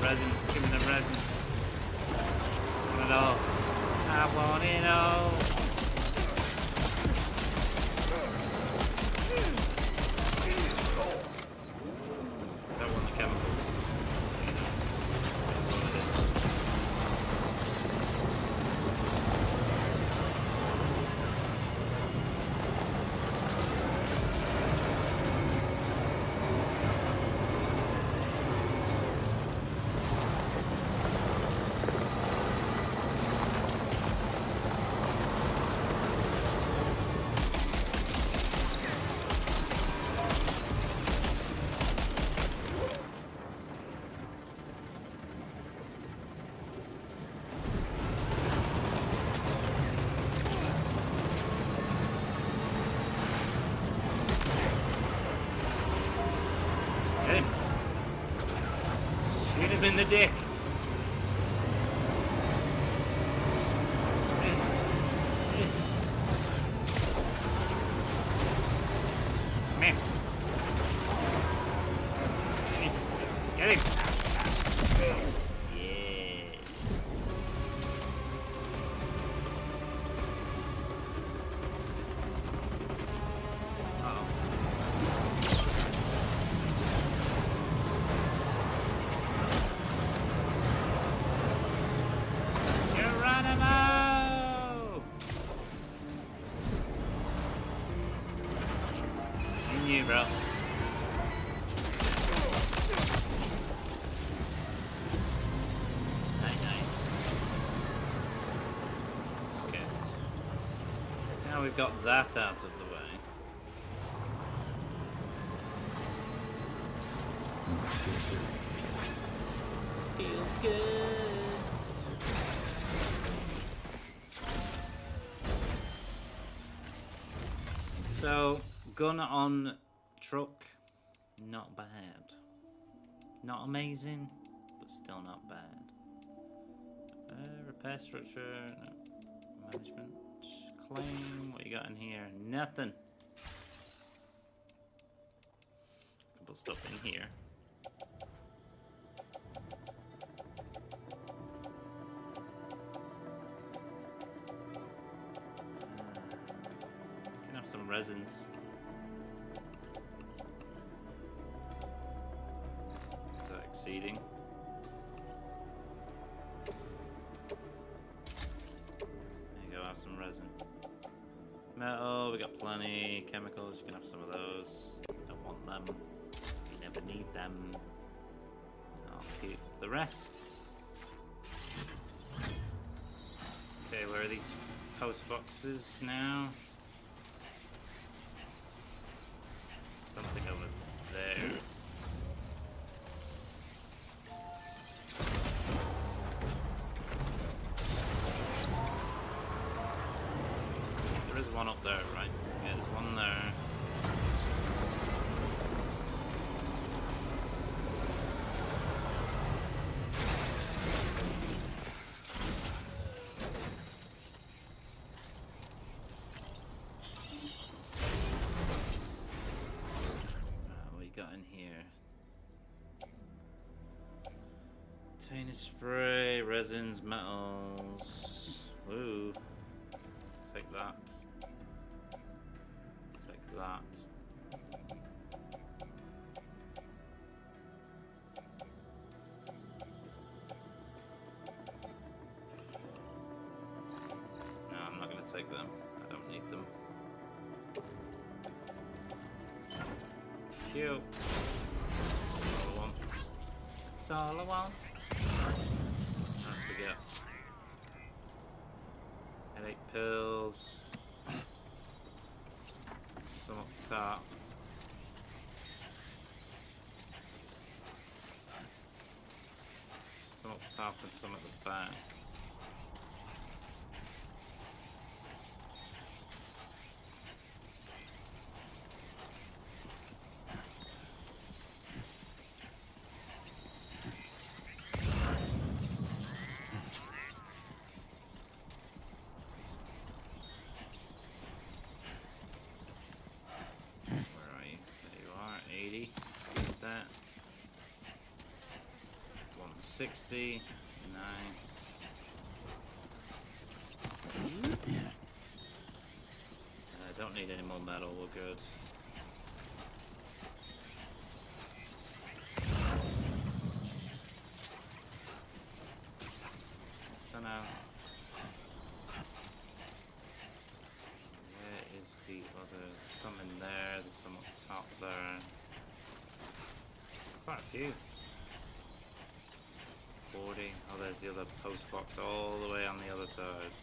Resins, give me the resins. I want it all. I want it all. Don't want the chemicals. That's what it is. Get him. Shoot him in the dick. Come here. Get him. Yeah. Uh-oh. Geronimo! You knew, bro. Night. Okay. Now we've got that out of the way. Feels good. So, gun on truck, not bad. Not amazing, but still not bad. Repair structure, no. Management, claim, what you got in here? Nothing. Put stuff in here. Can have some resins. Is that exceeding? There you go, have some resin. Metal, we got plenty. Chemicals, you can have some of those. Don't want them. You never need them. I'll keep the rest. Okay, where are these post boxes now? Something over there. There is one up there, right? Yeah, there's one there. Container spray, resins, metals. Woo. Take that. Take that. them. I don't need them. Cute. That's all I want. That's all I want. Don't forget. Headache pills. Some up top. Some up top and some at the back. Where are you? There you are, 80. Use that. 160. Nice. I don't need any more metal, we're good. So now, where is the other? Some in there, there's some up top there. Quite a few. 40. Oh, there's the other post box all the way on the other side.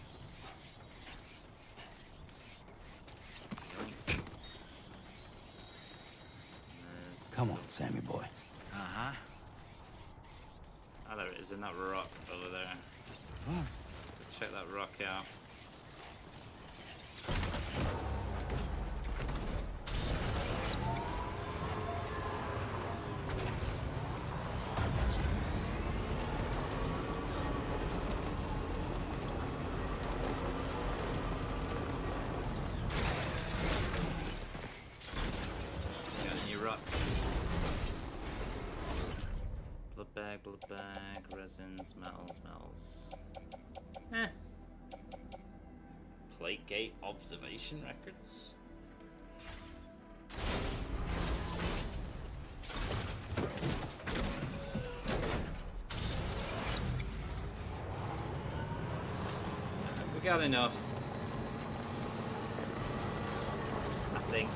Come on, Sammy boy. Uh-huh. Oh, there it is in that rock over there. Check that rock out. Blood bag, resins, metals. Plategate observation records. We got enough. I think.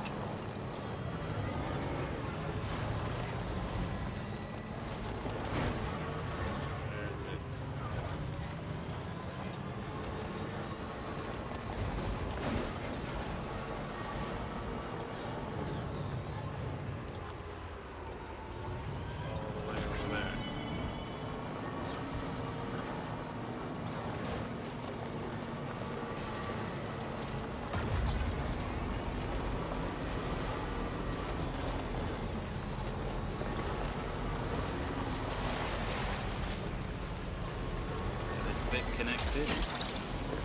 Connected.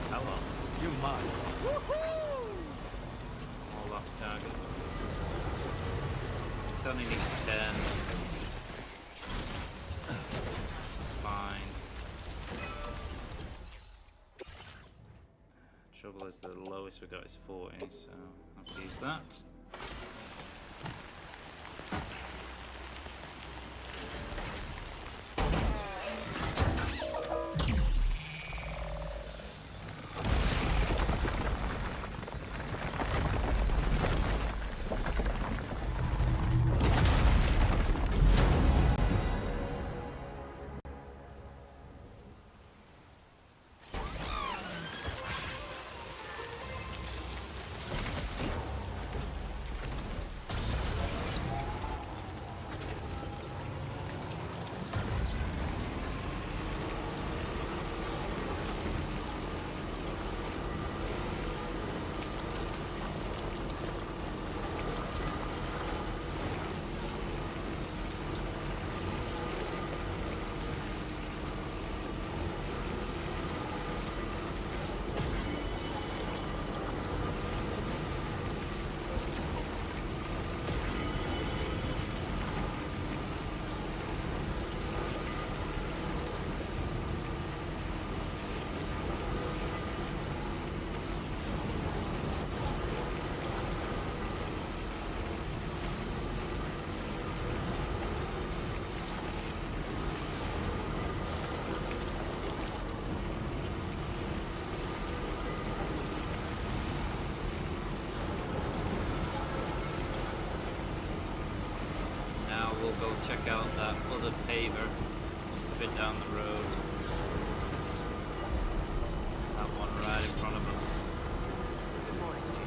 Hello. You mine. All lost cargo. This only needs 10. Fine. Trouble is the lowest we got is 40, so I'll use that. we'll go check out that other paver. Just a bit down the road. That one right in front of us. Good morning to you.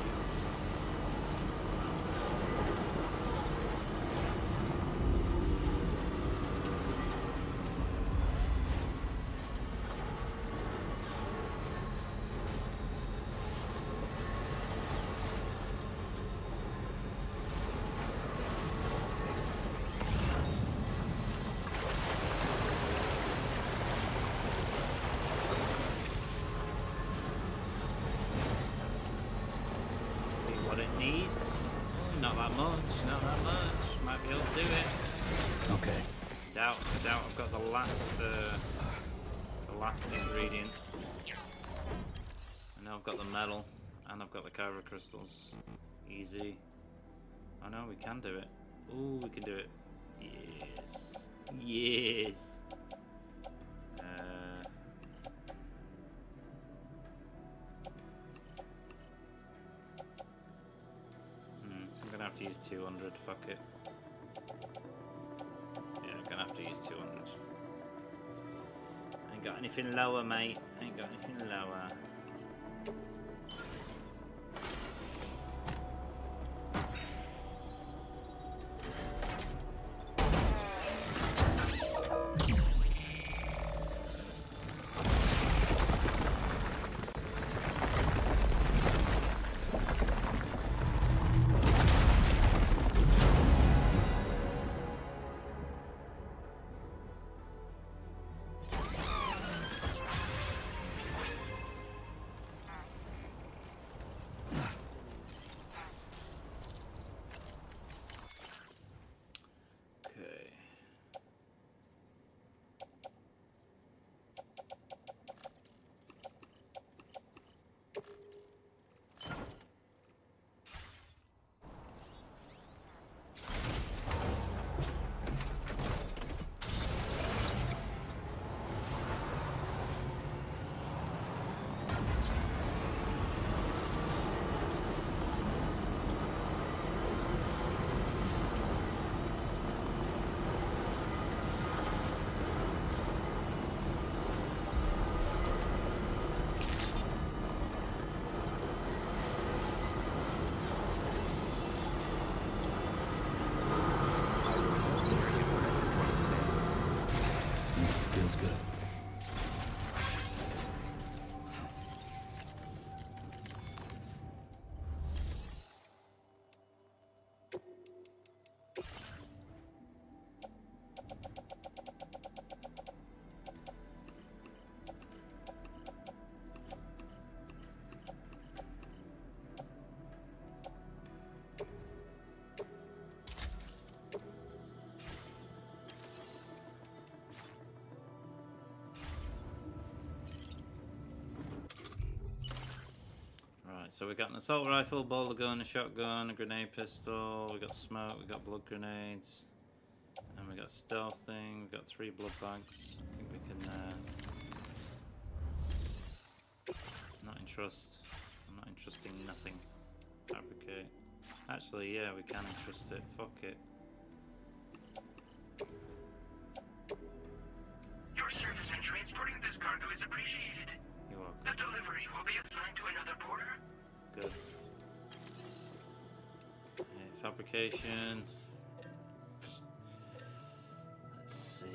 I've got the last ingredient. I know I've got the metal and I've got the kyber crystals. Easy. I know we can do it. Ooh, we can do it. Yes. Yes. I'm gonna have to use 200. Fuck it. Gonna have to use 200. Ain't got anything lower, mate. Ain't got anything lower. So we got an assault rifle, boulder gun, a shotgun, a grenade pistol, we got smoke, we got blood grenades, and we got stealth thing, we got 3 blood bags. I think we can not entrust. I'm not entrusting nothing. Fabricate. Actually, yeah, we can entrust it. Fuck it. Your service in transporting this cargo is appreciated. You're welcome. The delivery will be assigned to another porter. Good. Okay, fabrication. Let's see.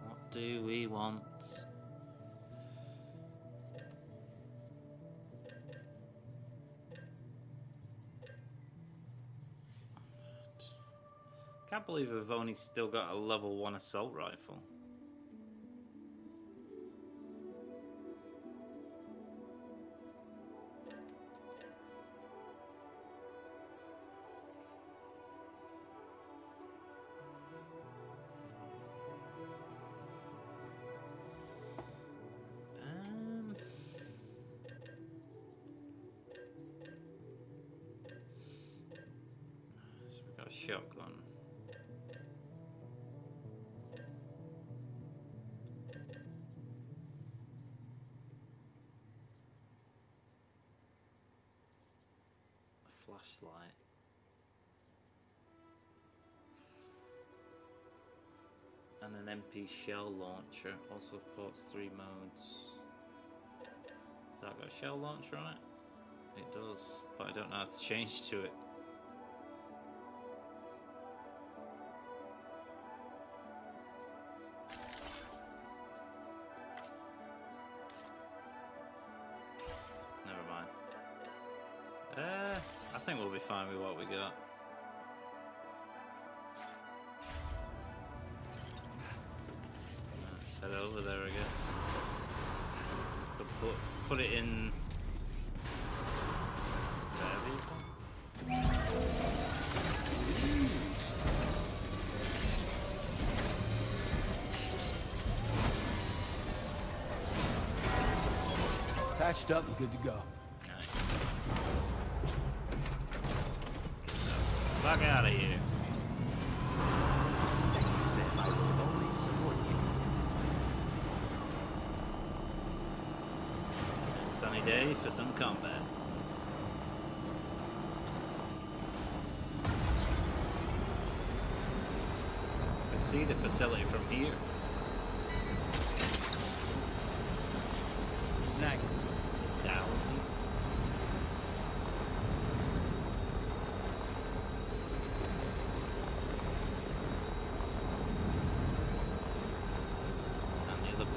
What do we want? Can't believe we've only still got a level 1 assault rifle. So we got a shotgun. Flashlight. And an MP shell launcher. Also supports 3 modes. Has that got a shell launcher on it? It does, but I don't know how to change to it. Never mind. I think we'll be fine with what we got. Let's head over there, I guess. Could put it in their vehicle. Patched up and good to go. Fuck out of here. Thank you, Sam. I will always support you. A sunny day for some combat. I can see the facility from here. Snag.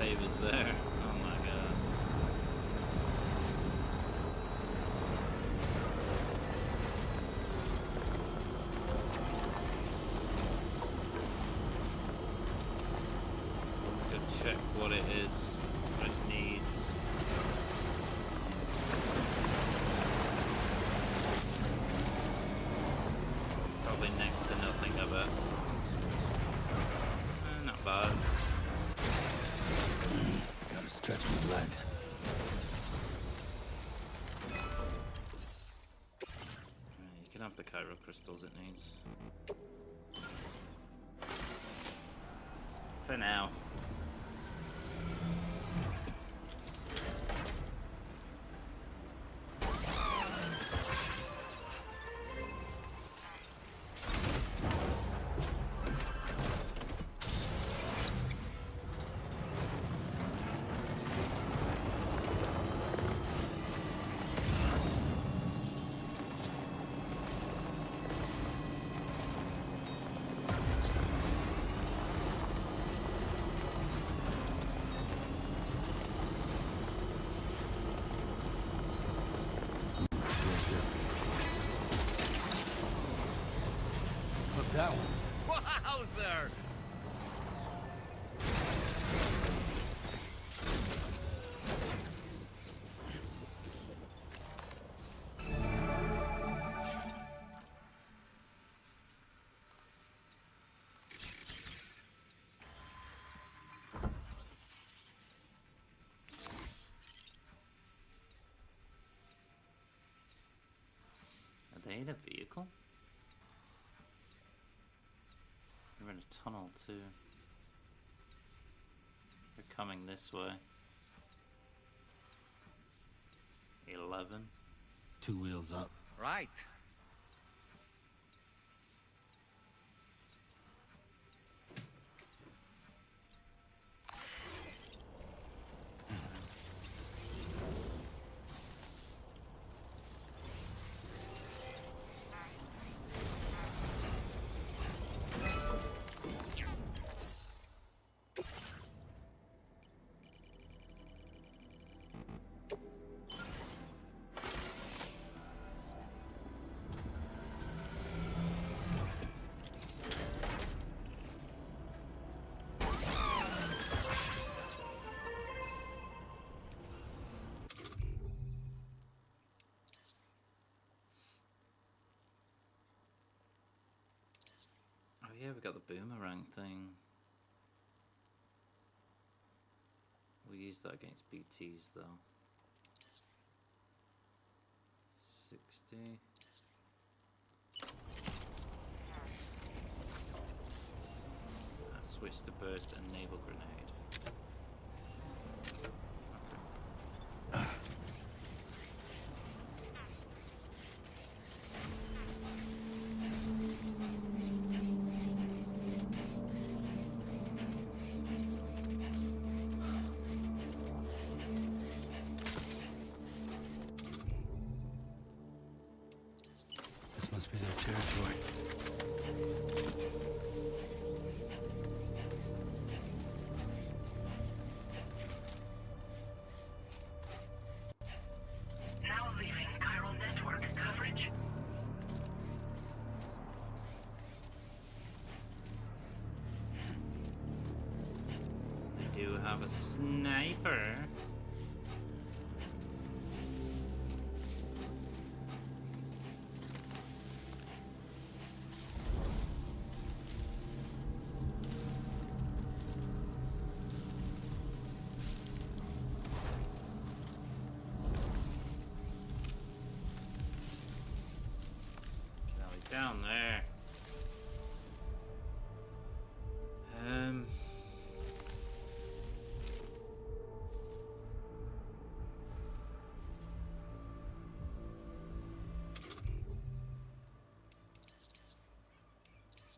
Pavers there. Oh my god. Let's go check what it is, what it needs. Probably next to nothing, I bet. Not bad. Stretch my legs. You can have the Cairo crystals it needs. For now. That one. Wowzer! Are they in a vehicle? We're in a tunnel too. They're coming this way. 11. 2 wheels up. Right. Oh yeah, we got the boomerang thing. We'll use that against BTs though. 60. Switch to burst and naval grenade. territory. Now leaving chiral network coverage. They do have a sniper. Now he's down there.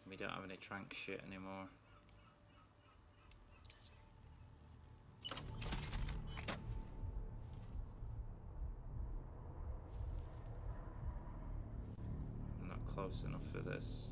We don't have any trank shit anymore. I'm not close enough for this.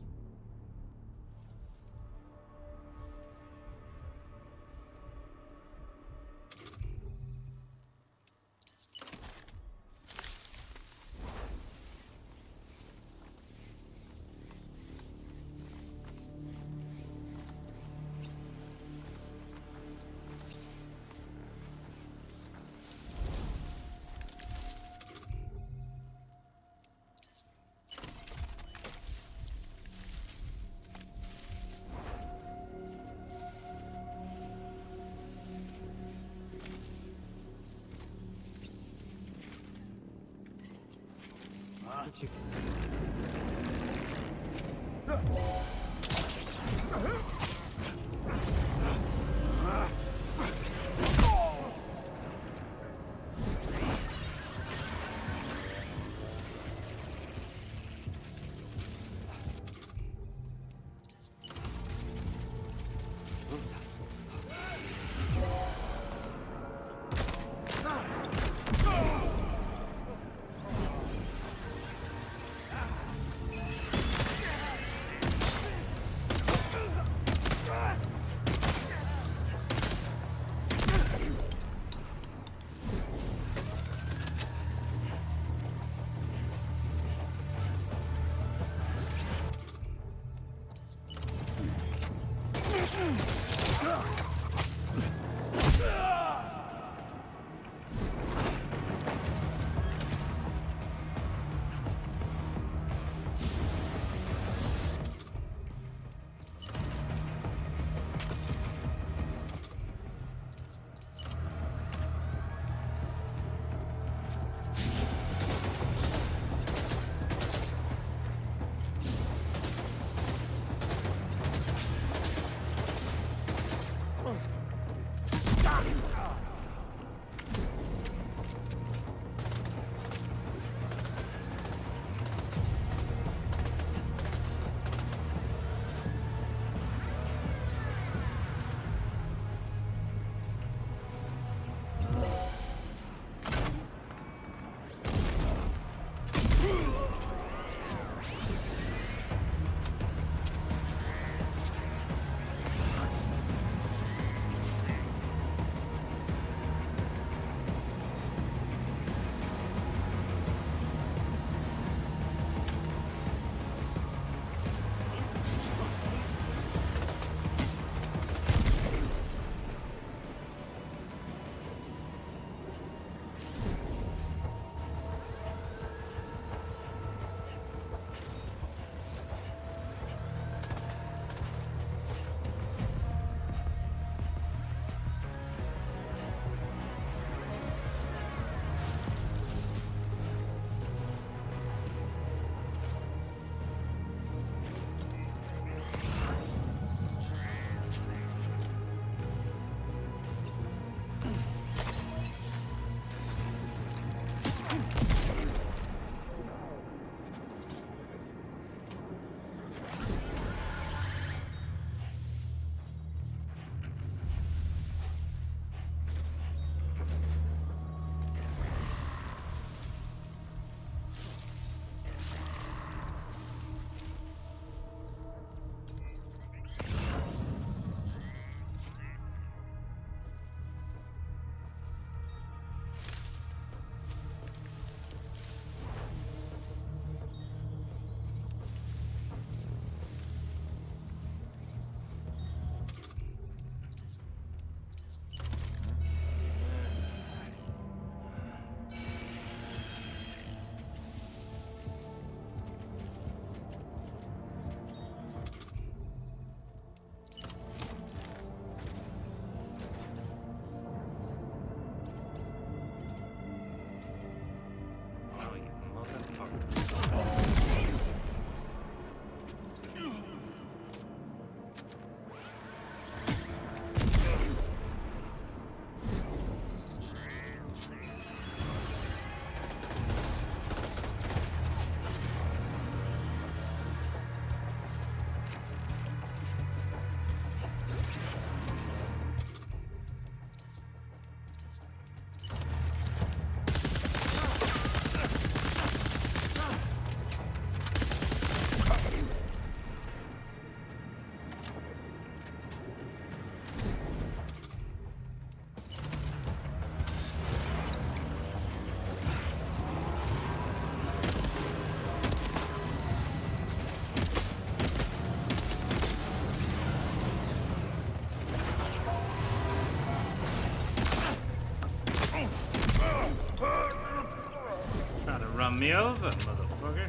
me over, motherfucker.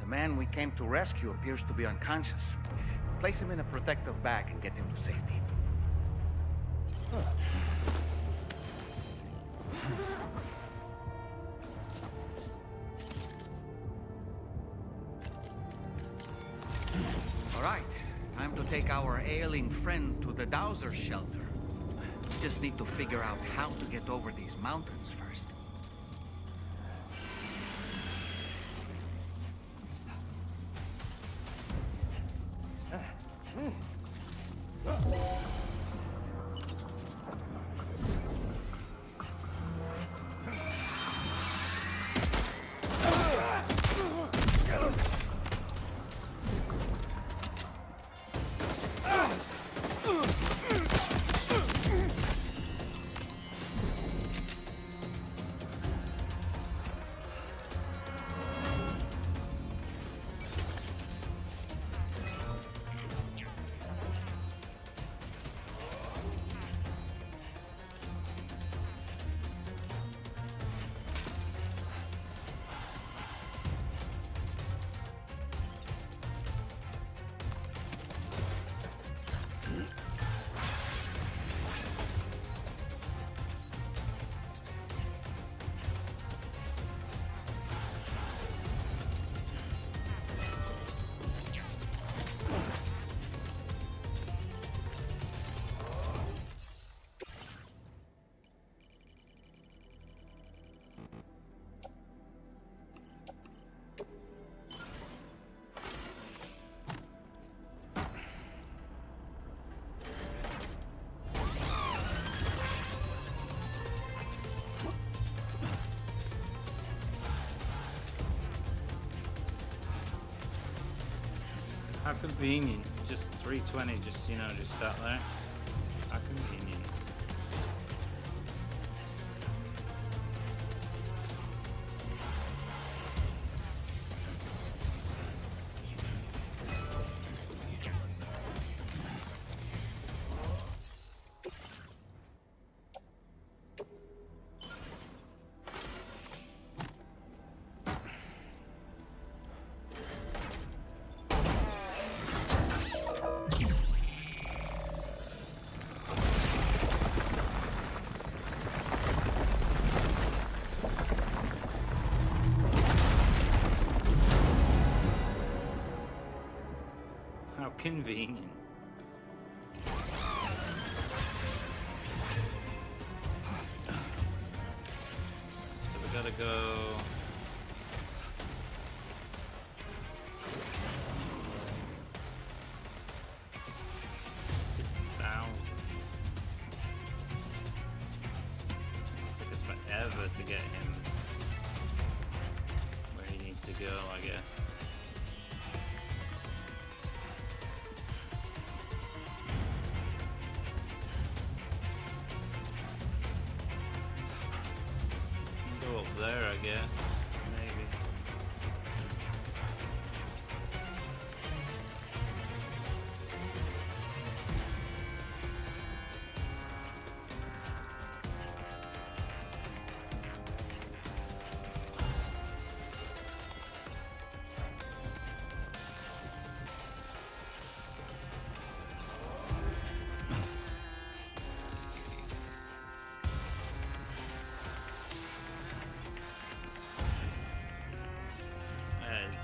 The man we came to rescue appears to be unconscious. Place him in a protective bag and get him to safety. All right, time to take our ailing friend to the Dowser shelter. Just need to figure out how to get over these mountains first. How convenient. Just 320, just, you know, just sat there. How convenient. How convenient. So we gotta go. Down. It's gonna take us forever to get him where he needs to go, I guess. Up there, I guess. Maybe.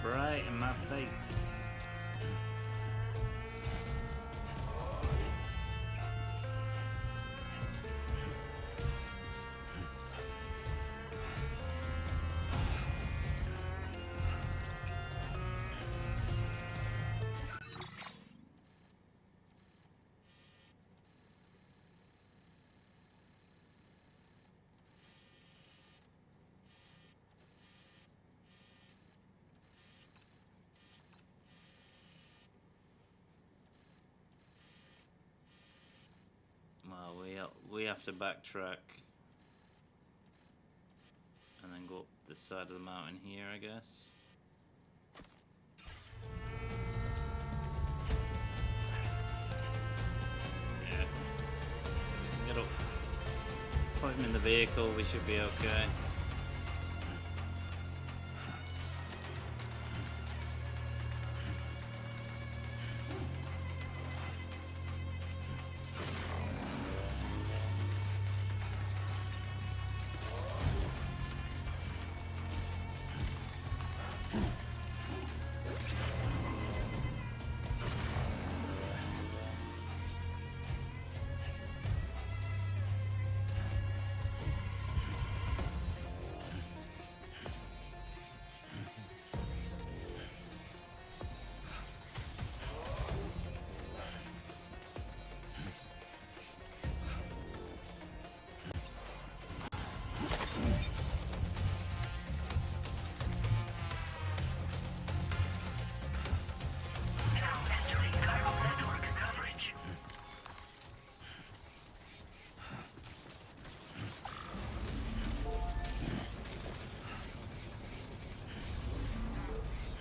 Right in my face. have to backtrack and then go up this side of the mountain here, I guess. Yeah, we can get up. Put him in the vehicle, we should be okay.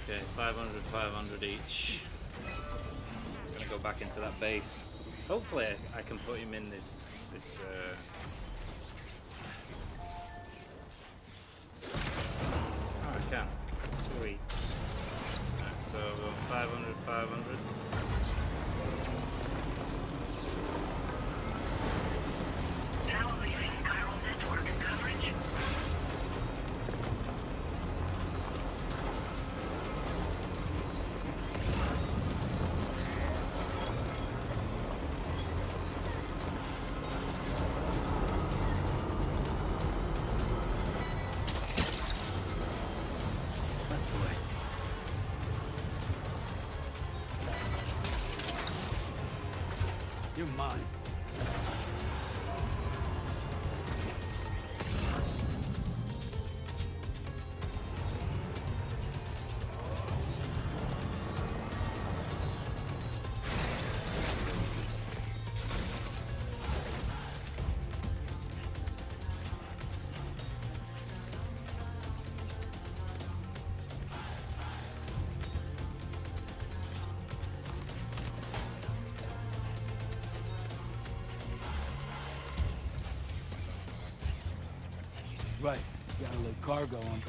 Okay, 500, 500 each. I'm gonna go back into that base. Hopefully I can put him in this oh, I can. Sweet. Right, so 500, 500. Now leaving chiral network coverage. You're mine. Right. Gotta load cargo on.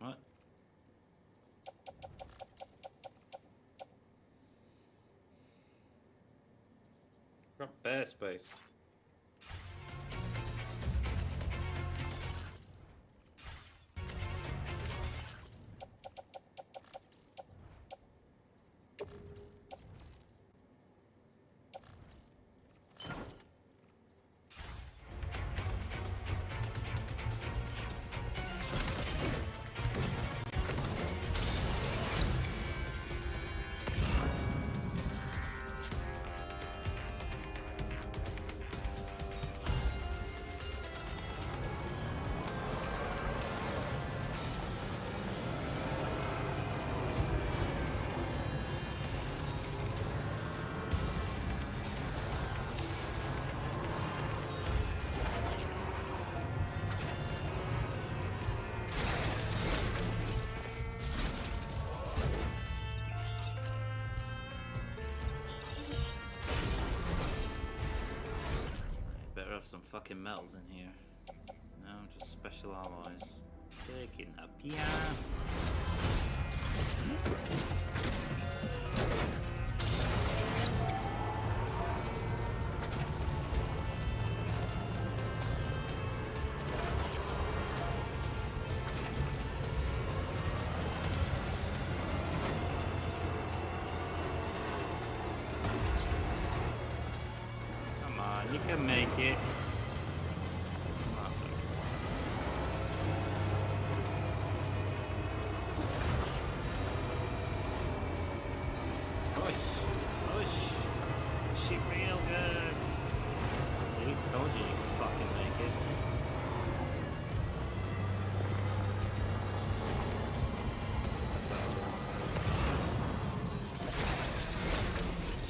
What? Got bare space. Better have some fucking metals in here. special alloys. Taking a piece. Come on, you can make it.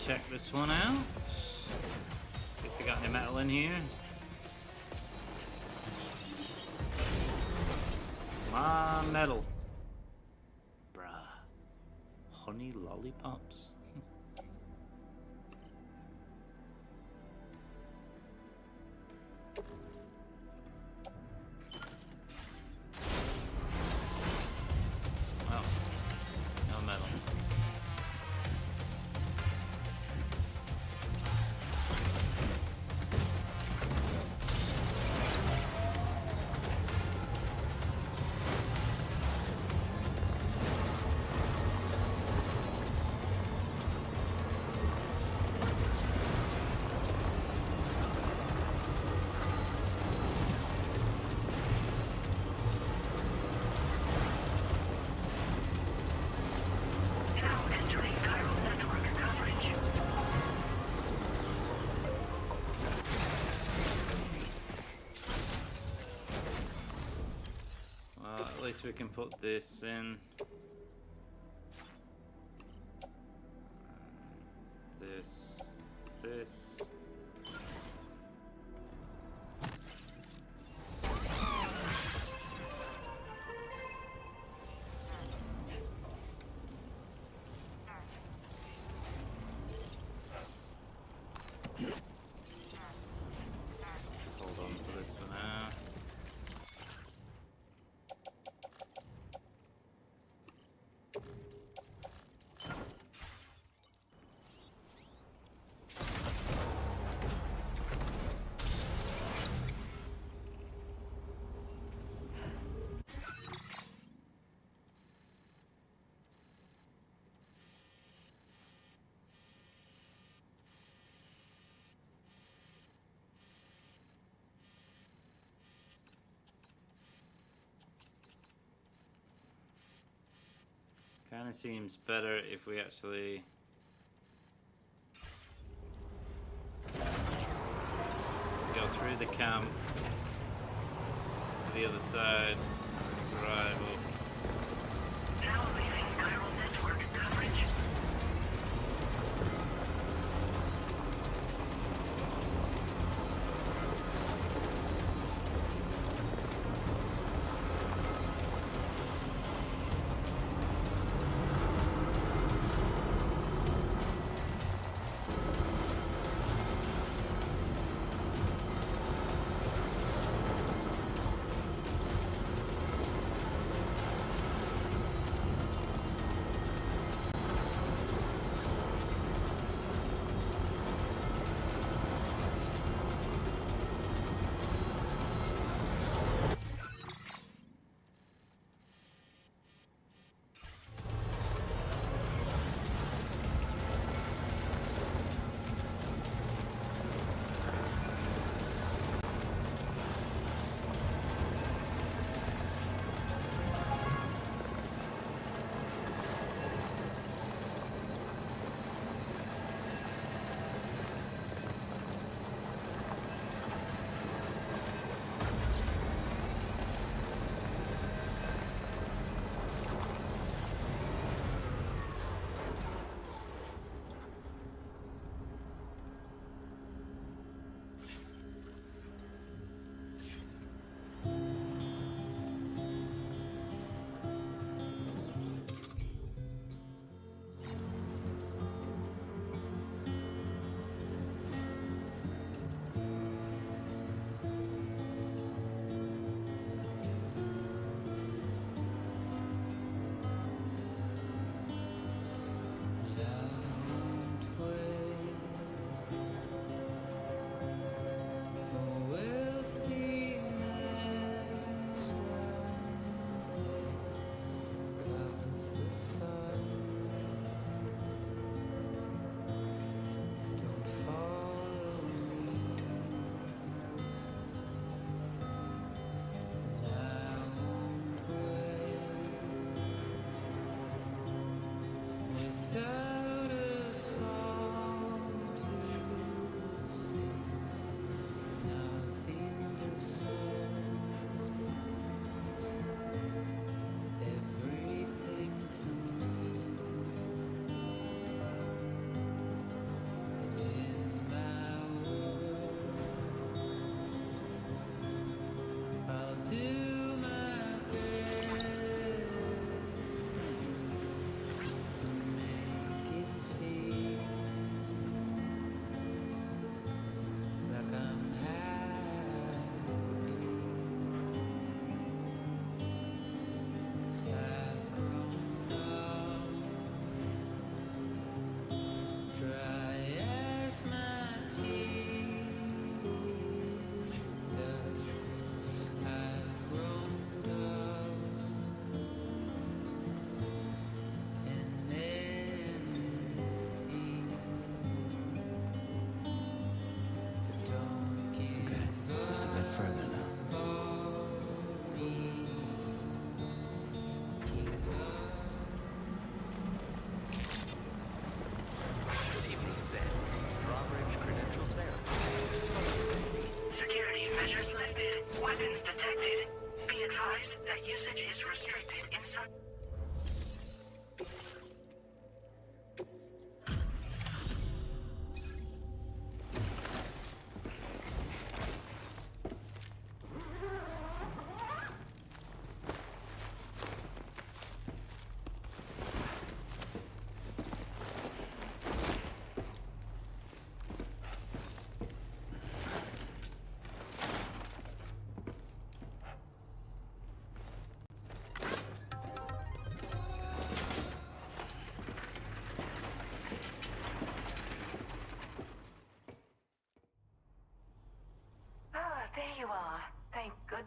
Check this one out. See if we got any metal in here. Come on, metal. Bruh. Honey lollipops. At least we can put this in. This. Hold on to this for now. Kind of seems better if we actually go through the camp to the other side, drive up. Now leaving chiral network coverage.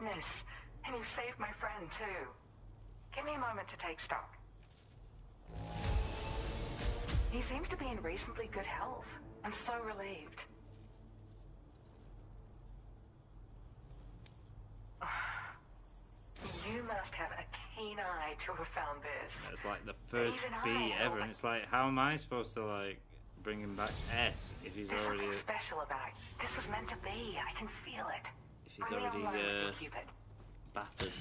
goodness. And you saved my friend, too. Give me a moment to take stock. He seems to be in reasonably good health. I'm so relieved. You must have a keen eye to have found this. It's like the first Even B I ever, and it's like, how am I supposed to like bring him back S if he's There's already something special about it. This was meant to be. I can feel it. if he's Bring me already online with your Cupid. battered?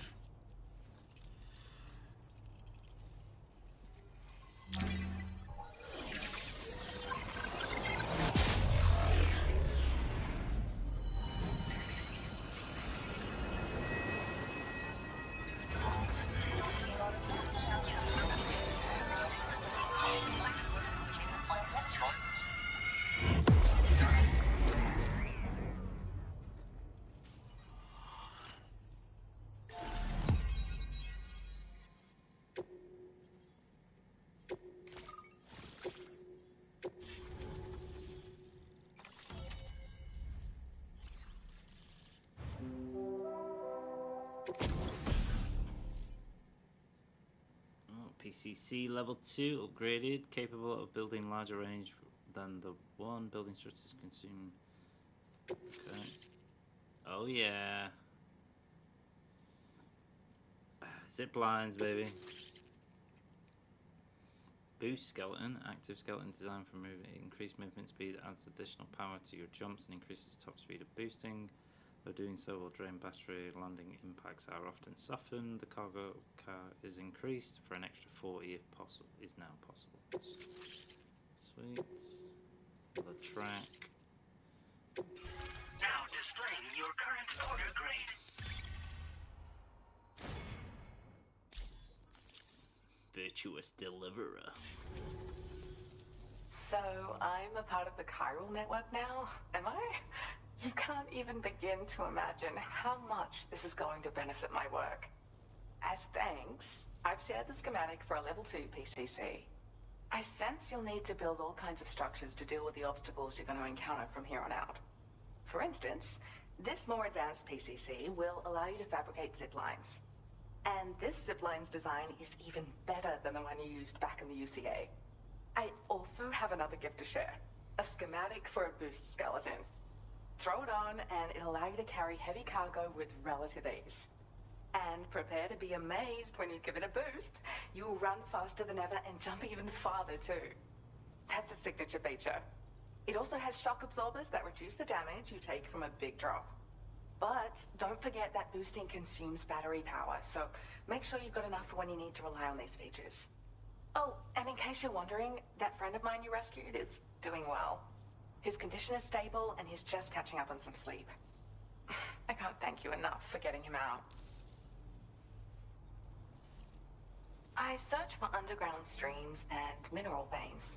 PCC level 2 upgraded, capable of building larger range than the one. Building structures consume. Okay. Oh yeah. Zip lines, baby. Boost skeleton. Active skeleton designed for moving. Increased movement speed adds additional power to your jumps and increases top speed of boosting. Though doing so will drain battery, landing impacts are often softened. The cargo car is increased for an extra 40 if possible. Is now possible. Sweet. Another track. Now displaying your current order grade. Virtuous deliverer. So I'm a part of the chiral network now, am I? You can't even begin to imagine how much this is going to benefit my work. As thanks, I've shared the schematic for a level 2 PCC. I sense you'll need to build all kinds of structures to deal with the obstacles you're going to encounter from here on out. For instance, this more advanced PCC will allow you to fabricate zip lines. And this zip line's design is even better than the one you used back in the UCA. I also have another gift to share. A schematic for a boost skeleton. Throw it on and it'll allow you to carry heavy cargo with relative ease. And prepare to be amazed when you give it a boost. You'll run faster than ever and jump even farther too. That's a signature feature. It also has shock absorbers that reduce the damage you take from a big drop. But don't forget that boosting consumes battery power, so make sure you've got enough for when you need to rely on these features. Oh, and in case you're wondering, that friend of mine you rescued is doing well. His condition is stable, and he's just catching up on some sleep. I can't thank you enough for getting him out. I search for underground streams and mineral veins.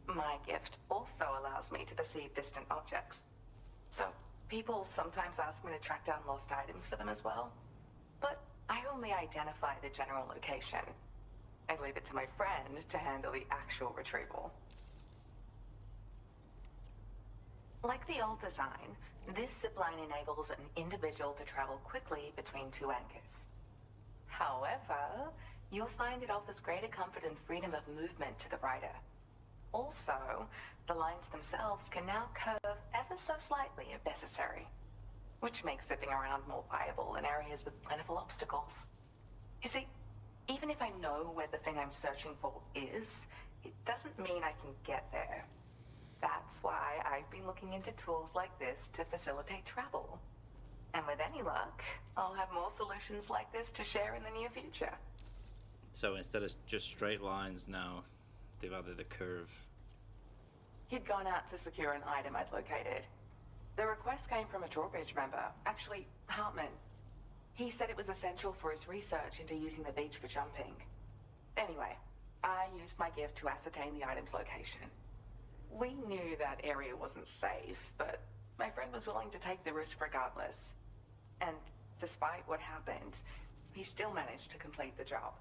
My gift also allows me to perceive distant objects. So, people sometimes ask me to track down lost items for them as well. But I only identify the general location. I leave it to my friend to handle the actual retrieval. Like the old design, this zipline enables an individual to travel quickly between two anchors. However, you'll find it offers greater comfort and freedom of movement to the rider. Also, the lines themselves can now curve ever so slightly if necessary, which makes zipping around more viable in areas with plentiful obstacles. You see, even if I know where the thing I'm searching for is, it doesn't mean I can get there. That's why I've been looking into tools like this to facilitate travel. And with any luck, I'll have more solutions like this to share in the near future. So instead of just straight lines now, they've added a curve. He'd gone out to secure an item I'd located. The request came from a drawbridge member, actually Hartman. He said it was essential for his research into using the beach for jumping. Anyway, I used my gift to ascertain the item's location. We knew that area wasn't safe, but my friend was willing to take the risk regardless. And despite what happened, he still managed to complete the job.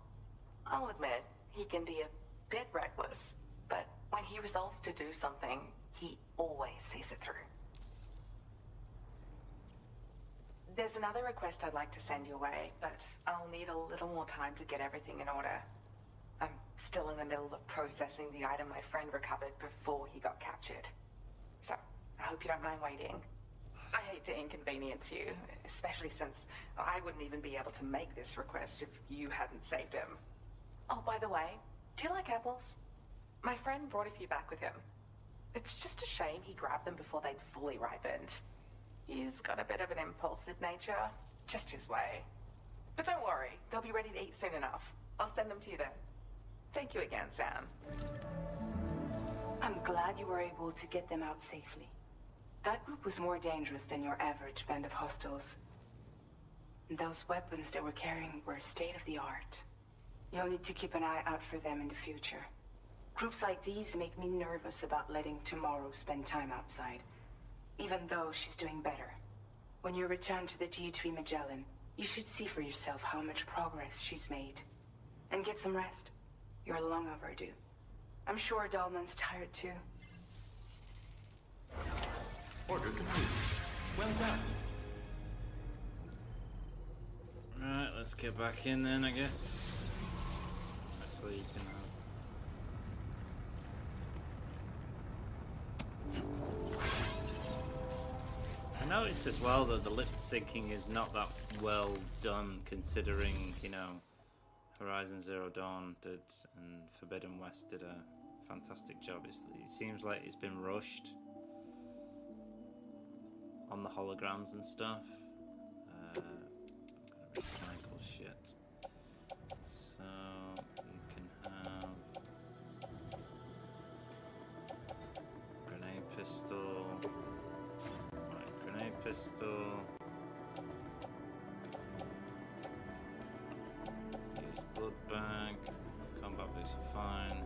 I'll admit, he can be a bit reckless, but when he resolves to do something, he always sees it through. There's another request I'd like to send your way, but I'll need a little more time to get everything in order. I'm still in the middle of processing the item my friend recovered before he got captured. So, I hope you don't mind waiting. I hate to inconvenience you, especially since I wouldn't even be able to make this request if you hadn't saved him. Oh, by the way, do you like apples? My friend brought a few back with him. It's just a shame he grabbed them before they'd fully ripened. He's got a bit of an impulsive nature, just his way. But don't worry, they'll be ready to eat soon enough. I'll send them to you then. Thank you again, Sam. I'm glad you were able to get them out safely. That group was more dangerous than your average band of hostiles. Those weapons they were carrying were state-of-the-art. You'll need to keep an eye out for them in the future. Groups like these make me nervous about letting Tomorrow spend time outside, even though she's doing better. When you return to the G3 Magellan, you should see for yourself how much progress she's made. And get some rest. You're long overdue. I'm sure Dahlman's tired too. Order complete. Well done. Right, let's get back in then, I guess. Actually, you can I noticed as well that the lip syncing is not that well done, considering, you know, Horizon Zero Dawn did and Forbidden West did a fantastic job. It seems like it's been rushed on the holograms and stuff. I'm gonna recycle shit. So you can have grenade pistol. Right, grenade pistol. Use blood bag. Combat boots are fine.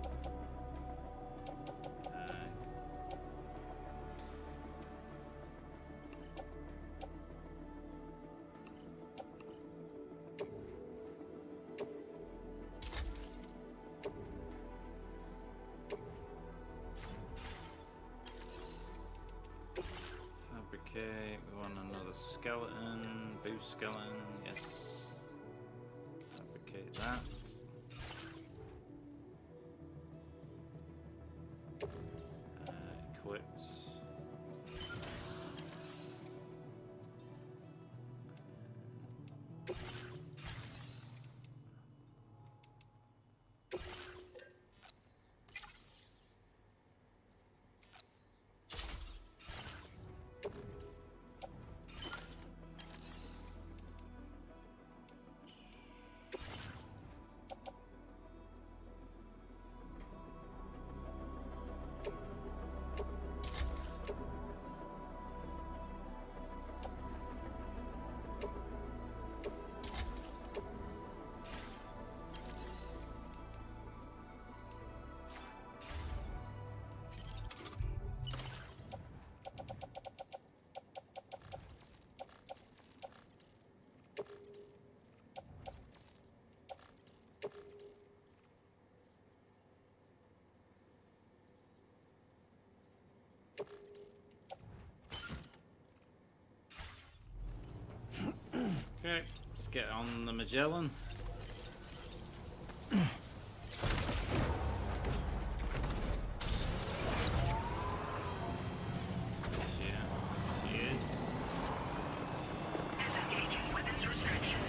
Fabricate, we want another skeleton, boost skeleton, yes. Fabricate that. Equipped. Okay, let's get on the Magellan. She is. Disengaging weapons restrictions.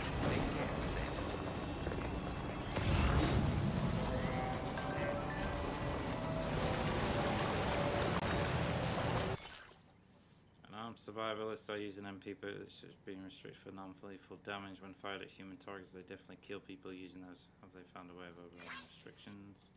Survivalists are using MP, but it's just being restricted for non-lethal damage when fired at human targets. They definitely kill people using those. Have they found a way of overriding restrictions?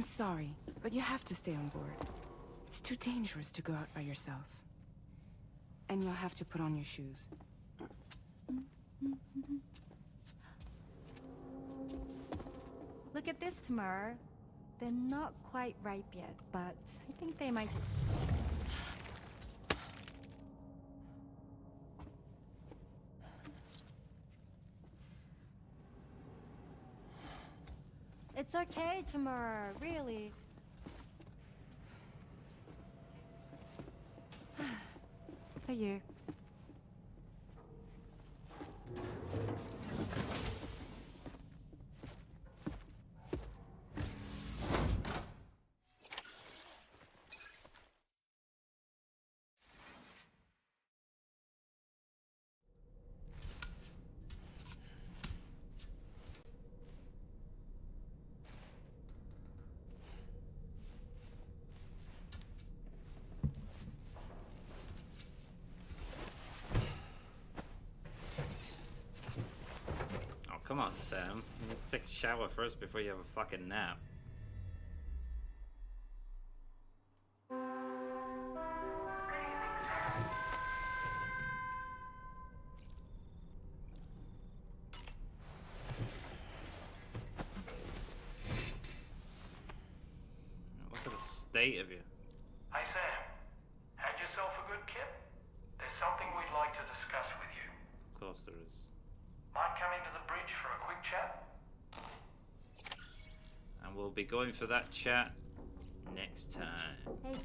I'm sorry, but you have to stay on board. It's too dangerous to go out by yourself. And you'll have to put on your shoes. Look at this, Tamar. They're not quite ripe yet, but I think they might. It's okay, Tamar, really. For you. Come on, Sam. You need to take a shower first before you have a fucking nap. Look at the state of you. Hey Sam, had yourself a good kip? There's something we'd like to discuss with you. Of course there is. Mind coming to the bridge for a quick chat? And we'll be going for that chat next time. Hey.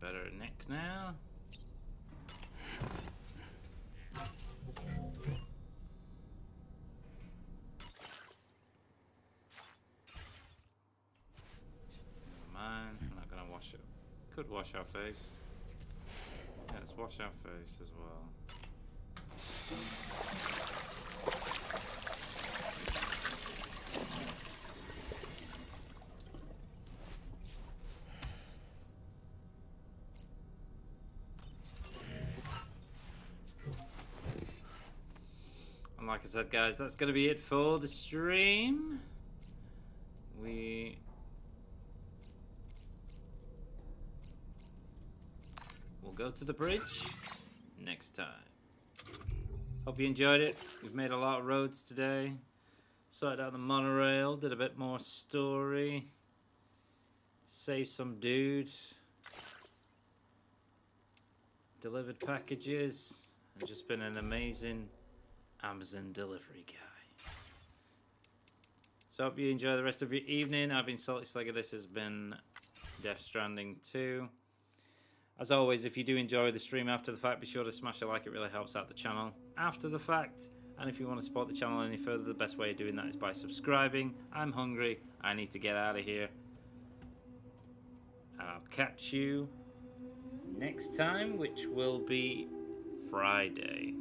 Better Nick now. Never mind, I'm not gonna wash it. Could wash our face. Yeah, let's wash our face as well. And like I said, guys, that's going to be it for the stream. We will go to the bridge next time. Hope you enjoyed it. We've made a lot of roads today. Sorted out the monorail, did a bit more story. Saved some dude. Delivered packages. And just been an amazing Amazon delivery guy. So I hope you enjoy the rest of your evening. I've been Salty Slugger. This has been Death Stranding 2. As always, if you do enjoy the stream after the fact, be sure to smash a like. It really helps out the channel after the fact. And if you want to support the channel any further, the best way of doing that is by subscribing. I'm hungry. I need to get out of here. And I'll catch you next time, which will be Friday.